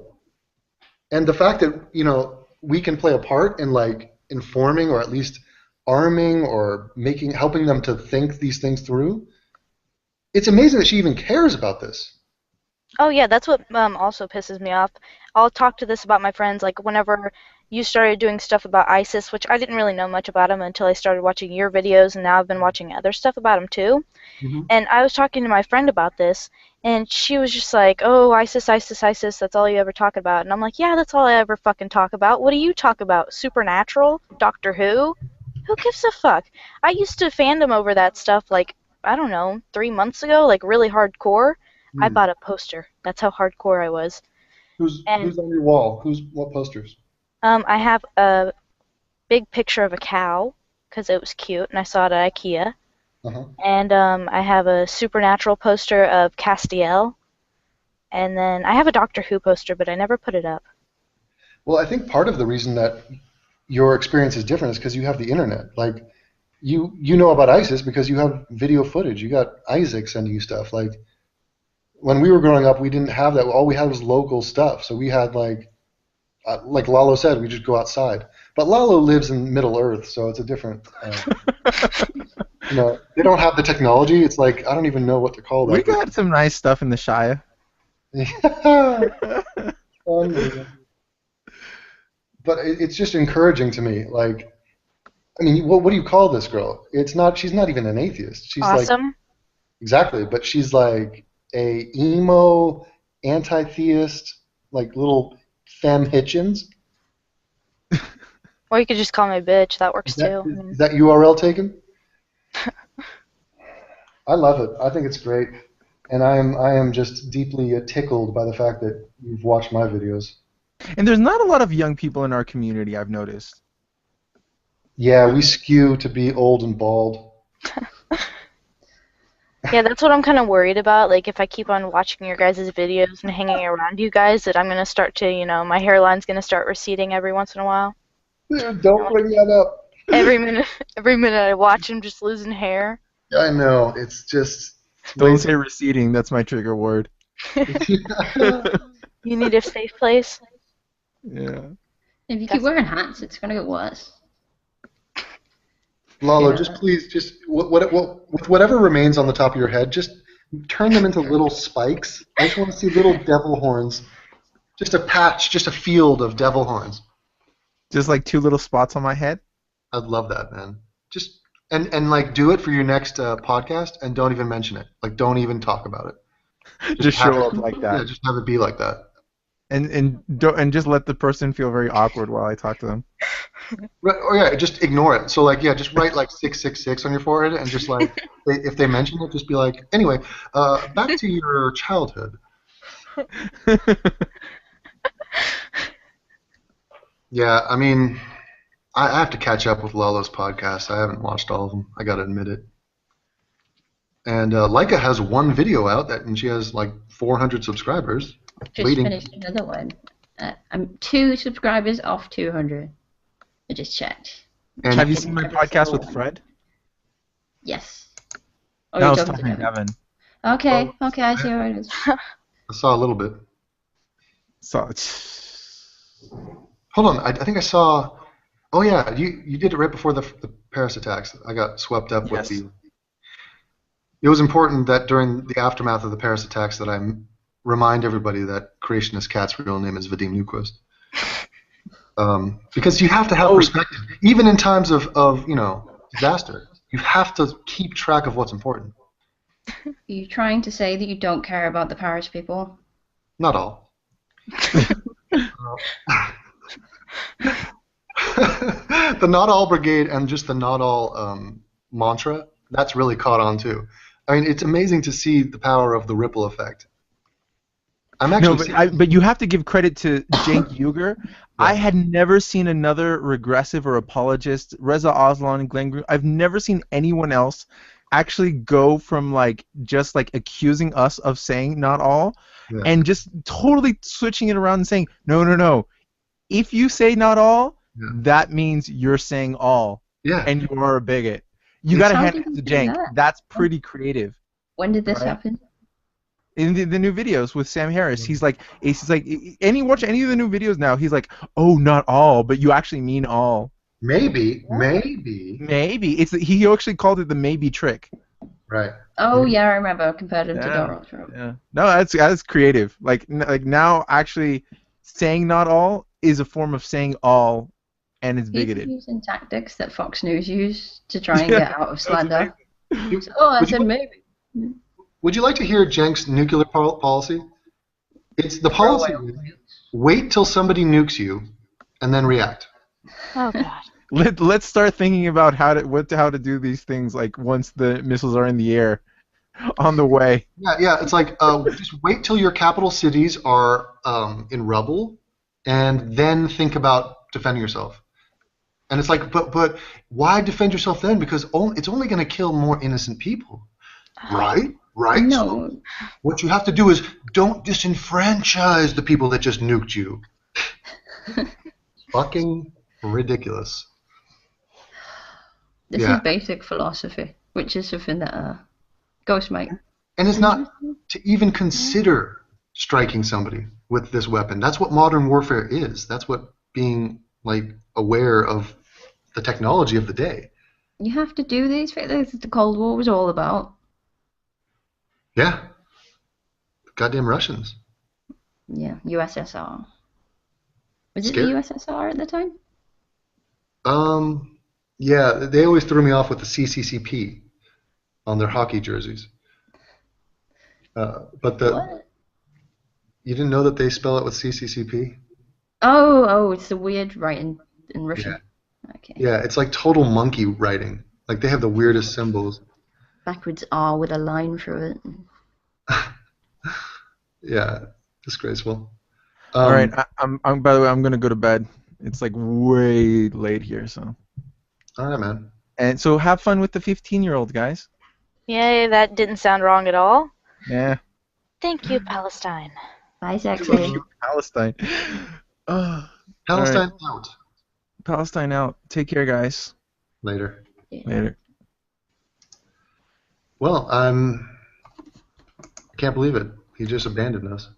And the fact that, you know, we can play a part in like informing or at least arming or helping them to think these things through. It's amazing that she even cares about this. Oh yeah, that's what also pisses me off. I'll talk to this about my friends, like whenever you started doing stuff about ISIS, which I didn't really know much about them until I started watching your videos, and now I've been watching other stuff about them too. Mm-hmm. And I was talking to my friend about this, and she was just like, "Oh, ISIS, ISIS, ISIS, that's all you ever talk about." And I'm like, "Yeah, that's all I ever fucking talk about. What do you talk about? Supernatural? Doctor Who? Who gives a fuck?" I used to fandom over that stuff like, I don't know, 3 months ago, like really hardcore. I bought a poster. That's how hardcore I was. Who's And on your wall? What posters? I have a big picture of a cow because it was cute, and I saw it at IKEA. Uh-huh. And I have a Supernatural poster of Castiel. And then I have a Doctor Who poster, but I never put it up. Well, I think part of the reason that your experience is different is because you have the internet. Like, you know about ISIS because you have video footage. You got Isaac sending you stuff. Like, when we were growing up, we didn't have that. All we had was local stuff. So we had like Lalo said, we just go outside. But Lalo lives in Middle Earth, so it's a different. You know, they don't have the technology. It's like I don't even know what to call that. We got some nice stuff in the Shire. But it's just encouraging to me. Like, I mean, what do you call this girl? It's not. She's not even an atheist. She's Awesome. like exactly, but she's like a emo anti-theist, like little femme Hitchens. Or you could just call me a bitch. That works too. Is that URL taken? I love it. I think it's great, and I am just deeply tickled by the fact that you've watched my videos. And there's not a lot of young people in our community, I've noticed. Yeah, we skew to be old and bald. Yeah, that's what I'm kind of worried about. Like, if I keep on watching your guys' videos and hanging around you guys, that I'm going to start to, you know, my hairline's going to start receding every once in a while. Don't bring that up. Every minute I watch, I'm just losing hair. I know. It's just. Don't say receding. That's my trigger word. You need a safe place. Yeah. If you keep wearing hats, it's gonna get worse. Lalo, Yeah. just please, just with whatever remains on the top of your head, just turn them into little spikes. I just want to see little devil horns. Just a patch, just a field of devil horns. Just like 2 little spots on my head. I'd love that, man. Just and like do it for your next podcast, and don't even mention it. Like, don't even talk about it. Just have show it- up like that. Yeah, just have it be like that. And just let the person feel very awkward while I talk to them. Right, or yeah, just ignore it. So like, yeah, just write like 666 on your forehead, and just like, if they mention it, just be like, anyway, back to your childhood. Yeah, I mean, I have to catch up with Lalo's podcast. I haven't watched all of them. I gotta admit it. And Laika has one video out and she has like 400 subscribers. Just waiting. finished another one. I'm 2 subscribers off 200. I just checked. And Have you seen my podcast with Fred? Yes. Oh, No, I you're was talking to talking to Devin. Devin. Okay, I see where it is. I saw a little bit. So, Hold on, I think I saw. Oh yeah, you did it right before the Paris attacks. I got swept up with Yes. the. It was important that during the aftermath of the Paris attacks that remind everybody that creationist cat's real name is Vadim Nyquist. Because you have to have perspective, even in times of disaster. You have to keep track of what's important. Are you trying to say that you don't care about the Paris people? Not all. The not all brigade and just the not all mantra, that's really caught on too. I mean, it's amazing to see the power of the ripple effect. I'm actually but you have to give credit to Cenk Uygur. I had never seen another regressive or apologist, Reza Aslan and Glenn Green. I've never seen anyone else actually go from just accusing us of saying not all, and just totally switching it around and saying no. If you say not all, that means you're saying all, and you are a bigot. You got to hand it to Cenk. That's pretty creative. When did this happen? In the new videos with Sam Harris, he's like, and you watch any of the new videos now, he's like, oh, not all, but you actually mean all. Maybe. He actually called it the maybe trick. Right. Oh yeah, I remember. Compared him to Donald Trump. Yeah. No, that's creative. Like now, actually, saying not all is a form of saying all, and it's bigoted. He's using tactics that Fox News use to try and get out of slander. I said maybe. Would you like to hear Cenk's nuclear policy? It's the policy. Wait till somebody nukes you, and then react. Oh God. Let's start thinking about how to do these things once the missiles are in the air, on the way. Yeah. It's like just wait till your capital cities are in rubble, and then think about defending yourself. And it's like, but why defend yourself then? Because it's only going to kill more innocent people, right? Right? No. So what you have to do is don't disenfranchise the people that just nuked you. Fucking ridiculous. This is basic philosophy, which is something that Ghost might. And it's not to even consider striking somebody with this weapon. That's what modern warfare is. That's what being aware of the technology of the day. You have to do these things. This is the Cold War was all about. Yeah. Goddamn Russians. Yeah, USSR. Was it Scared? the USSR at the time? Yeah, they always threw me off with the CCCP on their hockey jerseys. But What? You didn't know that they spell it with CCCP? Oh, it's the weird writing in Russian. Yeah. Okay. Yeah, it's like total monkey writing. Like they have the weirdest symbols. Backwards R with a line through it. Yeah, disgraceful. All right, I'm. By the way, I'm gonna go to bed. It's way late here, so. All right, man. And so have fun with the 15-year-old, guys. Yay, that didn't sound wrong at all. Yeah. Thank you, Palestine. Bye, sexy. Palestine. Palestine out. Palestine out. Take care, guys. Later. Yeah. Later. Well, I can't believe it. He just abandoned us.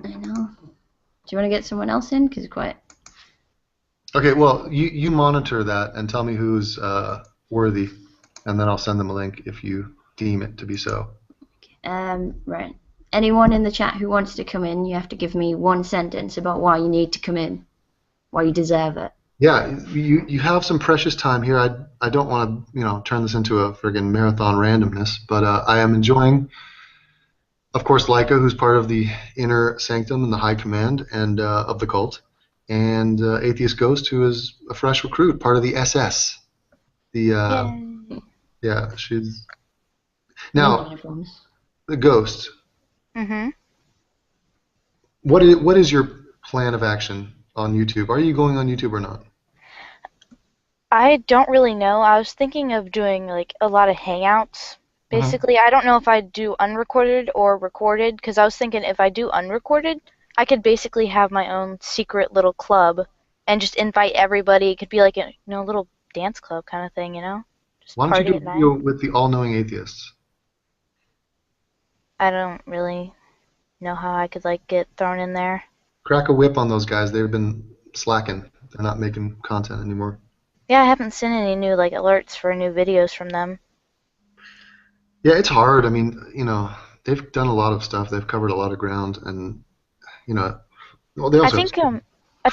I know. Do you want to get someone else in? Because it's quiet. Okay, well, you monitor that and tell me who's worthy, and then I'll send them a link if you deem it to be so. Right. Anyone in the chat who wants to come in, you have to give me one sentence about why you need to come in, why you deserve it. Yeah, you have some precious time here. I don't want to turn this into a friggin' marathon randomness, but I am enjoying, of course, Laika, who's part of the inner sanctum and the high command and of the cult, and Atheist Ghost, who is a fresh recruit, part of the SS. Yeah, she's now the Ghost. Mm-hmm. What is your plan of action on YouTube? Are you going on YouTube or not? I don't really know. I was thinking of doing a lot of hangouts. Basically, I don't know if I'd do unrecorded or recorded, because I was thinking if I do unrecorded, I could basically have my own secret little club and just invite everybody. It could be like a little dance club kind of thing, Just Why don't party you do a at night. video with the all-knowing atheists? I don't really know how I could get thrown in there. Crack a whip on those guys. They've been slacking. They're not making content anymore. Yeah, I haven't seen any new like alerts for new videos from them. Yeah, it's hard. I mean, they've done a lot of stuff. They've covered a lot of ground, and well, they I also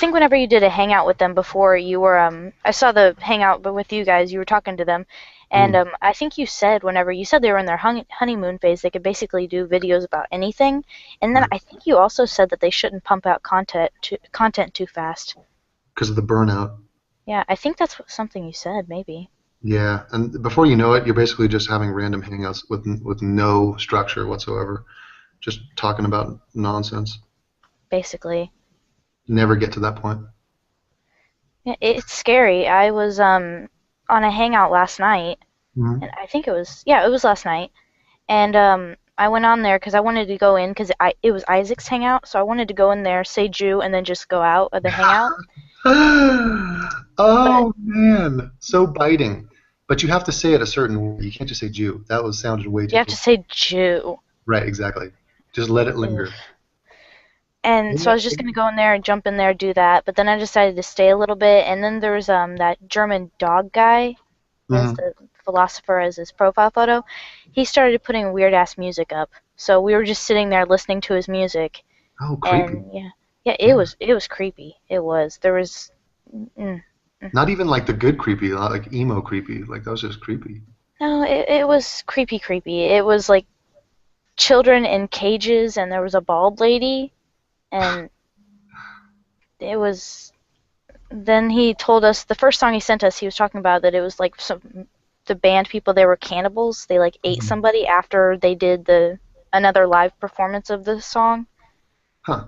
think whenever you did a hangout with them before, you were I saw the hangout but with you guys, you were talking to them, and I think you said whenever you said they were in their honeymoon phase, they could basically do videos about anything, and then Right. I think you also said that they shouldn't pump out content too fast. because of the burnout. Yeah, I think that's something you said, maybe. Yeah, and before you know it, you're basically just having random hangouts with no structure whatsoever, just talking about nonsense. Basically. Never get to that point. Yeah, it's scary. I was on a hangout last night, Mhm. and I think it was last night, and I went on there because I wanted to go in because it was Isaac's hangout, so I wanted to go in there, say Jew, and then just go out of the hangout. But Oh man, so biting. But you have to say it a certain way. You can't just say Jew. That sounded way you too have to polite. say Jew. Right, exactly. Just let it Ugh. linger. And so I was just gonna go in there and jump in there, do that, but then I decided to stay a little bit, and then there was that German dog guy. He has Mhm. the philosopher as his profile photo. He started putting weird ass music up, so we were just sitting there listening to his music, Oh, creepy. and yeah, Yeah. it was creepy. It was. There was. Mm, Not even like the good creepy, not like emo creepy. Like that was just creepy. no, it was creepy, creepy. It was like children in cages, and there was a bald lady, and it was. Then he told us the first song he sent us. He was talking about that it was like the band people. They were cannibals. They like ate Mhm. somebody after they did another live performance of the song. Huh.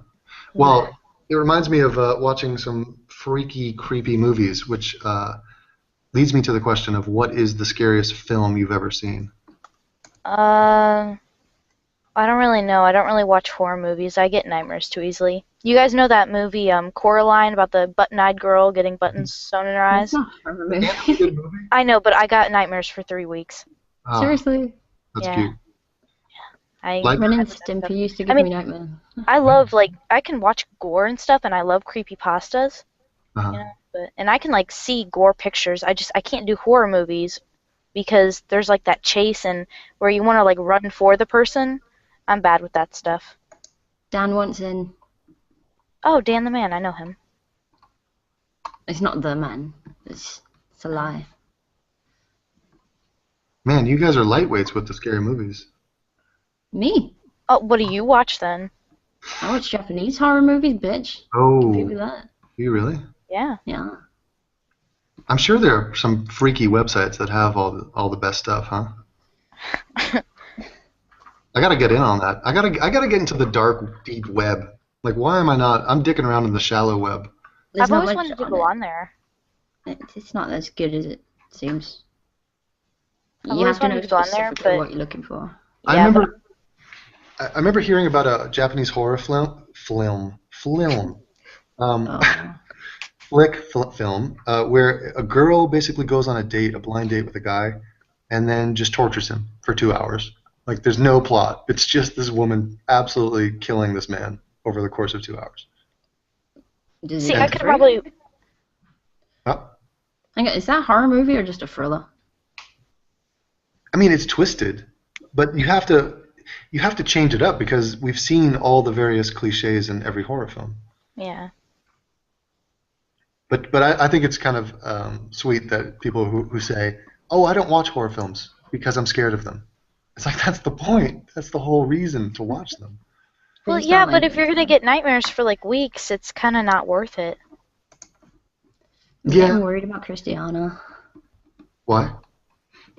Well, it reminds me of watching some freaky, creepy movies, which leads me to the question of what is the scariest film you've ever seen? Uh, I don't really know. I don't really watch horror movies. I get nightmares too easily. You guys know that movie, Coraline, about the button-eyed girl getting buttons sewn in her That's eyes? not a horror movie. That's a good movie. I know, but I got nightmares for 3 weeks. Ah, Seriously, that's Yeah. cute. I Like, Ren I and did that Stimpy stuff. used to I give mean, me nightmares. I love like I can watch gore and stuff, and I love creepy pastas, uh-huh. and I can like see gore pictures. I can't do horror movies because there's like that chase and where you want to like run for the person. I'm bad with that stuff. Dan wants in. Oh, Dan the Man, I know him. It's not the man. It's a lie. Man, you guys are lightweights with the scary movies. Me? Oh, what do you watch then? I watch Japanese horror movies, bitch. Oh, Compete with that. you really? Yeah. Yeah. I'm sure there are some freaky websites that have all the best stuff, huh? I gotta get in on that. I gotta get into the dark, deep web. Like, why am I not? I'm dicking around in the shallow web. There's I've not always much wanted to on go it. on there. It's not as good as it seems. I've You always have to know wanted to go on there, specifically but what you're looking for. I yeah, but remember hearing about a Japanese horror film, Oh. film, where a girl basically goes on a blind date with a guy, and then just tortures him for 2 hours. Like, there's no plot. It's just this woman absolutely killing this man over the course of 2 hours. Does see, it I get could free? probably. Huh? Hang on, is that a horror movie or just a thriller? I mean, it's twisted, but you have to change it up because we've seen all the various cliches in every horror film. Yeah. But I think it's kind of sweet that people who say, "Oh, I don't watch horror films because I'm scared of them." It's like that's the point. That's the whole reason to watch them. They Well, just yeah, don't but like if you're gonna get nightmares for like weeks, it's kind of not worth it. I'm Yeah. getting worried about Christiana. Why?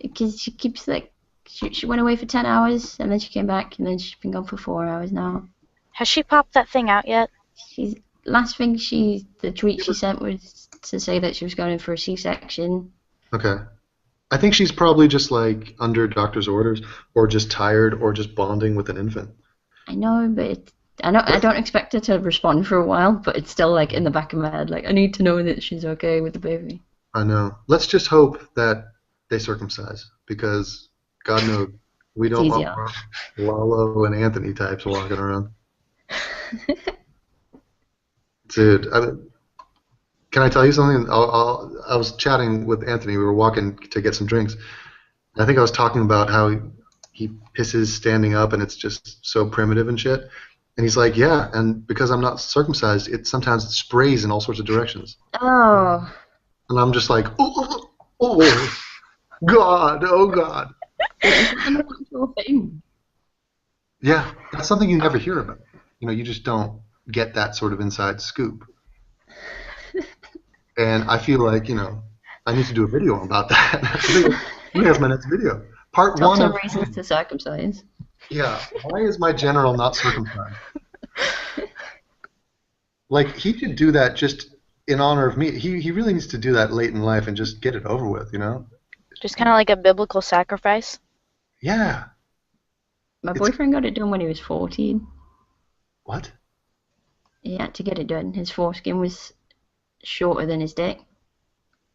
Because she keeps like, she went away for 10 hours and then she came back and then she's been gone for 4 hours now. Has she popped that thing out yet? The tweet she sent was to say that she was going in for a C-section. Okay. I think she's probably just like under doctor's orders, or just tired, or just bonding with an infant. I know, but I don't expect her to respond for a while, but it's still like in the back of my head, like I need to know that she's okay with the baby. I know. Let's just hope that they circumcise, because God knows we don't want easier. more Lalo and Anthony types walking around. Dude, Can I tell you something? I was chatting with Anthony. We were walking to get some drinks. I think I was talking about how he pisses standing up, and it's just so primitive and shit. And he's like, yeah, and because I'm not circumcised, it sometimes sprays in all sorts of directions. Oh. And I'm just like, oh, God, oh, God. It's an unusual thing. Yeah, that's something you never hear about. You know, you just don't get that sort of inside scoop. And I feel like, you know, I need to do a video about that. I think that's my next video. Part Top 1 10 of... reasons to circumcise. Yeah, why is my general not circumcised? Like, he should do that just in honor of me. He really needs to do that late in life and just get it over with, you know? Just kind of like a biblical sacrifice. Yeah. My boyfriend got it done when he was 14. What? He had to get it done. His foreskin was shorter than his dick.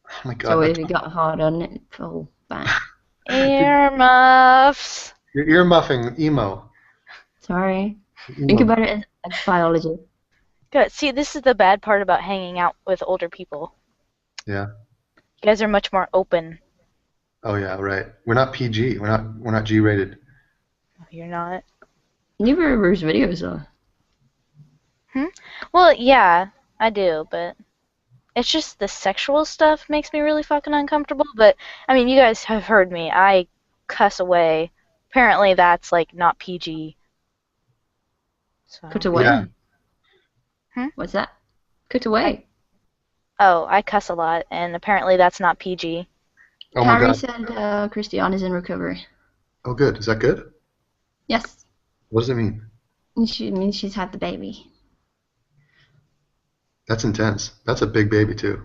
Oh my God. So if he got hard on it, fell back. Earmuffs. You're earmuffing emo. Sorry. Emo. Think about it as biology. Good. See, this is the bad part about hanging out with older people. Yeah. You guys are much more open. Oh yeah, right. We're not PG. We're not G-rated. You're not. Neither of Bruce's videos though. Well, yeah, I do, but it's just the sexual stuff makes me really fucking uncomfortable. But, I mean, you guys have heard me. I cuss away. Apparently that's, like, not PG. So. Cut away. Yeah. What's that? Cut away. Oh, I cuss a lot, and apparently that's not PG. Oh my Carrie God. said Christiana's in recovery. Oh good. Is that good? Yes. What does it mean? She means she's had the baby. That's intense. That's a big baby too.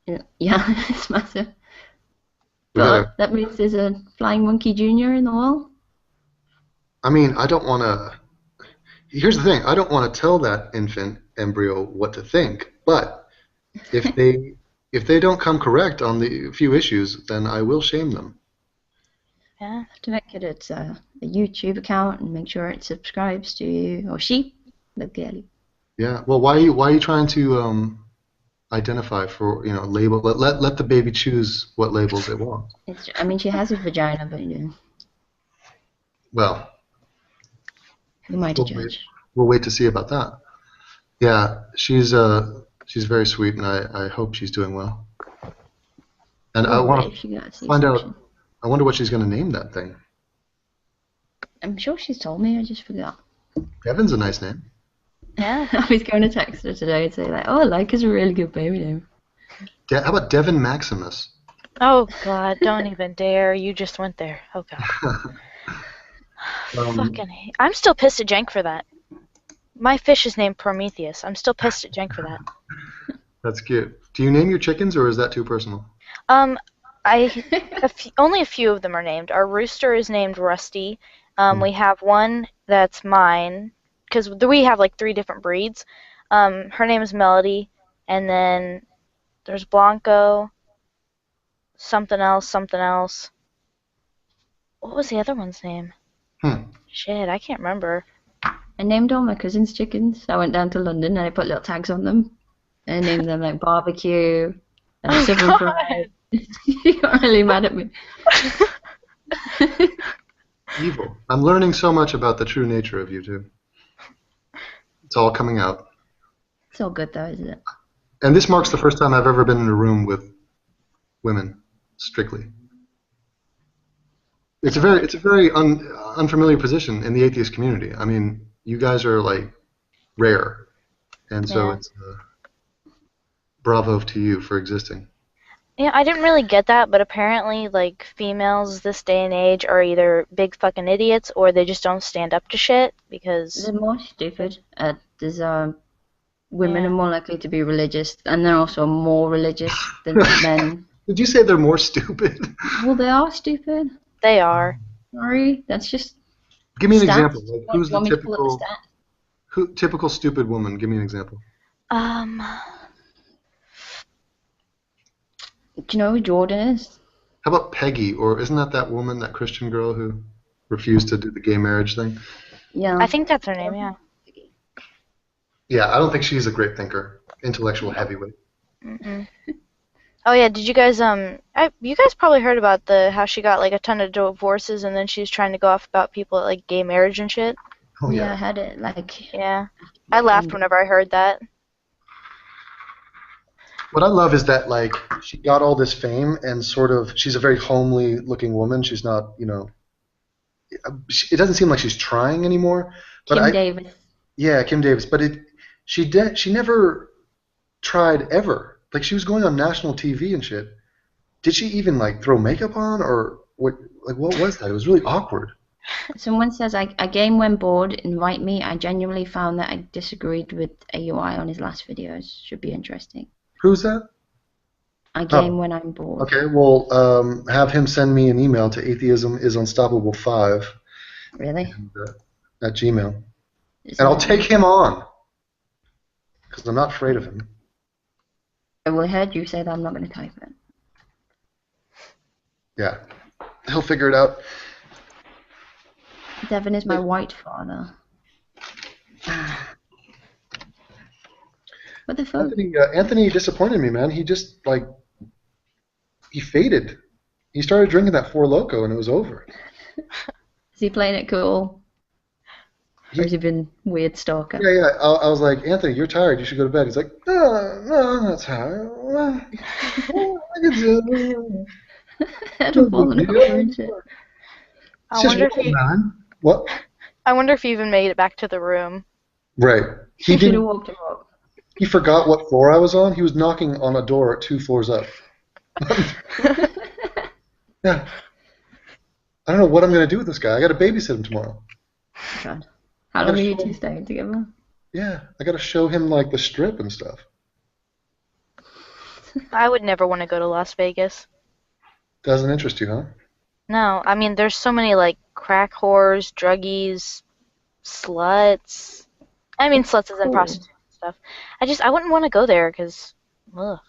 Yeah, it's massive. We But gotta, that means there's a flying monkey junior in the wall. I mean, I don't want to... Here's the thing. I don't want to tell that infant embryo what to think. But if they don't come correct on the few issues, then I will shame them. Yeah. To make it a YouTube account and make sure it subscribes to you, or she, the girlie. Yeah. Well, why are you trying to identify for, you know, label? Let the baby choose what labels it wants. I mean, she has a vagina, but Well, who am I to judge? we'll wait to see about that. Yeah, she's very sweet, and I hope she's doing well. And I want to find out. I wonder what she's going to name that thing. I'm sure she's told me. I just forgot. Devin's a nice name. Yeah. I was going to text her today and say like, "Oh, Laika's a really good baby name." How about Devin Maximus? Oh, God, don't even dare. You just went there. Oh, God. Fucking hate. I'm still pissed at Jenk for that. My fish is named Prometheus. I'm still pissed at Jenk for that. That's cute. Do you name your chickens, or is that too personal? Only a few of them are named. Our rooster is named Rusty. We have one that's mine, because we have like 3 different breeds. Her name is Melody, and then there's Blanco, something else. What was the other one's name? Shit, I can't remember. I named all my cousin's chickens. I went down to London and I put little tags on them. And I named them like barbecue and southern fried. You got really mad at me. Evil. I'm learning so much about the true nature of you two. It's all coming out. It's all good though, isn't it? And this marks the first time I've ever been in a room with women, strictly. It's a very unfamiliar position in the atheist community. I mean, you guys are like rare, and so it's bravo to you for existing. Yeah, I didn't really get that, but apparently, like, females this day and age are either big fucking idiots or they just don't stand up to shit because they're more stupid. Women are more likely to be religious, and they're also more religious than men. Did you say they're more stupid? Well, they are stupid. They are. Sorry, that's just. Give me an stats. example. Like, who's the typical stupid woman? Give me an example. Do you know who Jordan is? How about Peggy? Or isn't that woman, that Christian girl who refused to do the gay marriage thing? Yeah. I think that's her name, yeah. Yeah, I don't think she's a great thinker. Intellectual heavyweight. Mm-mm. Oh yeah, did you guys you guys probably heard about how she got like a ton of divorces and then she was trying to go off about people at like gay marriage and shit? Oh Yeah, I yeah. had it like. Yeah. I laughed whenever I heard that. What I love is that like she got all this fame and sort of she's a very homely looking woman. She's not, it doesn't seem like she's trying anymore. But Kim Davis. yeah, Kim Davis. But she never tried ever. Like she was going on national TV and shit. Did she even like throw makeup on or what? Like what was that? It was really awkward. Someone says, I game when bored, invite me. I genuinely found that I disagreed with AUI on his last videos. Should be interesting. Who's that? I game when I'm bored. Okay, well, have him send me an email to atheismisunstoppable5 Really? at Gmail. Is And I'll it- take him on. Because I'm not afraid of him. Well, I heard you say that. I'm not going to type it. Yeah. He'll figure it out. Devin is my white father. What the fuck? Anthony disappointed me, man. He just, like, he faded. He started drinking that Four Loko and it was over. Is he playing it cool? Or has he been weird stalker? Yeah. I was like, Anthony, you're tired. You should go to bed. He's like, no, I'm not tired. I can do it. Head and falling over and shit. What? I wonder if he even made it back to the room. Right. He should have walked him up. He forgot what floor I was on. He was knocking on a door 2 floors up. Yeah. I don't know what I'm going to do with this guy. I got to babysit him tomorrow. God. How long are you two staying together? Yeah. I got to show him, like, the strip and stuff. I would never want to go to Las Vegas. Doesn't interest you, huh? No, I mean, there's so many, like, crack whores, druggies, sluts. I mean, sluts is in prostitution and stuff. I wouldn't want to go there because, ugh.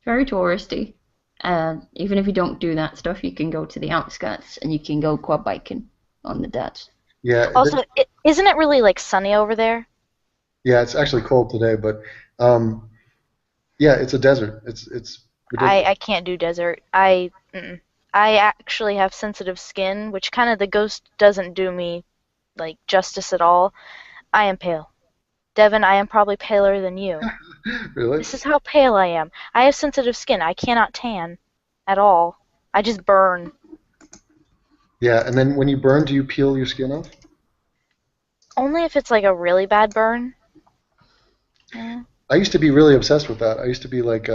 Very touristy. Even if you don't do that stuff, you can go to the outskirts and you can go quad biking on the dirt. Yeah. Also, isn't it really, like, sunny over there? Yeah, it's actually cold today, but, yeah, it's a desert. It's ridiculous. I can't do desert. I actually have sensitive skin, which kind of the ghost doesn't do me like justice at all. I am pale. Devin, I am probably paler than you. Really? This is how pale I am. I have sensitive skin. I cannot tan at all. I just burn. Yeah, and then when you burn, do you peel your skin off? Only if it's like a really bad burn. Yeah. I used to be really obsessed with that. I used to be like,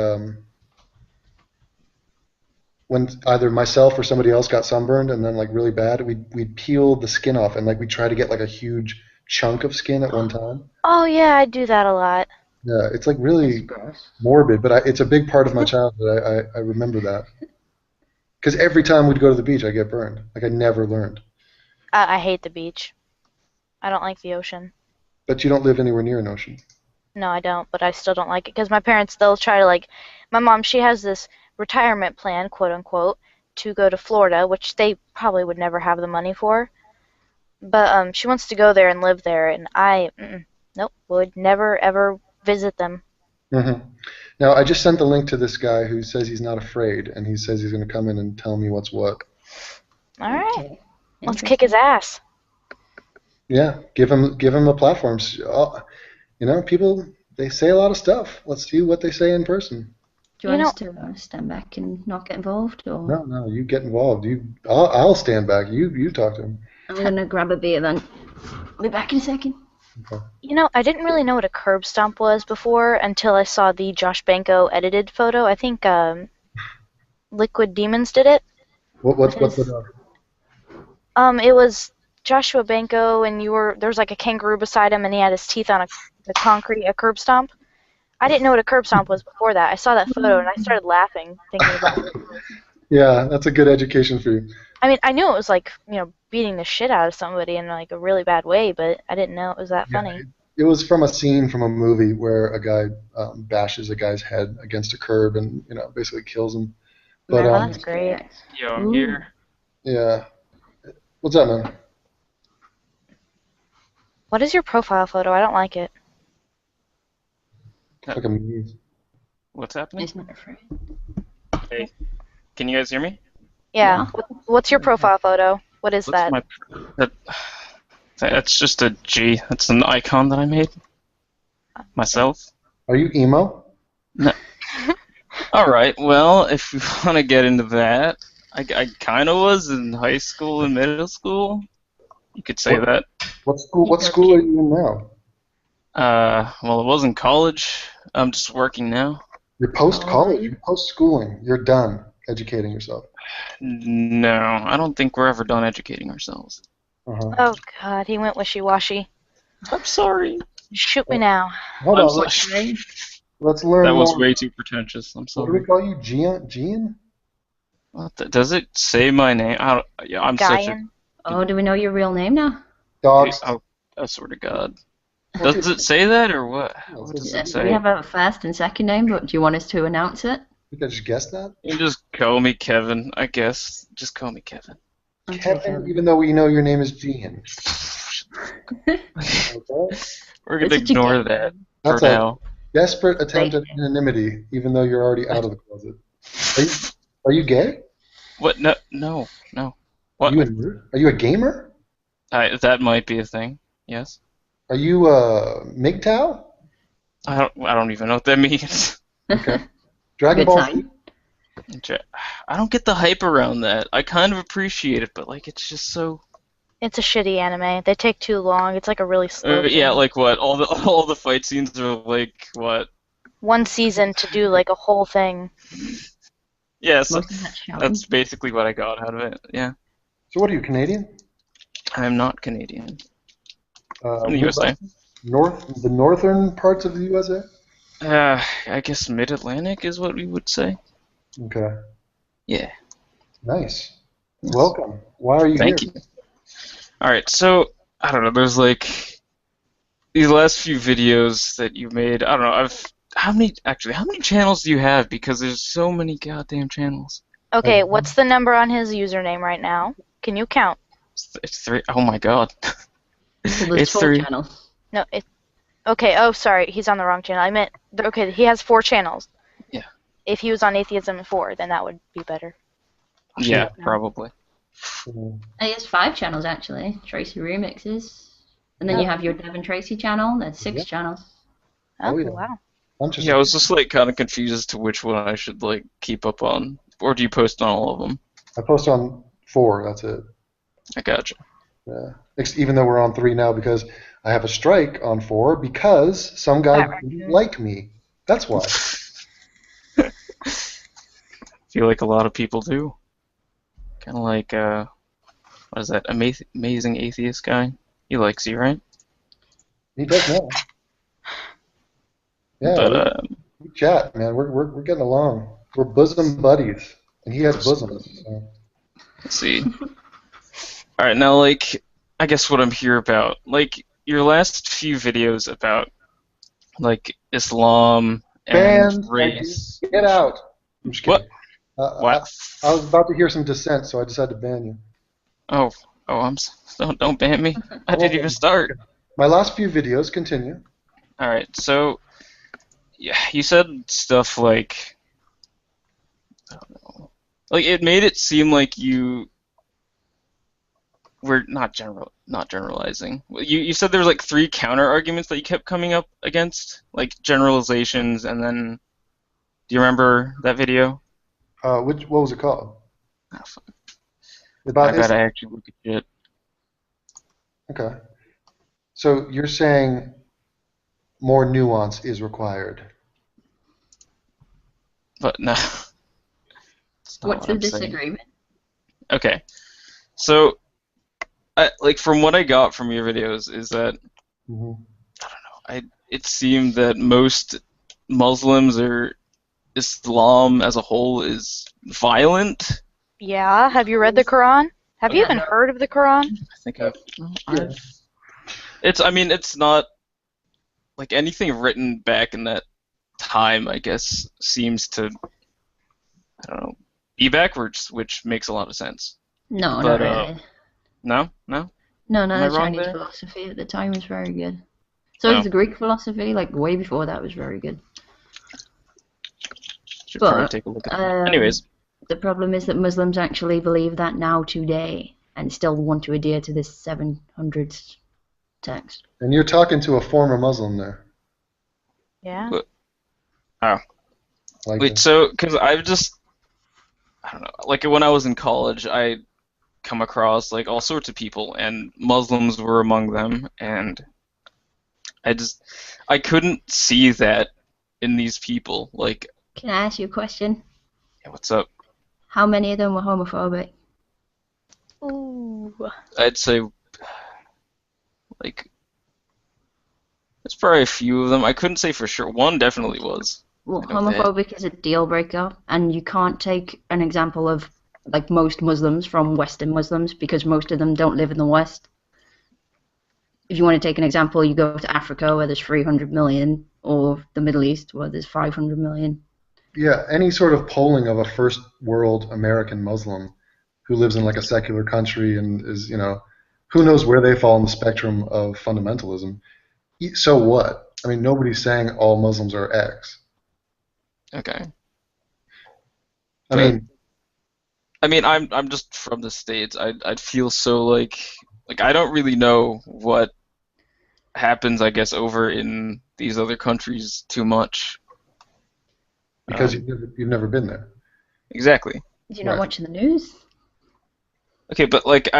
when either myself or somebody else got sunburned and then like really bad, we'd peel the skin off and like we'd try to get like a huge chunk of skin at one time. Oh yeah, I do that a lot. Yeah, it's like really morbid, but it's a big part of my childhood. I remember that. Because every time we'd go to the beach, I'd get burned. Like I never learned. I hate the beach. I don't like the ocean. But you don't live anywhere near an ocean. No, I don't, but I still don't like it because my parents, they'll try to like, my mom, she has this retirement plan, quote unquote, to go to Florida, which they probably would never have the money for. But she wants to go there and live there, and nope, would never ever visit them. Mm-hmm. Now, I just sent the link to this guy who says he's not afraid, and he says he's going to come in and tell me what's what. All right, okay. Let's kick his ass. Yeah, give him a platform. You know, people, they say a lot of stuff. Let's see what they say in person. Do you want us to stand back and not get involved? Or? No, you get involved. I'll stand back. You talk to him. I'm going to grab a beer then. I'll be back in a second. Okay. You know, I didn't really know what a curb stomp was before until I saw the Josh Banko edited photo. I think Liquid Demons did it. What's it? It was Joshua Banko, and there was like a kangaroo beside him, and he had his teeth on a curb stomp. I didn't know what a curb stomp was before that. I saw that photo, and I started laughing, thinking about it. Yeah, that's a good education for you. I mean, I knew it was like, beating the shit out of somebody in like a really bad way, but I didn't know it was that funny. It was from a scene from a movie where a guy bashes a guy's head against a curb and, basically kills him. But, that's great. Yo, I'm here. Yeah. What's up, man? What is your profile photo? I don't like it. It's like a maze. What's happening? He's not afraid. Hey, can you guys hear me? Yeah. What's your profile photo? What is What's that? That's just a G. That's an icon that I made myself. Are you emo? No. All right. Well, if you want to get into that, I kind of was in high school and middle school. You could say that. What school are you in now? Well, it wasn't college. I'm just working now. You're post-college. You're post-schooling. You're done educating yourself. No, I don't think we're ever done educating ourselves. Uh-huh. Oh God, he went wishy-washy. I'm sorry. Shoot me now. Hold I'm on. sorry. Let's learn That was more. way too pretentious. I'm What do sorry. we call you? Gian? Does it say my name? I'm such a. Guyan. Oh, do we know your real name now? Dogs. Oh, I swear to God. Does it say that or what? What does it We say? have a first and second name, but do you want us to announce it? You guys just guessed that? You can just call me Kevin, I guess. Just call me Kevin. Okay, Kevin, even though we know your name is Gian. Okay? We're gonna It's such a ignore game. that That's for a now. desperate attempt at anonymity, even though you're already out of the closet. Are you gay? What? No. What? Are you a gamer? That might be a thing. Yes. Are you MGTOW? I don't even know what that means. Okay. Dragon Good Ball sign. Z? I don't get the hype around that. I kind of appreciate it, but like it's just so. It's a shitty anime. They take too long. It's like a really slow. Yeah, thing. like what? All the fight scenes are like what? One season to do like a whole thing. Yeah, so Most of that's shouting. that's basically what I got out of it. Yeah. So what are you, Canadian? I'm not Canadian. From the What USA. about the northern parts of the USA? I guess Mid-Atlantic is what we would say. Okay. Yeah. Nice. Welcome. Why are you Thank here? you. All right, so I don't know. There's like these last few videos that you made. I don't know. How many channels do you have? Because there's so many goddamn channels. Okay, what's the number on his username right now? Can you count? It's 3. Oh my god. So there's It's 4 3. channels. No, it. Okay. Oh, sorry. He's on the wrong channel. I meant. Okay, he has 4 channels. Yeah. If he was on Atheism 4, then that would be better. Yeah, probably. He has 5 channels actually. Tracy remixes, and then you have your Devin Tracy channel. That's 6 channels. Oh, yeah. wow. Yeah, I was just like kind of confused as to which one I should like keep up on, or do you post on all of them? I post on 4. That's it. I gotcha. Yeah. Even though we're on 3 now, because I have a strike on 4 because some guy didn't like me. That's why. Feel like a lot of people do. Kind of like what is that? Amazing atheist guy. He likes you, right? He does now. Yeah. But we chat, man. We're getting along. We're bosom buddies, and he has bosoms. So. let's see. All right, now like I guess what I'm here about, like your last few videos about like Islam and race. Get out. I'm just kidding. What? I was about to hear some dissent, so I decided to ban you. Oh, don't ban me. I didn't even start. My last few videos continue. All right, so yeah, you said stuff like I don't know, like it made it seem like you were not generalizing. You said there was like 3 counter arguments that you kept coming up against, like generalizations, and then do you remember that video? What was it called? Oh, fuck. About I gotta actually look at it. Okay. So you're saying more nuance is required. But no. What's the disagreement? Okay. So, like from what I got from your videos is that I don't know. It seemed that most Muslims or Islam as a whole is violent. Yeah. Have you read the Quran? Have you even heard of the Quran? I think I've. It's not like anything written back in that time. I guess seems to, I don't know, be backwards, which makes a lot of sense. No, But, not really. No. No, Am I the wrong Chinese there? philosophy at the time was very good. So is the Greek philosophy, like way before that, was very good. Should probably take a look at that. Anyways. The problem is that Muslims actually believe that now today and still want to adhere to this 700s text. And you're talking to a former Muslim there. Yeah. Oh. Like Wait, so, because I don't know, like when I was in college, I come across like all sorts of people, and Muslims were among them, and I couldn't see that in these people. Like, can I ask you a question? Yeah, what's up? How many of them were homophobic? Ooh. I'd say, like, there's probably a few of them. I couldn't say for sure. One definitely was. Well, homophobic is a deal breaker, and you can't take an example of like most Muslims from Western Muslims because most of them don't live in the West. If you want to take an example, you go to Africa where there's 300 million, or the Middle East where there's 500 million. Yeah, any sort of polling of a first world American Muslim who lives in like a secular country and is, who knows where they fall on the spectrum of fundamentalism. So what? I mean, nobody's saying all Muslims are X. Okay. I mean, I'm just from the States. I'd feel so like I don't really know what happens, I guess, over in these other countries too much. Because you've never been there. Exactly. You're not watching the news? Okay, but like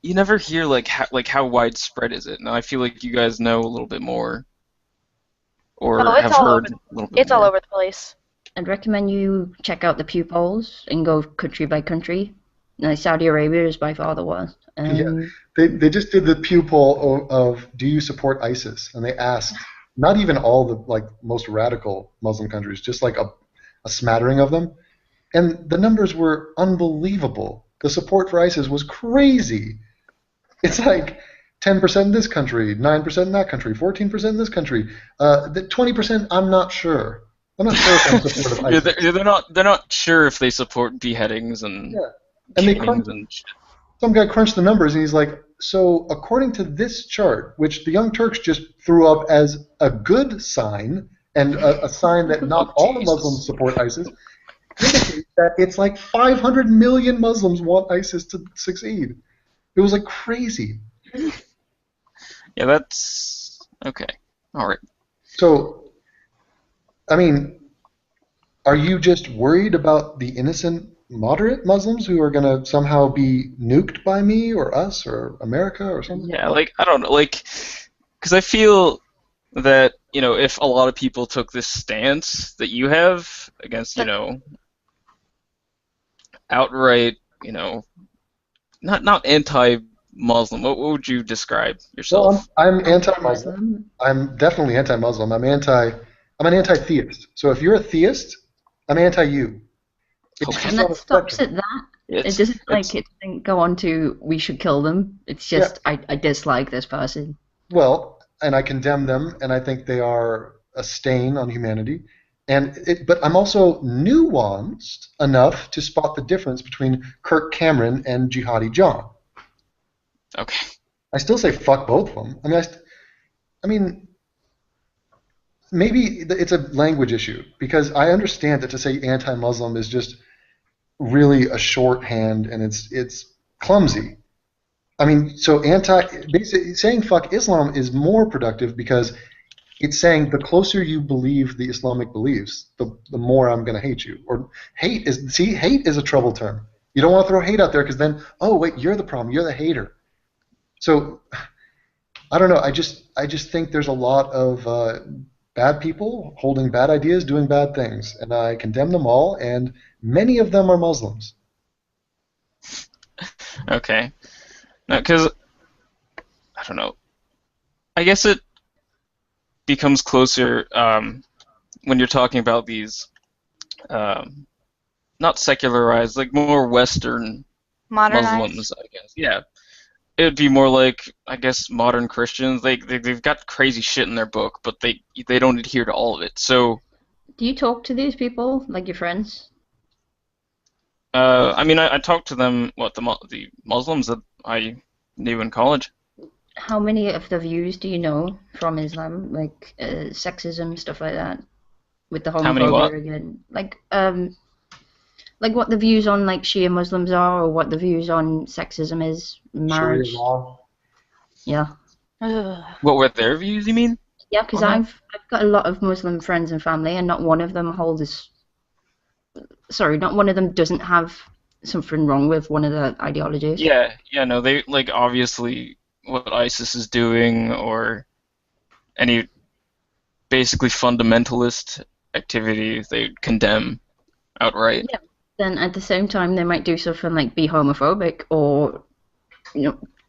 you never hear like how widespread is it? Now I feel like you guys know a little bit more, or have heard a little bit It's more. all over the place. I'd recommend you check out the Pew polls and go country by country. Like Saudi Arabia is by far the worst. Yeah, they just did the Pew poll of do you support ISIS, and they asked not even all the like most radical Muslim countries, just like a smattering of them, and the numbers were unbelievable. The support for ISIS was crazy. It's like 10% in this country, 9% in that country, 14% in this country. The 20%, I'm not sure. I'm not sure if I'm supportive of ISIS. They're not sure if they support beheadings and and they killings and shit. Some guy crunched the numbers and he's like, so according to this chart, which the Young Turks just threw up as a good sign and a sign that not all the Muslims support ISIS, indicates that it's like 500 million Muslims want ISIS to succeed. It was like crazy. Yeah, that's okay. All right. So, I mean, are you just worried about the innocent moderate Muslims who are going to somehow be nuked by me or us or America or something? Yeah, like, I don't know, like, because I feel that, if a lot of people took this stance that you have against, outright, not anti-Muslim, what would you describe yourself? Well, I'm anti-Muslim. I'm definitely anti-Muslim. I'm an anti-theist. So if you're a theist, I'm anti-you. And that stops at that. It doesn't go on to we should kill them. It's just I dislike this person. Well, and I condemn them, and I think they are a stain on humanity. But I'm also nuanced enough to spot the difference between Kirk Cameron and Jihadi John. Okay. I still say fuck both of them. I mean, maybe it's a language issue because I understand that to say anti-Muslim is just really a shorthand and it's clumsy. I mean, so basically saying fuck Islam is more productive because it's saying the closer you believe the Islamic beliefs, the more I'm going to hate you. Or hate is a trouble term. You don't want to throw hate out there because then, oh wait, you're the problem. You're the hater. So I don't know. I just think there's a lot of bad people holding bad ideas, doing bad things, and I condemn them all. And many of them are Muslims. Okay. No, because I don't know. I guess it becomes closer when you're talking about these not secularized, like more Western Modernized. Muslims, I guess. Yeah. It would be more like, I guess, modern Christians. They've got crazy shit in their book, but they don't adhere to all of it. So, do you talk to these people like your friends? I mean, I talked to them. The Muslims that I knew in college. How many of the views do you know from Islam, like sexism, stuff like that? with the How many what? homophobia again. Like what the views on like Shia Muslims are, or what the views on sexism is, Sharia marriage. law. Yeah. Ugh. What were their views, you mean? Yeah, because I've got a lot of Muslim friends and family, and not one of them not one of them doesn't have something wrong with one of the ideologies. Yeah, no, they like obviously what ISIS is doing or any basically fundamentalist activity they condemn outright. Yeah. Then at the same time, they might do something like be homophobic or,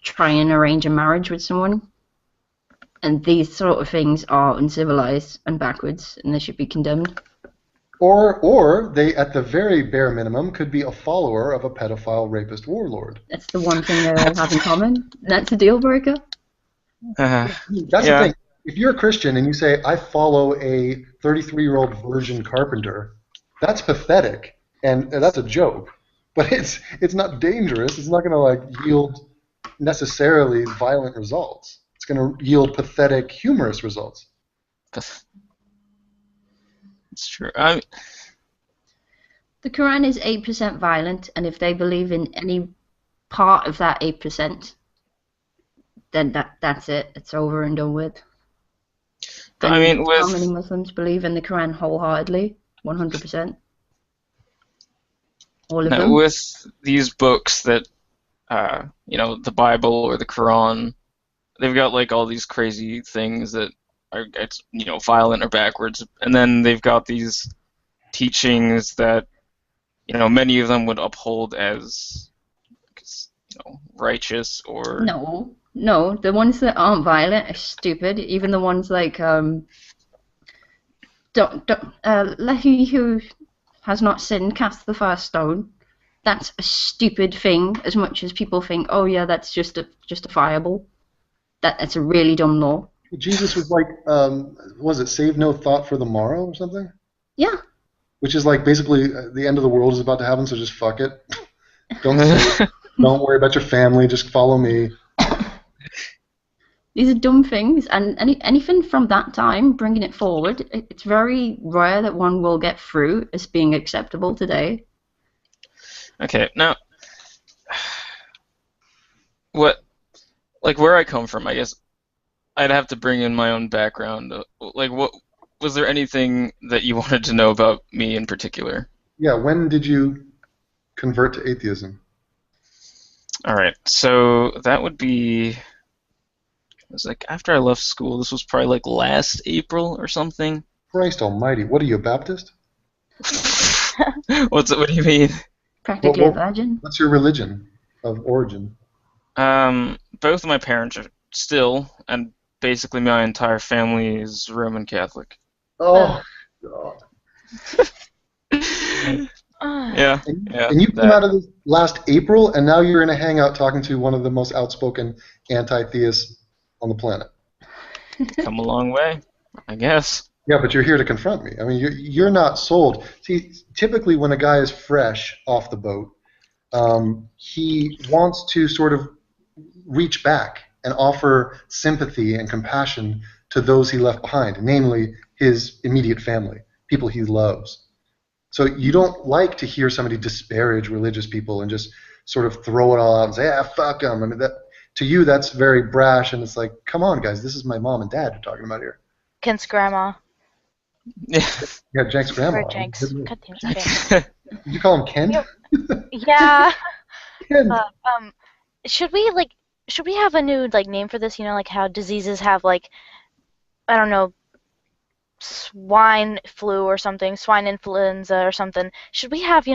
try and arrange a marriage with someone. And these sort of things are uncivilized and backwards, and they should be condemned. Or they, at the very bare minimum, could be a follower of a pedophile, rapist, warlord. That's the one thing they all have in common. That's a deal breaker. That's the thing. If you're a Christian and you say, I follow a 33-year-old virgin carpenter, that's pathetic, and that's a joke. But it's not dangerous. It's not going to like yield necessarily violent results. It's going to yield pathetic, humorous results. It's true. The Quran is 8% violent, and if they believe in any part of that 8%, then that's it. It's over and done with. But I mean, how many Muslims believe in the Quran wholeheartedly? 100%. All of them. With these books that, the Bible or the Quran, they've got like all these crazy things that are, violent or backwards, and then they've got these teachings that, many of them would uphold as, righteous or. No, the ones that aren't violent are stupid. Even the ones like let he who has not sinned cast the first stone. That's a stupid thing. As much as people think, oh yeah, that's justifiable. That's a really dumb law. Jesus was like, was it save no thought for the morrow or something? Yeah. Which is like basically the end of the world is about to happen, so just fuck it. Don't worry about your family. Just follow me. These are dumb things, and anything from that time, bringing it forward, it's very rare that one will get through as being acceptable today. Okay, now, where I come from, I guess I'd have to bring in my own background. What was there anything that you wanted to know about me in particular? Yeah, when did you convert to atheism? All right, so that would be. It was like after I left school. This was probably like last April or something. Christ almighty. What are you, a Baptist? What do you mean? Practically a virgin. What's your religion of origin? Both of my parents are still, and basically my entire family is Roman Catholic. Oh, God. Yeah. And you came out of this last April, and now you're in a hangout talking to one of the most outspoken anti-theists on the planet. Come a long way, I guess. Yeah, but you're here to confront me. I mean, you're not sold. See, typically when a guy is fresh off the boat, he wants to sort of reach back and offer sympathy and compassion to those he left behind, namely his immediate family, people he loves. So you don't like to hear somebody disparage religious people and just sort of throw it all out and say, fuck them. I mean, to you, that's very brash, and it's like, come on, guys, this is my mom and dad you're talking about here. Kent's grandma. Yeah. Yeah, Jenks' grandma. Or Jenks. God damn it. Did you call him Ken? Yeah. Ken. Should we have a new name for this? Like how diseases have I don't know, swine flu or something, swine influenza or something. Should we have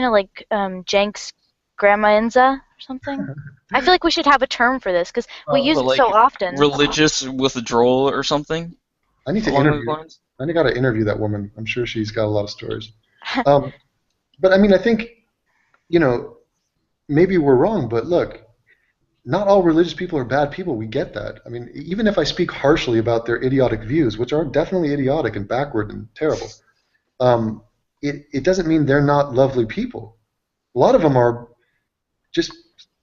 Jenks grandma-inza or something? I feel like we should have a term for this because we use it so often. Religious withdrawal or something. I need to interview. I got to interview that woman. I'm sure she's got a lot of stories. But I mean, I think, maybe we're wrong, but look, not all religious people are bad people. We get that. I mean, even if I speak harshly about their idiotic views, which are definitely idiotic and backward and terrible, it doesn't mean they're not lovely people. A lot of them are just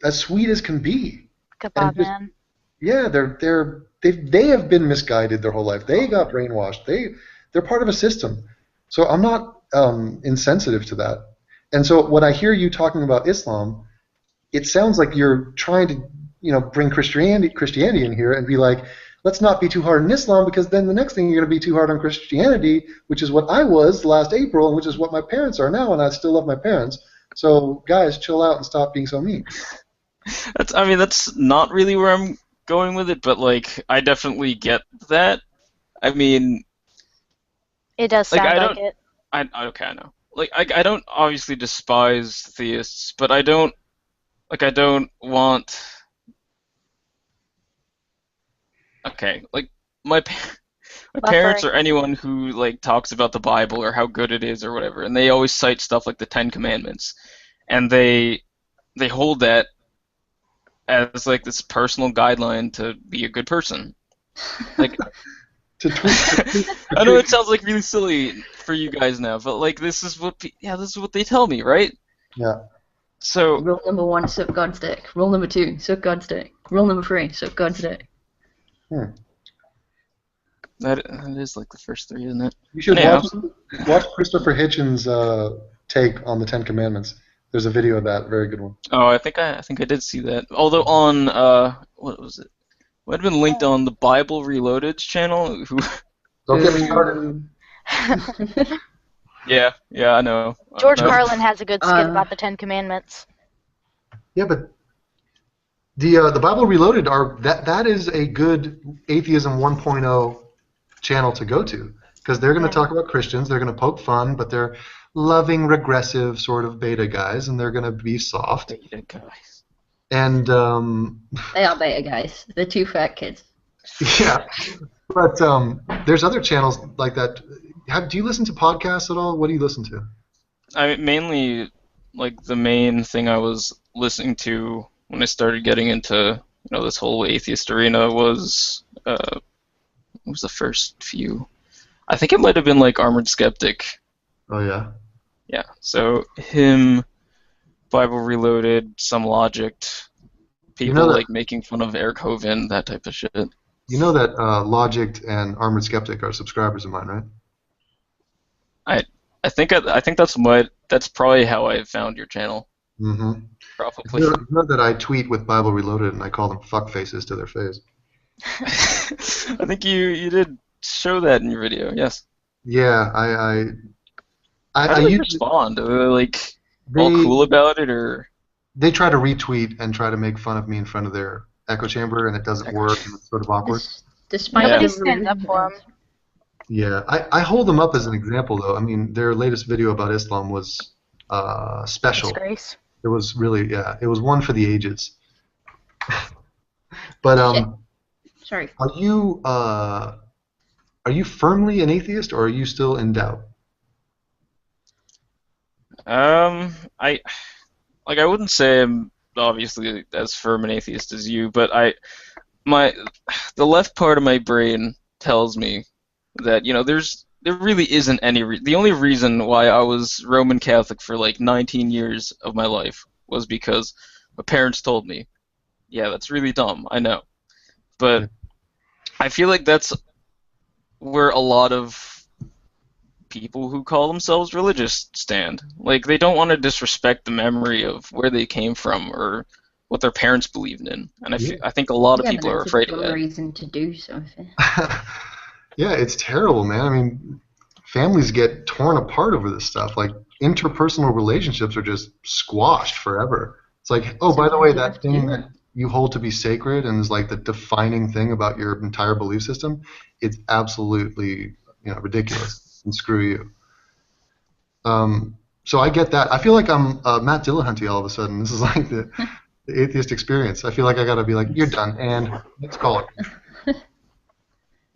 as sweet as can be. Kebab man. Yeah, they have been misguided their whole life. They got brainwashed. They're part of a system. So I'm not insensitive to that. And so when I hear you talking about Islam, it sounds like you're trying to, bring Christianity in here and be like, let's not be too hard on Islam, because then the next thing you're going to be too hard on Christianity, which is what I was last April and which is what my parents are now, and I still love my parents. So guys, chill out and stop being so mean. That's not really where I'm going with it, but like I definitely get that. I mean, It does like sound I like don't. it. I know. Like I don't obviously despise theists, but I don't want. Okay, like my pa- my parents Buffering. or anyone who like talks about the Bible or how good it is or whatever, and they always cite stuff like the Ten Commandments, and they hold that as like this personal guideline to be a good person. Like I know it sounds like really silly for you guys now, but like this is what they tell me, right? Yeah. So Rule number 1, suck God's dick. Rule number 2, suck God's dick. Rule number 3, suck God's dick. that is like the first 3, isn't it? You should Anyhow. watch Christopher Hitchens' take on the Ten Commandments. There's a video of that, very good one. Oh, I think I did see that. Although on what was it? Might have been linked on the Bible Reloaded's channel. Who? Don't get me started. Yeah, I know. George No. Carlin has a good skit about the Ten Commandments. Yeah, but the Bible Reloaded that is a good Atheism 1.0 channel to go to, because they're going to talk about Christians. They're going to poke fun, but they're loving, regressive sort of beta guys, and they're going to be soft. Beta guys. And They are beta guys. They're 2 fat kids. yeah, but there's other channels like that. Do you listen to podcasts at all? What do you listen to? I mean, mainly, like the main thing I was listening to when I started getting into this whole atheist arena was what was the first few? I think it might have been like Armored Skeptic. Oh yeah. Yeah. So him, Bible Reloaded, some Logic, people like making fun of Eric Hovind, that type of shit. You know that Logic and Armored Skeptic are subscribers of mine, right? I think that's probably how I found your channel. Mm-hmm. Probably. You know that I tweet with Bible Reloaded and I call them fuck faces to their face. I think you did show that in your video. Yes. Yeah, How do they respond? Are they like all cool about it, or? They try to retweet and try to make fun of me in front of their echo chamber, and it doesn't work, and it's sort of awkward. Nobody stands up for them. Yeah, I hold them up as an example, though. I mean, their latest video about Islam was special. Disgrace. It was really, it was one for the ages. But sorry. Are you firmly an atheist, or are you still in doubt? I wouldn't say I'm obviously as firm an atheist as you, but the left part of my brain tells me that there really isn't any the only reason why I was Roman Catholic for like 19 years of my life was because my parents told me. Yeah, that's really dumb, I know. But I feel like that's where a lot of people who call themselves religious stand. Like, they don't want to disrespect the memory of where they came from or what their parents believed in. And I think a lot of people are afraid of that. Reason to do something. Yeah, it's terrible, man. I mean, families get torn apart over this stuff. Like, interpersonal relationships are just squashed forever. It's like, oh, by the way, that thing that you hold to be sacred and is like the defining thing about your entire belief system, it's absolutely, ridiculous. And screw you. So I get that. I feel like I'm Matt Dillahunty all of a sudden. This is like the atheist experience. I feel like I gotta be like, you're done, and let's call it.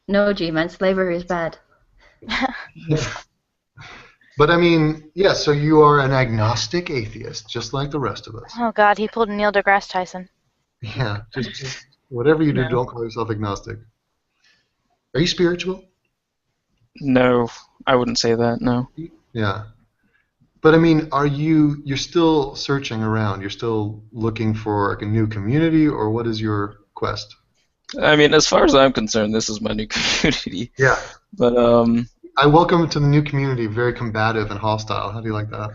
No, G-man, slavery is bad. But I mean, yeah, so you are an agnostic atheist, just like the rest of us. Oh God, he pulled a Neil deGrasse Tyson. Yeah, just whatever you do, don't call yourself agnostic. Are you spiritual? No, I wouldn't say that, no. Yeah. But I mean, you're still searching around, you're still looking for like a new community, or what is your quest? I mean, as far as I'm concerned, this is my new community. Yeah. But I welcome to the new community, very combative and hostile. How do you like that?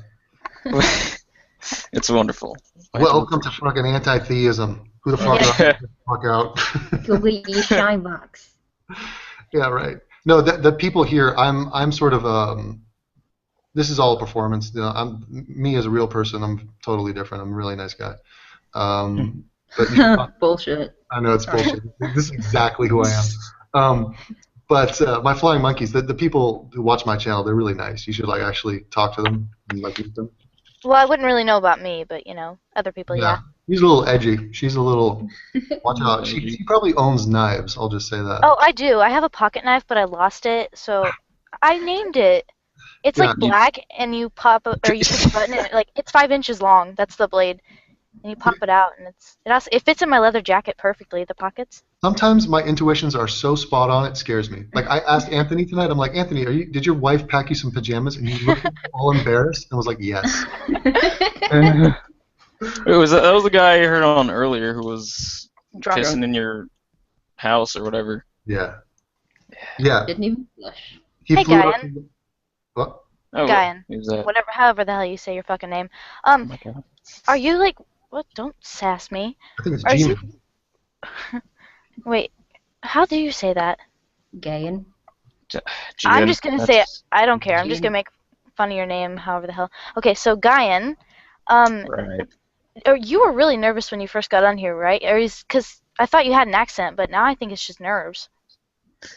It's wonderful. Welcome to fucking anti-theism. Who the fuck Yeah. fuck out? Go get your shine box. Yeah, right. No, the people here, I'm sort of this is all a performance. You know, me as a real person. I'm totally different. I'm a really nice guy. But Bullshit. I know it's bullshit. This is exactly who I am. But my flying monkeys, the people who watch my channel, they're really nice. You should like actually talk to them and like meet them. Well, I wouldn't really know about me, but you know, other people, yeah. He's a little edgy. She's a little. Watch out. She probably owns knives. I'll just say that. Oh, I do. I have a pocket knife, but I lost it, so I named it. It's like black, and you pop or you push a button, and it's 5 inches long. That's the blade, and you pop it out, and it fits in my leather jacket perfectly. The pockets. Sometimes my intuitions are so spot on, it scares me. Like I asked Anthony tonight. I'm like, Anthony, did your wife pack you some pajamas? And he looked all embarrassed and was like, yes. That was the guy I heard on earlier who was pissing in your house or whatever. Yeah. Yeah. Didn't even blush. Hey, Guyan. What? Oh, Guyan. Who's that? Whatever, however the hell you say your fucking name. Oh my God. Are you like what? Don't sass me. I think it's Gina. Wait, how do you say that? Gayan. I'm just gonna say it. I don't care. I'm just gonna make fun of your name, however the hell. Okay, so Guyan, Right. you were really nervous when you first got on here, right? Or because I thought you had an accent, but now I think it's just nerves.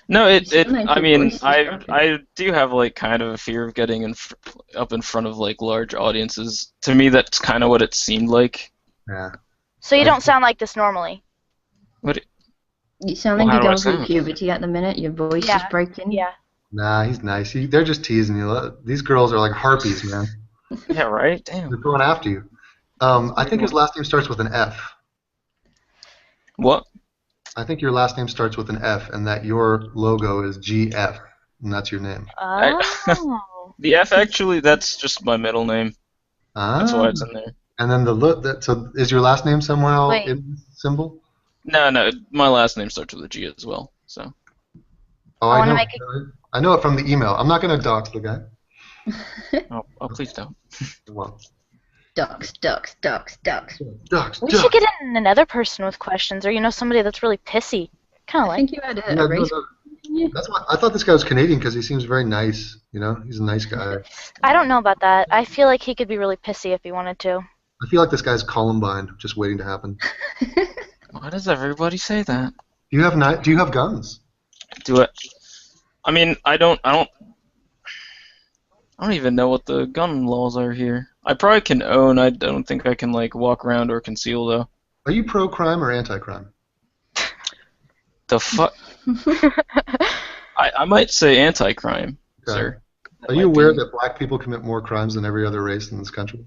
No, I mean, I do have like kind of a fear of getting up in front of like large audiences. To me, that's kind of what it seemed like. Yeah. So you don't sound like this normally. What? You sound like you're going through puberty at the minute. Your voice is breaking. Yeah. Nah, he's nice. They're just teasing you. These girls are like harpies, man. Yeah, right? Damn. They're going after you. I think his last name starts with an F. What? I think your last name starts with an F, and that your logo is GF, and that's your name. Oh. The F, actually, that's just my middle name. That's why it's in there. And then so is your last name somehow in this symbol? No, my last name starts with a G as well. So. Oh, I know it from the email. I'm not going to dox the guy. Oh, please don't. Well. Ducks. We should get in another person with questions, or somebody that's really pissy. Kind of like. I think you had a race. That's why I thought this guy was Canadian because he seems very nice. He's a nice guy. I don't know about that. I feel like he could be really pissy if he wanted to. I feel like this guy's Columbine, just waiting to happen. Why does everybody say that? Do you have guns? Do it. I mean, I don't even know what the gun laws are here. I probably can own. I don't think I can like walk around or conceal though. Are you pro-crime or anti-crime? The fuck? I might say anti-crime, sir. Are you aware that black people commit more crimes than every other race in this country?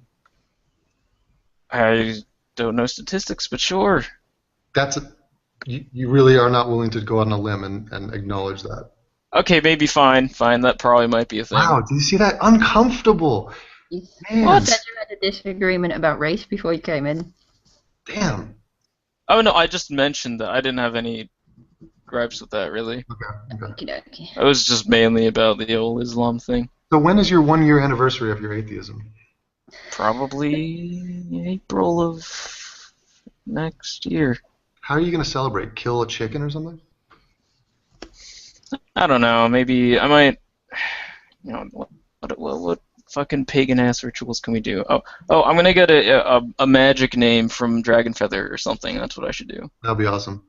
I don't know statistics, but sure. You really are not willing to go out on a limb and acknowledge that. Okay, maybe fine. That probably might be a thing. Wow, do you see that? Uncomfortable. Man. What? Said you had a disagreement about race before you came in. Damn. Oh no, I just mentioned that I didn't have any gripes with that really. Okay. It was just mainly about the old Islam thing. So when is your 1-year anniversary of your atheism? Probably April of next year. How are you going to celebrate? Kill a chicken or something? I don't know. Maybe I might. What fucking pagan ass rituals can we do? Oh, I'm gonna get a magic name from Dragon Feather or something. That's what I should do. That'd be awesome.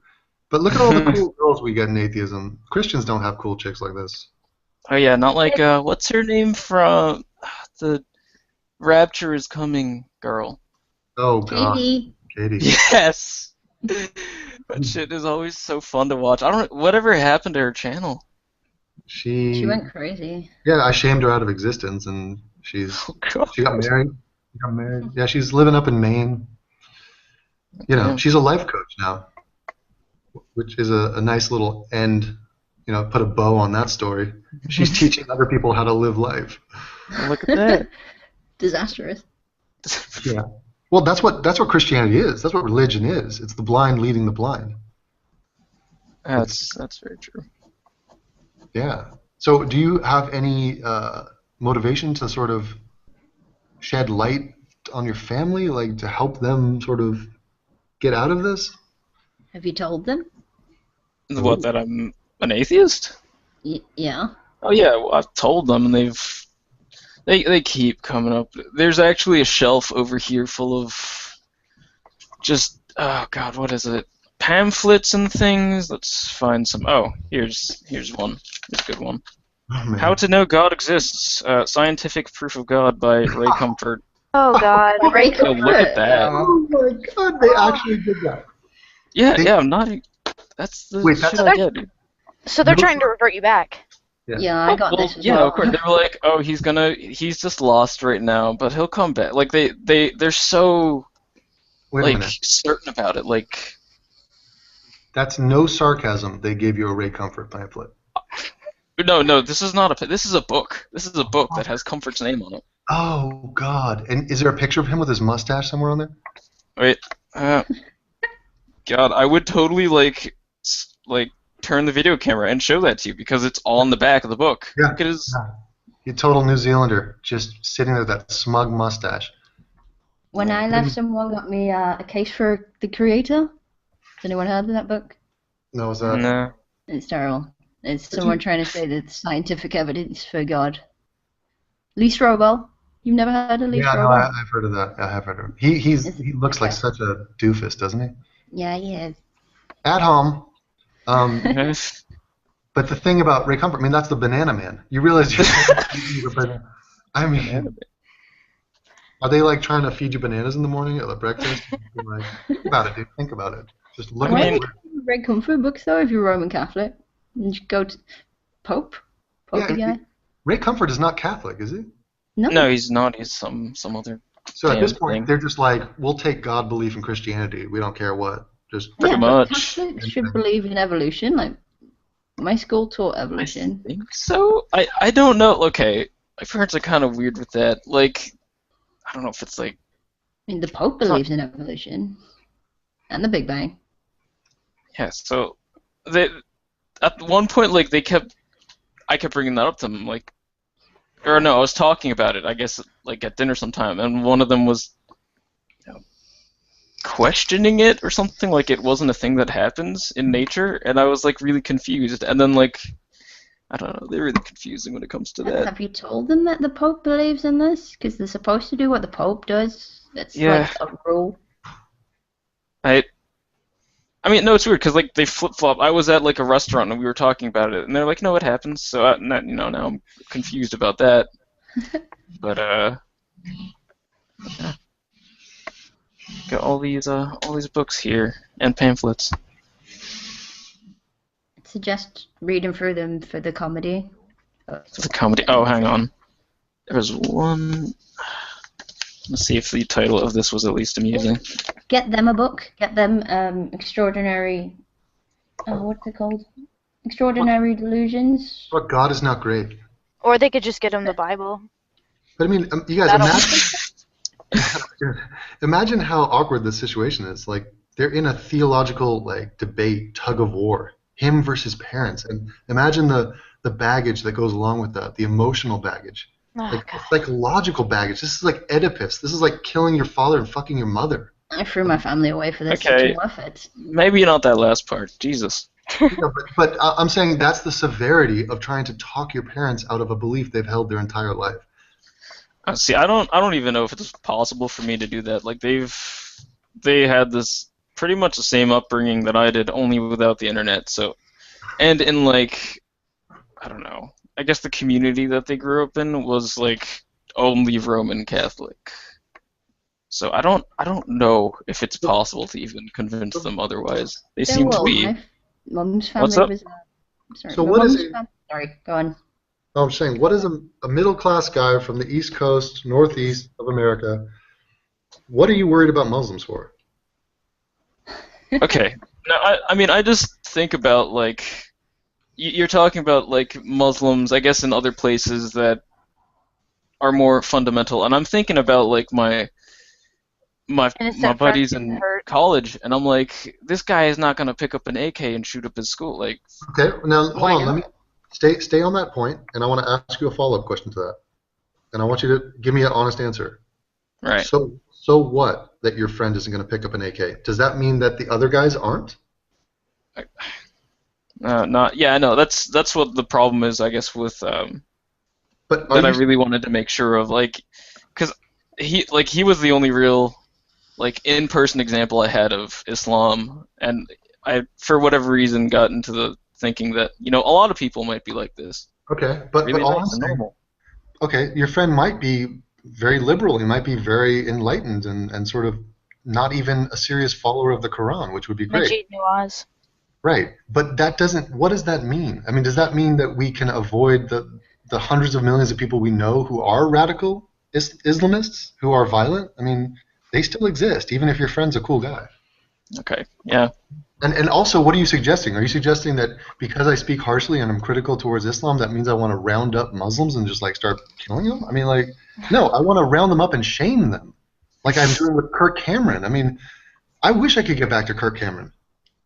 But look at all the cool girls we get in atheism. Christians don't have cool chicks like this. Oh yeah, not like what's her name from the Rapture is Coming girl. Oh god. Katie. Yes. That shit is always so fun to watch. Whatever happened to her channel? She went crazy. Yeah, I shamed her out of existence, and she got married. Yeah, she's living up in Maine. She's a life coach now, which is a nice little end. Put a bow on that story. She's teaching other people how to live life. Look at that. Disastrous. Yeah. Well, that's what Christianity is. That's what religion is. It's the blind leading the blind. That's very true. Yeah. So, do you have any motivation to sort of shed light on your family, like to help them sort of get out of this? Have you told them? What, that I'm an atheist? Yeah. Oh yeah, well, I've told them, and they keep coming up. There's actually a shelf over here full of just, oh god, what is it? Pamphlets and things. Let's find some. Oh, here's one. Here's a good one. Oh, man. How to Know God Exists: Scientific Proof of God by Ray Comfort. Oh God. Ray Oh, look at that. Oh my god, they actually did that. Yeah, They- yeah, I'm not. That's the Wait, shit that's- I get. Dude. So they're No, trying to revert you back. Yeah, I got Well, this as yeah, well. of course. They were like, "Oh, he's just lost right now, but he'll come back." Like they're so Wait a like minute. certain about it. Like, That's no sarcasm. They gave you a Ray Comfort pamphlet. no, this is not a. This is a book. This is a book that has Comfort's name on it. Oh god! And is there a picture of him with his mustache somewhere on there? Wait, God, I would totally like turn the video camera and show that to you because it's on the back of the book. Yeah. Look at his. You total New Zealander, just sitting there with that smug mustache. When I left, someone got me a case for the Creator. Has anyone heard of that book? No, was that? No. It's terrible. It's someone trying to say that scientific evidence for God. Lee Strobel. You've never heard of Lee Yeah, no, Strobel? I've heard of that. I have heard of him. He looks like such a doofus, doesn't he? Yeah, he is. At home. But the thing about Ray Comfort, I mean, that's the Banana Man. You realize you're eating a banana. I mean, are they like trying to feed you bananas in the morning at the breakfast? Like, think about it, dude. Think about it. Just look Why at do it. you read comfort books though if you're Roman Catholic? And you go to Pope? Pope Yeah, guy? Ray Comfort is not Catholic, is he? No, he's not. He's some other. So at this Damn point, thing. they're just like, we'll take God belief in Christianity. We don't care what. Just Pretty Yeah, much. but Catholics should believe in evolution. Like my school taught evolution. I think so. I don't know. Okay, my parents are kind of weird with that. Like, I don't know if it's like. I mean, the Pope believes in evolution and the Big Bang. Yeah. So they at one point like I kept bringing that up to them like, or no, I was talking about it. I guess like at dinner sometime, and one of them was. Questioning it or something, like it wasn't a thing that happens in nature, and I was like really confused, and then like I don't know, they're really confusing when it comes to that. Have you told them that the Pope believes in this? Because they're supposed to do what the Pope does. That's Yeah. like a rule. I mean, no, it's weird because like they flip flop. I was at like a restaurant and we were talking about it, and they're like, "No, it happens." So now I'm confused about that. But yeah. Got all these books here and pamphlets. I'd suggest reading through them for the comedy. The comedy. Oh, hang on. There was one. Let's see if the title of this was at least amusing. Get them a book. Get them extraordinary. What's it called? Extraordinary Delusions. But God is not great. Or they could just get them the Bible. But I mean, you guys That'll- imagine how awkward this situation is. Like they're in a theological like debate, tug of war, him versus parents, and imagine the baggage that goes along with that, the emotional baggage, Oh, like God. psychological baggage. This is like Oedipus. This is like killing your father and fucking your mother. I threw my family away for this. Okay. It's worth it. Maybe not that last part. Jesus. But I'm saying that's the severity of trying to talk your parents out of a belief they've held their entire life. See, I don't even know if it's possible for me to do that. Like they had this pretty much the same upbringing that I did, only without the internet. So, and in like, I don't know. I guess the community that they grew up in was like only Roman Catholic. So I don't know if it's possible to even convince them otherwise. They seem to be. My mum's What's family up? was. Sorry, So my what is mum's it- Sorry, go on. No, I'm saying, what is a middle-class guy from the East Coast, Northeast of America, what are you worried about Muslims for? Okay. No, I mean, I just think about, like, you're talking about, like, Muslims, I guess, in other places that are more fundamental, and I'm thinking about, like, my Innocent buddies friends in getting hurt. college, and I'm like, this guy is not going to pick up an AK and shoot up his school. Like, Okay, now hold Why on, not? Stay on that point, and I want to ask you a follow-up question to that. And I want you to give me an honest answer. Right. So what that your friend isn't going to pick up an AK? Does that mean that the other guys aren't? Not. Yeah, no. That's what the problem is, I guess, with But that I really wanted to make sure of, like, because he was the only real, like, in-person example I had of Islam, and I, for whatever reason, got into the thinking that, you know, a lot of people might be like this. Okay, but Really all I'm nice and saying, normal. okay, your friend might be very liberal. He might be very enlightened and sort of not even a serious follower of the Quran, which would be great. Majid Nawaz. Right, but that doesn't. What does that mean? I mean, does that mean that we can avoid the hundreds of millions of people we know who are radical Islamists, who are violent? I mean, they still exist, even if your friend's a cool guy. Okay. Yeah. And also, what are you suggesting? Are you suggesting that because I speak harshly and I'm critical towards Islam, that means I want to round up Muslims and just like start killing them? I mean, like, no, I want to round them up and shame them, like I'm doing with Kirk Cameron. I mean, I wish I could get back to Kirk Cameron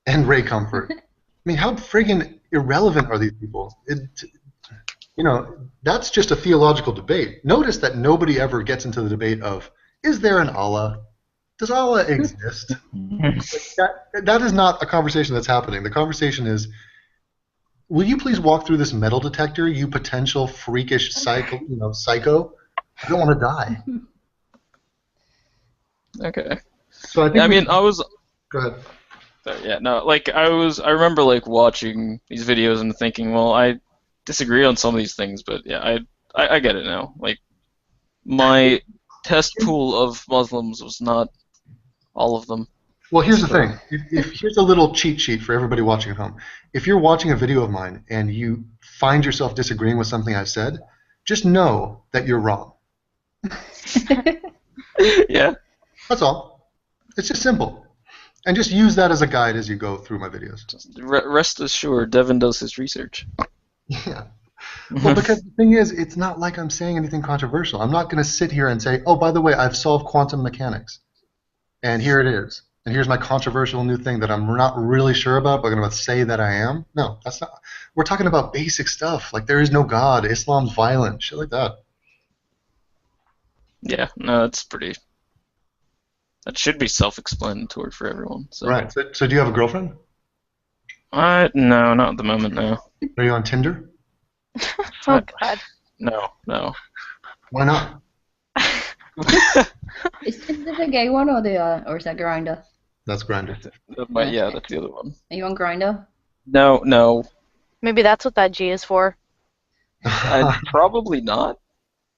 and Ray Comfort. I mean, how friggin' irrelevant are these people? You know, that's just a theological debate. Notice that nobody ever gets into the debate of, is there an Allah? Does Allah exist? That is not a conversation that's happening. The conversation is, will you please walk through this metal detector, you potential freakish psycho? I don't want to die. Okay. So I think. I mean, I was. Go ahead. Yeah, no, like I remember like watching these videos and thinking, well, I disagree on some of these things, but yeah, I get it now. Like, my test pool of Muslims was not all of them. Well, here's the thing. Here's a little cheat sheet for everybody watching at home. If you're watching a video of mine and you find yourself disagreeing with something I've said, just know that you're wrong. Yeah. That's all. It's just simple. And just use that as a guide as you go through my videos. Just rest assured, Devin does his research. Yeah. Well, because the thing is, it's not like I'm saying anything controversial. I'm not going to sit here and say, oh, by the way, I've solved quantum mechanics. And here it is. And here's my controversial new thing that I'm not really sure about, but I'm going to say that I am. No, that's not. We're talking about basic stuff. Like, there is no God. Islam's violent. Shit like that. Yeah, no, that's pretty. That should be self-explanatory for everyone. So. Right. So do you have a girlfriend? No, not at the moment, no. Are you on Tinder? Oh God. No. Why not? Is Tinder the gay one or is that Grindr? That's Grindr. Yeah, that's the other one. Are you on Grindr? No. Maybe that's what that G is for. Probably not.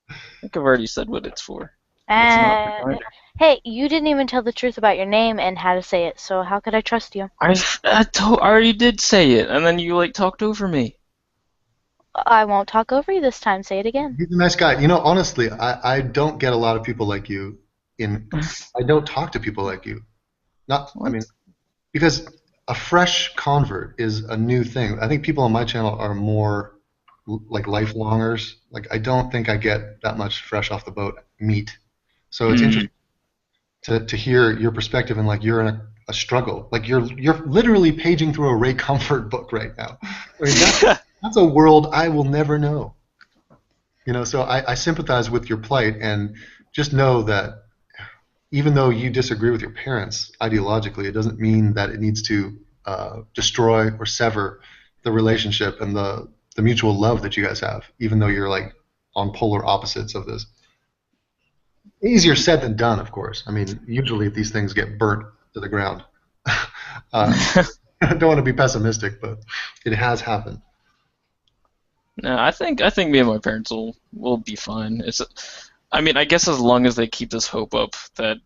I think I've already said what it's for. And hey, you didn't even tell the truth about your name and how to say it, so how could I trust you? I already did say it, and then you like talked over me. I won't talk over you this time. Say it again. He's a nice guy. You know, honestly, I don't get a lot of people like you. I don't talk to people like you. Because a fresh convert is a new thing. I think people on my channel are more like lifelongers. Like, I don't think I get that much fresh off the boat meat. So it's interesting to hear your perspective, and like you're in a struggle. Like you're literally paging through a Ray Comfort book right now. I mean, that's a world I will never know. You know, so I sympathize with your plight, and just know that even though you disagree with your parents ideologically, it doesn't mean that it needs to destroy or sever the relationship and the mutual love that you guys have, even though you're like on polar opposites of this. Easier said than done, of course. I mean, usually these things get burnt to the ground. I don't want to be pessimistic, but it has happened. No, I think me and my parents will be fine. I mean, I guess as long as they keep this hope up that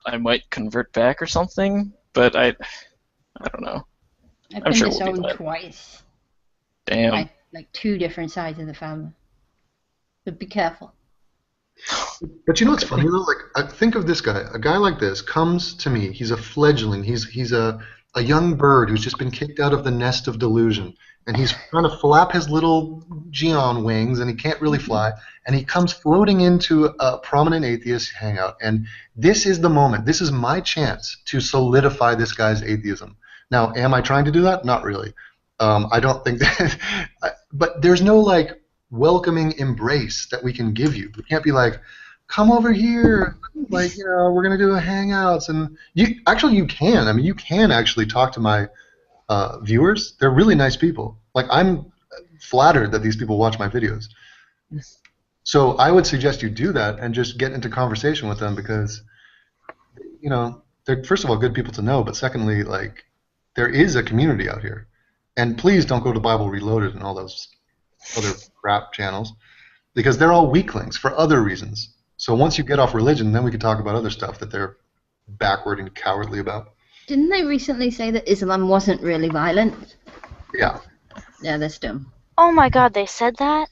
I might convert back or something, but I don't know. I've I'm been sure we'll be disowned fine. twice. Damn. Like two different sides of the family. But be careful. But you know what's funny though? Like, think of this guy. A guy like this comes to me. He's a fledgling. He's a young bird who's just been kicked out of the nest of delusion, and he's trying to flap his little Geon wings, and he can't really fly. And he comes floating into a prominent atheist hangout, and this is the moment. This is my chance to solidify this guy's atheism. Now, am I trying to do that? Not really. I don't think that. but there's no like welcoming embrace that we can give you. We can't be like, come over here, like, you know, we're gonna do a hangouts, and you can. I mean, you can actually talk to my viewers. They're really nice people. Like, I'm flattered that these people watch my videos. So I would suggest you do that and just get into conversation with them, because, you know, they're, first of all, good people to know, but secondly, like, there is a community out here. And please don't go to Bible Reloaded and all those other crap channels, because they're all weaklings for other reasons. So once you get off religion, then we can talk about other stuff that they're backward and cowardly about. Didn't they recently say that Islam wasn't really violent? Yeah. Yeah, that's dumb. Oh my God, they said that?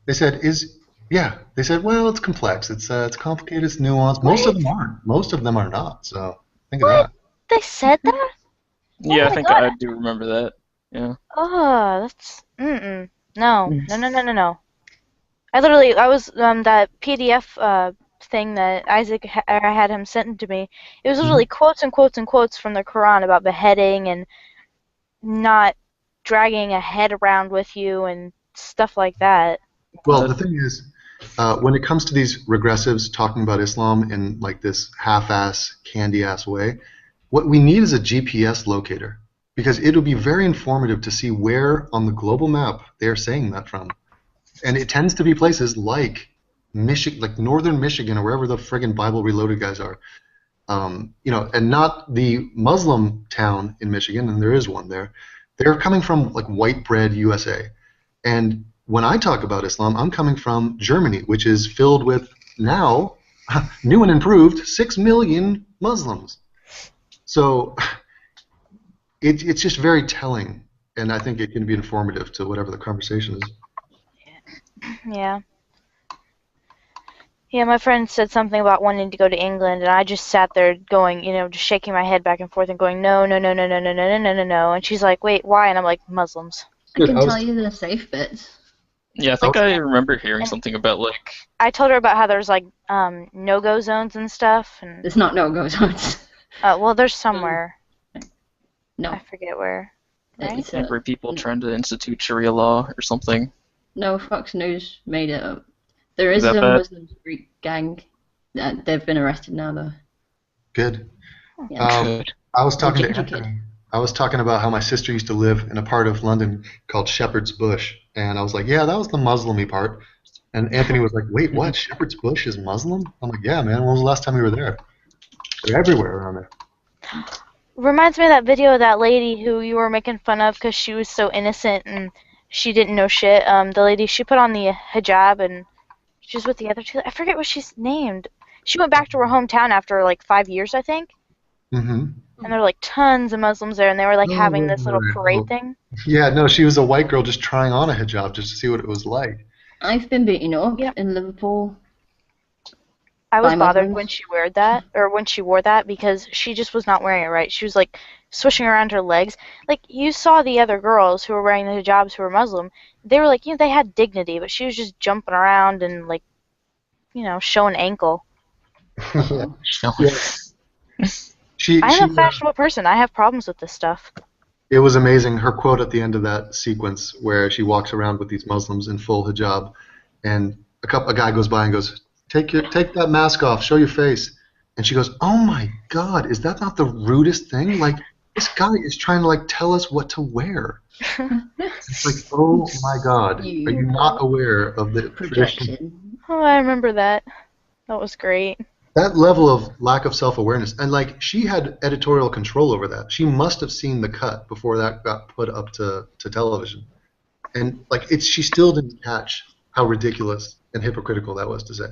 They said, they said, well, it's complex. It's complicated, it's nuanced. Most of them aren't. Most of them are not. So think of that. They said that? Yeah, Oh I my think God. I do remember that. Yeah. Oh, that's no. I was that PDF thing that Isaac I had him sent to me. It was literally quotes and quotes and quotes from the Quran about beheading and not dragging a head around with you and stuff like that. Well, the thing is, when it comes to these regressives talking about Islam in like this half-ass, candy-ass way, what we need is a GPS locator, because it'll be very informative to see where on the global map they're saying that from. And it tends to be places like Michigan, like northern Michigan, or wherever the friggin' Bible Reloaded guys are. You know, and not the Muslim town in Michigan, and there is one there. They're coming from like white bread USA. And when I talk about Islam, I'm coming from Germany, which is filled with now, new and improved, 6 million Muslims. So it's just very telling, and I think it can be informative to whatever the conversation is. Yeah. Yeah, my friend said something about wanting to go to England, and I just sat there going, you know, just shaking my head back and forth and going, no. And she's like, wait, why? And I'm like, Muslims. I can tell you the safe bits. Yeah, I think I remember hearing something about, like... I told her about how there's, like, no-go zones and stuff. And there's not no-go zones. Well, there's somewhere. No. I forget where. Right? Where people trying to institute Sharia law or something. No, Fox News made it up. There is a Muslim street gang. They've been arrested now, though. Good. Yeah. I was talking to Anthony. I was talking about how my sister used to live in a part of London called Shepherd's Bush, and I was like, yeah, that was the Muslim-y part. And Anthony was like, wait, what? Shepherd's Bush is Muslim? I'm like, yeah, man. When was the last time we were there? They're everywhere around there. Reminds me of that video of that lady who you were making fun of because she was so innocent and she didn't know shit. The lady, she put on the hijab and she was with the other two. I forget what she's named. She went back to her hometown after like 5 years, I think. Mm-hmm. And there were like tons of Muslims there, and they were like having this little parade thing. Yeah, no, she was a white girl just trying on a hijab just to see what it was like. I've been beaten up in Liverpool. I was bothered when she wore that because she just was not wearing it right. She was like swishing around her legs. Like you saw the other girls who were wearing the hijabs who were Muslim. They were like, you know, they had dignity, but she was just jumping around and like, you know, showing ankle. I'm a fashionable person. I have problems with this stuff. It was amazing. Her quote at the end of that sequence where she walks around with these Muslims in full hijab, and a guy goes by and goes, take that mask off, show your face. And she goes, oh my God, is that not the rudest thing? Like, this guy is trying to like tell us what to wear. It's like, oh my God, are you not aware of the tradition? Oh, I remember that. That was great. That level of lack of self-awareness, and like she had editorial control over that. She must have seen the cut before that got put up to television, and like she still didn't catch how ridiculous and hypocritical that was to say.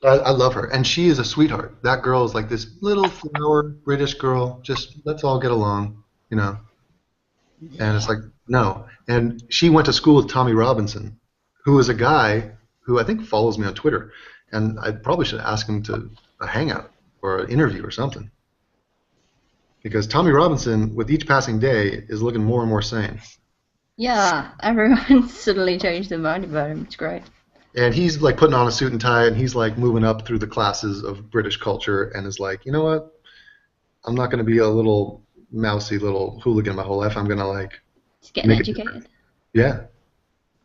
I love her, and she is a sweetheart. That girl is like this little flower British girl. Just let's all get along, you know. And it's like no, and she went to school with Tommy Robinson, who is a guy who I think follows me on Twitter. And I probably should ask him to a hangout or an interview or something. Because Tommy Robinson, with each passing day, is looking more and more sane. Yeah, everyone suddenly changed their mind about him. It's great. And he's like putting on a suit and tie, and he's like moving up through the classes of British culture, and is like, you know what? I'm not going to be a little mousy little hooligan my whole life. I'm going to like He's getting Make it- educated. Yeah.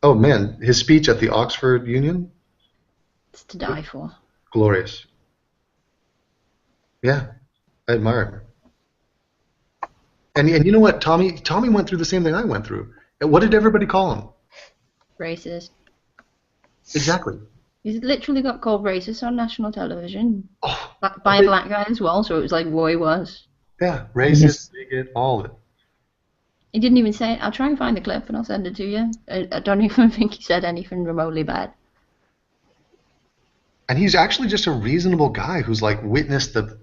Oh man, his speech at the Oxford Union, It's to die for. glorious. Yeah, I admire him. And you know what, Tommy went through the same thing I went through. And what did everybody call him? Racist. Exactly. He's literally got called racist on national television Oh, by a black guy as well, so it was like Roy was. yeah, racist, bigot, all of it. He didn't even say it. I'll try and find the clip and I'll send it to you. I don't even think he said anything remotely bad. And he's actually just a reasonable guy who's like witnessed the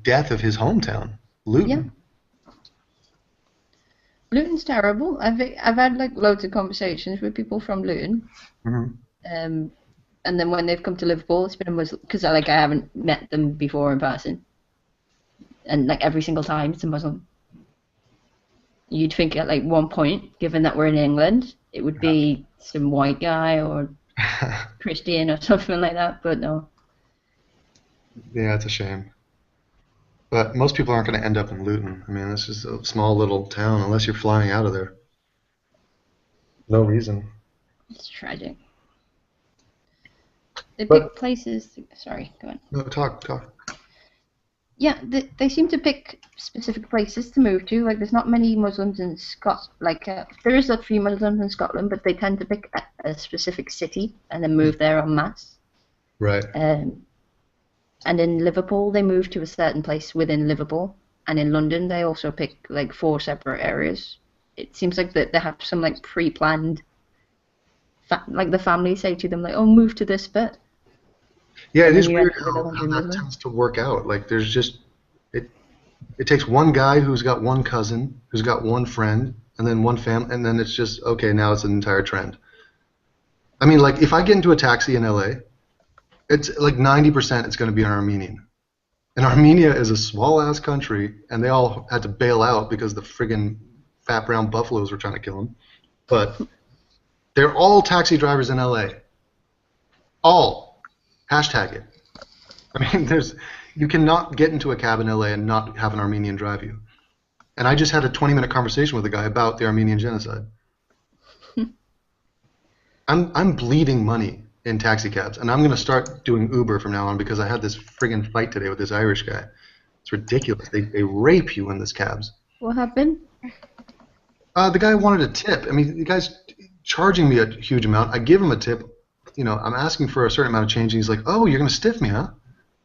death of his hometown, Luton. Yeah. Luton's terrible. I've had like loads of conversations with people from Luton. Mm-hmm. And then when they've come to Liverpool, it's been a Muslim, because I haven't met them before in person. And like every single time it's a Muslim. You'd think at like one point, given that we're in England, it would be some white guy or Christian or something like that, but no. Yeah, it's a shame. But most people aren't going to end up in Luton. I mean, this is a small little town unless you're flying out of there. No reason. It's tragic. They But- pick places. Sorry, go on. No, talk. Yeah, they seem to pick specific places to move to. Like, there's not many Muslims in Scotland. Like, there is a few Muslims in Scotland, but they tend to pick a specific city and then move there en masse. Right. And in Liverpool, they move to a certain place within Liverpool. And in London, they also pick like 4 separate areas. It seems like that they have some like pre-planned. Like the family say to them, like, "Oh, move to this bit." Yeah, it And is then you weird end up with how 100 that Muslims. tends to work out. Like, there's just it takes one guy who's got one cousin, who's got one friend, and then one family, and then it's just okay. Now it's an entire trend. I mean, like if I get into a taxi in LA, it's like 90% it's going to be an Armenian. And Armenia is a small ass country, and they all had to bail out because the friggin' fat brown buffaloes were trying to kill them. But they're all taxi drivers in LA. All. Hashtag it. I mean, you cannot get into a cab in LA and not have an Armenian drive you. And I just had a 20-minute conversation with a guy about the Armenian genocide. I'm bleeding money in taxi cabs, and I'm going to start doing Uber from now on because I had this friggin' fight today with this Irish guy. It's ridiculous. They rape you in these cabs. What happened? The guy wanted a tip. I mean, the guy's charging me a huge amount. I give him a tip. You know, I'm asking for a certain amount of change, and he's like, "Oh, you're going to stiff me, huh?"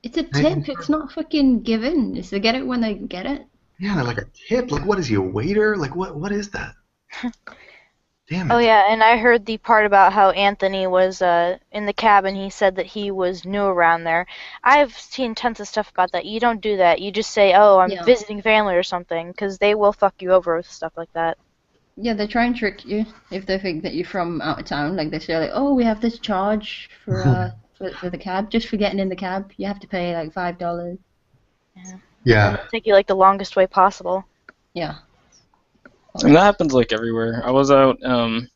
It's a tip. It's not fucking given. It's they get it when they get it. Yeah, and I'm like, a tip? Like, what is he, a waiter? Like, what is that? Damn it. Oh yeah, and I heard the part about how Anthony was in the cab and he said that he was new around there. I've seen tons of stuff about that. You don't do that. You just say, "Oh, I'm Yeah. visiting family" or something, because they will fuck you over with stuff like that. Yeah, they try and trick you if they think that you're from out of town. Like they say, like, "Oh, we have this charge for the cab. Just for getting in the cab, you have to pay like $5." And Yeah. they'll take you like the longest way possible. Yeah. And that happens like everywhere. I was out in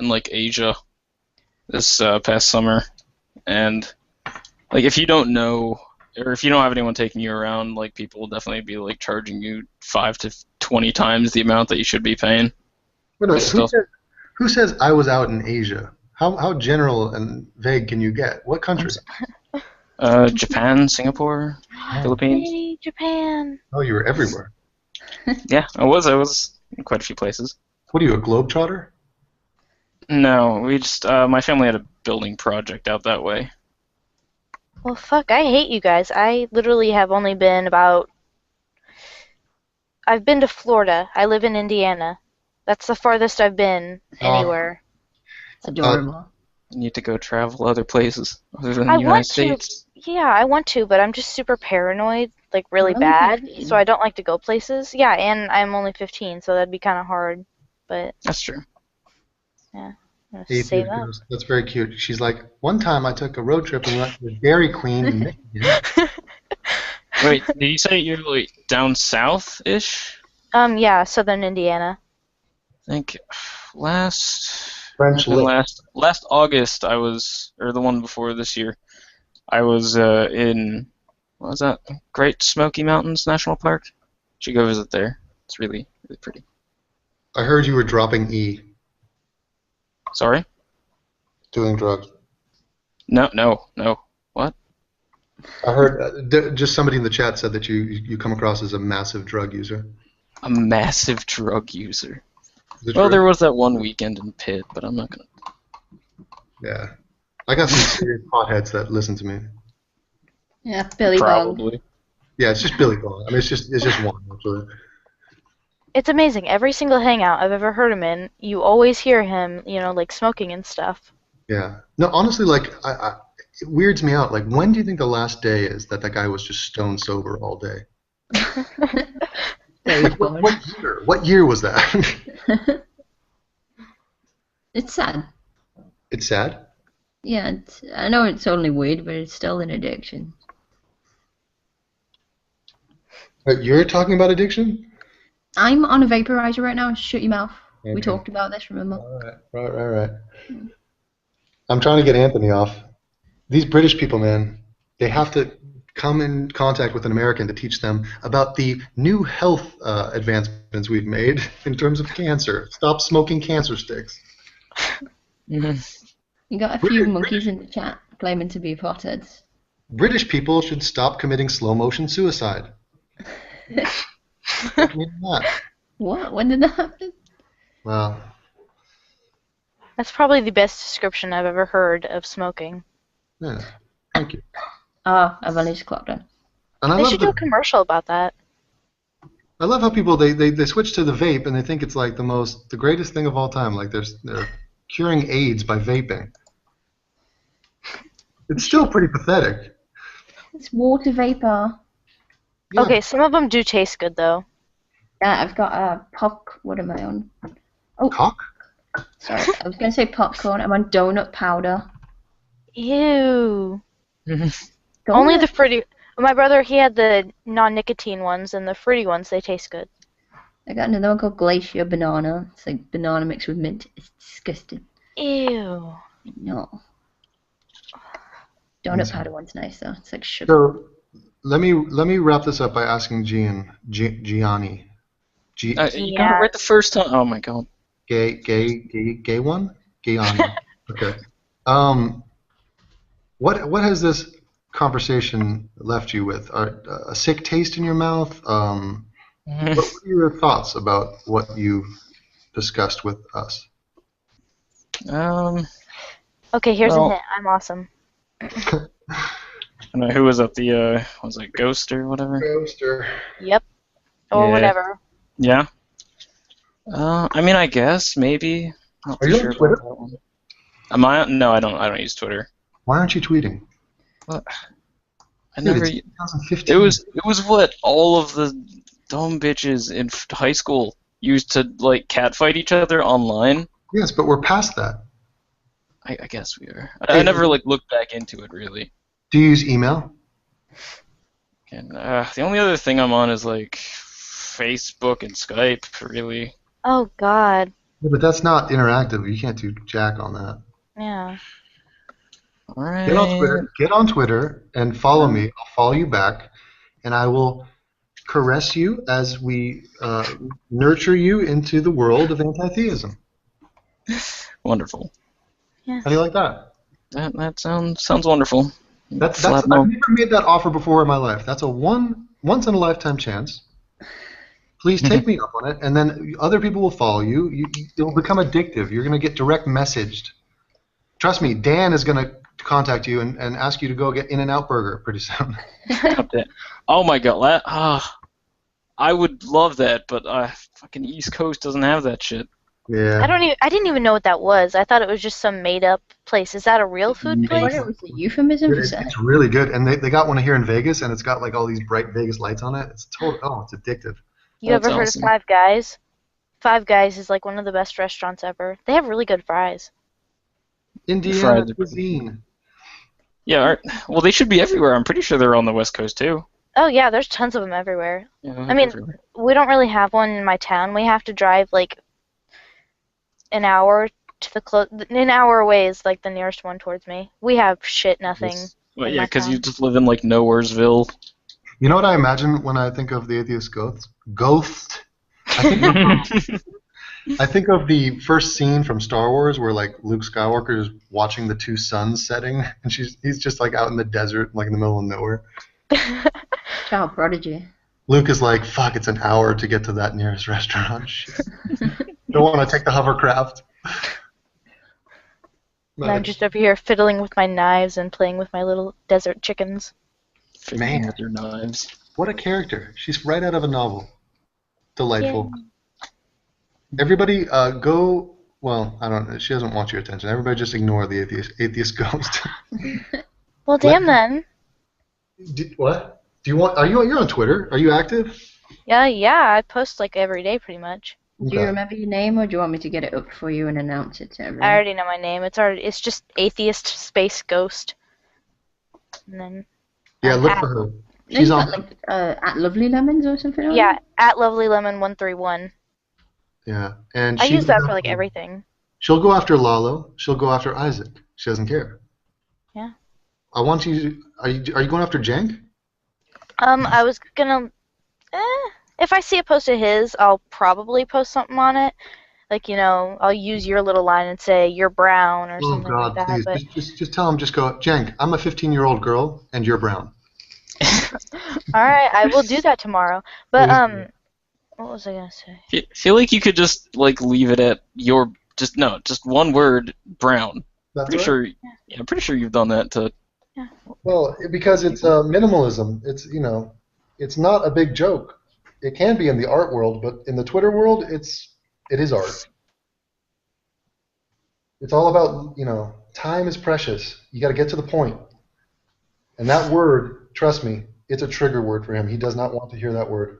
like Asia this past summer, and like if you don't know or if you don't have anyone taking you around, like people will definitely be like charging you 5 to 20 times the amount that you should be paying. Wait a minute, Still. who says I was out in Asia? How general and vague can you get? What country? Japan, Singapore, Philippines. Hey, Japan. Oh, you were everywhere. Yeah, I was in quite a few places. What are you, a globetrotter? No, we just my family had a building project out that way. Well, fuck, I hate you guys. I literally have only been I've been to Florida. I live in Indiana. That's the farthest I've been anywhere. It's adorable. You need to go travel other places other than I the United want to. States. Yeah, I want to, but I'm just super paranoid, like really You're only bad. 15. So I don't like to go places. Yeah, and I'm only 15, so that'd be kind of hard. But That's true. I'm gonna Atheist save up. girls. That's very cute. She's like, one time I took a road trip and we went to the Dairy Queen in Michigan. Wait, did you say you're like down south-ish? Yeah, southern Indiana. I think last French lick. last August I was, or the one before this year, I was in, what was that? Great Smoky Mountains National Park. Should go visit there. It's really, really pretty. I heard you were dropping E. Sorry? Doing drugs. No. What? I heard just somebody in the chat said that you come across as a massive drug user. A massive drug user. Is it Well, true? there was that one weekend in Pitt, but I'm not gonna. Yeah. I got some serious potheads that listen to me. Yeah, Billy Bong. Probably. Yeah, it's just Billy Bong. I mean, it's just one, actually. It's amazing. Every single hangout I've ever heard him in, you always hear him, like smoking and stuff. Yeah. No, honestly, like, it weirds me out. Like, when do you think the last day is that guy was just stone sober all day? What year? What year was that? It's sad. It's sad? Yeah, I know it's only weed, but it's still an addiction. You're talking about addiction? I'm on a vaporizer right now. Shut your mouth. Okay. We talked about this, remember? Right. I'm trying to get Anthony off. These British people, man, they have to come in contact with an American to teach them about the new health advancements we've made in terms of cancer. Stop smoking cancer sticks. You got a few monkeys in the chat claiming to be potheads. British people should stop committing slow motion suicide. What? When did that happen? Well, That's probably the best description I've ever heard of smoking. yeah. Thank you. Ah, I've only just clocked in. And I They love should do a commercial about that. I love how people they switch to the vape and they think it's like the greatest thing of all time. Like they're curing AIDS by vaping. It's still pretty pathetic. It's water vapor. Yeah. Okay, some of them do taste good though. Yeah, I've got a pop. What am I on? Oh, Cock? sorry. I was going to say popcorn. I'm on donut powder. Ew. Donut? Only the fruity. My brother, he had the non-nicotine ones, and the fruity ones, they taste good. I got another one called Glacier Banana. It's like banana mixed with mint. It's disgusting. Ew. No. Donut powder one's nice though. It's like sugar. So let me wrap this up by asking Gianni. You got it right the first time. Oh my god. Gay one? Gianni. Okay. What has this conversation left you with? A sick taste in your mouth? What are your thoughts about what you've discussed with us? Okay, here's a hint. I'm awesome. I don't know who was up the was it Ghost or whatever? Ghoster. Yep. Or whatever. Yeah. I mean, I guess maybe. Not Are too you sure on Twitter? about that one. Am I? No, I don't use Twitter. Why aren't you tweeting? What? I Dude, never. it's 2015. It was what all of the dumb bitches in high school used to like catfight each other online. Yes, but we're past that. I guess we are. I never like looked back into it really. Do you use email? And the only other thing I'm on is like Facebook and Skype. Really. Oh God. Yeah, but that's not interactive. You can't do jack on that. Yeah. All right. Get on Twitter and follow me. I'll follow you back, and I will caress you as we nurture you into the world of anti-theism. Wonderful. Yeah. How do you like that? That sounds wonderful. I've never made that offer before in my life. That's a once in a lifetime chance. Please take me up on it, and then other people will follow you. It'll become addictive. You're going to get direct messaged. Trust me, Dan is going to contact you and ask you to go get In-N-Out Burger pretty soon. Oh my god, I would love that, but fucking East Coast doesn't have that shit. Yeah. I didn't even know what that was. I thought it was just some made-up place. Is that a real food I thought place? it was a euphemism for sex. It's really good, and they got one here in Vegas, and it's got like all these bright Vegas lights on it. It's it's addictive. You ever heard of Five Guys? Five Guys is like one of the best restaurants ever. They have really good fries. Indiana cuisine. Yeah, well, they should be everywhere. I'm pretty sure they're on the West Coast too. Oh yeah, there's tons of them everywhere. Yeah, I mean, everywhere. we don't really have one in my town. We have to drive like an hour to an hour away is like the nearest one towards me. We have nothing. Well, yeah, because you just live in like Nowheresville. You know what I imagine when I think of the atheist ghost? I think I think of the first scene from Star Wars where like Luke Skywalker is watching the two suns setting, and he's just like out in the desert, like in the middle of nowhere. Child prodigy. Luke is like, fuck, it's an hour to get to that nearest restaurant. Shit. Don't want to take the hovercraft. And I'm just over here fiddling with my knives and playing with my little desert chickens. Fiddling with your knives. What a character. She's right out of a novel. Delightful. Yeah. Everybody go, well, I don't know. She doesn't want your attention. Everybody just ignore the atheist ghost. Well, damn then. What? You're on Twitter? Are you active? Yeah, I post like every day pretty much. Do you remember your name, or do you want me to get it up for you and announce it to everyone? I already know my name. It's just Atheist Space Ghost. And then. Yeah, look for her. She's on. Like, at Lovely Lemons or something. Yeah, at Lovely Lemon 131. Yeah, and I use that for like everything. She'll go after Lalo. She'll go after Isaac. She doesn't care. Yeah. I want you. Are you going after Jenk? I was gonna. If I see a post of his, I'll probably post something on it. Like, I'll use your little line and say, you're brown or something like that. Please. But... Just tell him, just go, Jenk, I'm a 15-year-old girl, and you're brown. All right, I will do that tomorrow. But, what was I going to say? I feel like you could just, like, leave it at just one word, brown. That's pretty right. sure, yeah, I'm pretty sure you've done that to... Yeah. Well, because it's minimalism. It's, it's not a big joke. It can be in the art world, but in the Twitter world, it is art. It's all about, time is precious. You got to get to the point. And that word, trust me, it's a trigger word for him. He does not want to hear that word.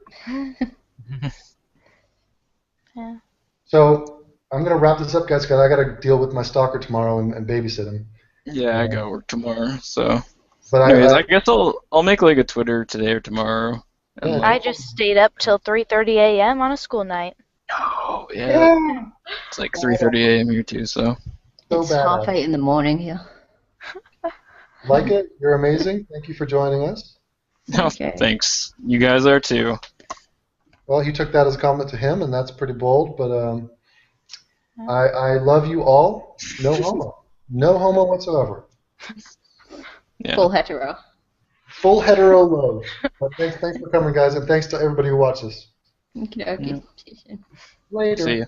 Yeah. So I'm going to wrap this up, guys, because I got to deal with my stalker tomorrow and babysit him. Yeah, I got work tomorrow, so... But anyways, I guess I'll make like a Twitter today or tomorrow. Yeah. I just stayed up till 3:30 a.m. on a school night. Oh, yeah. It's like 3:30 a.m. here, too, so... It's bad. 8:30 in the morning here. Laika, you're amazing. Thank you for joining us. Okay. Thanks. You guys are, too. Well, he took that as a compliment to him, and that's pretty bold, but I love you all. No homo. No homo whatsoever. Yeah. Full hetero. Full hetero love. But thanks for coming, guys, and thanks to everybody who watches. Okay. Yeah. See you soon. Later. See ya.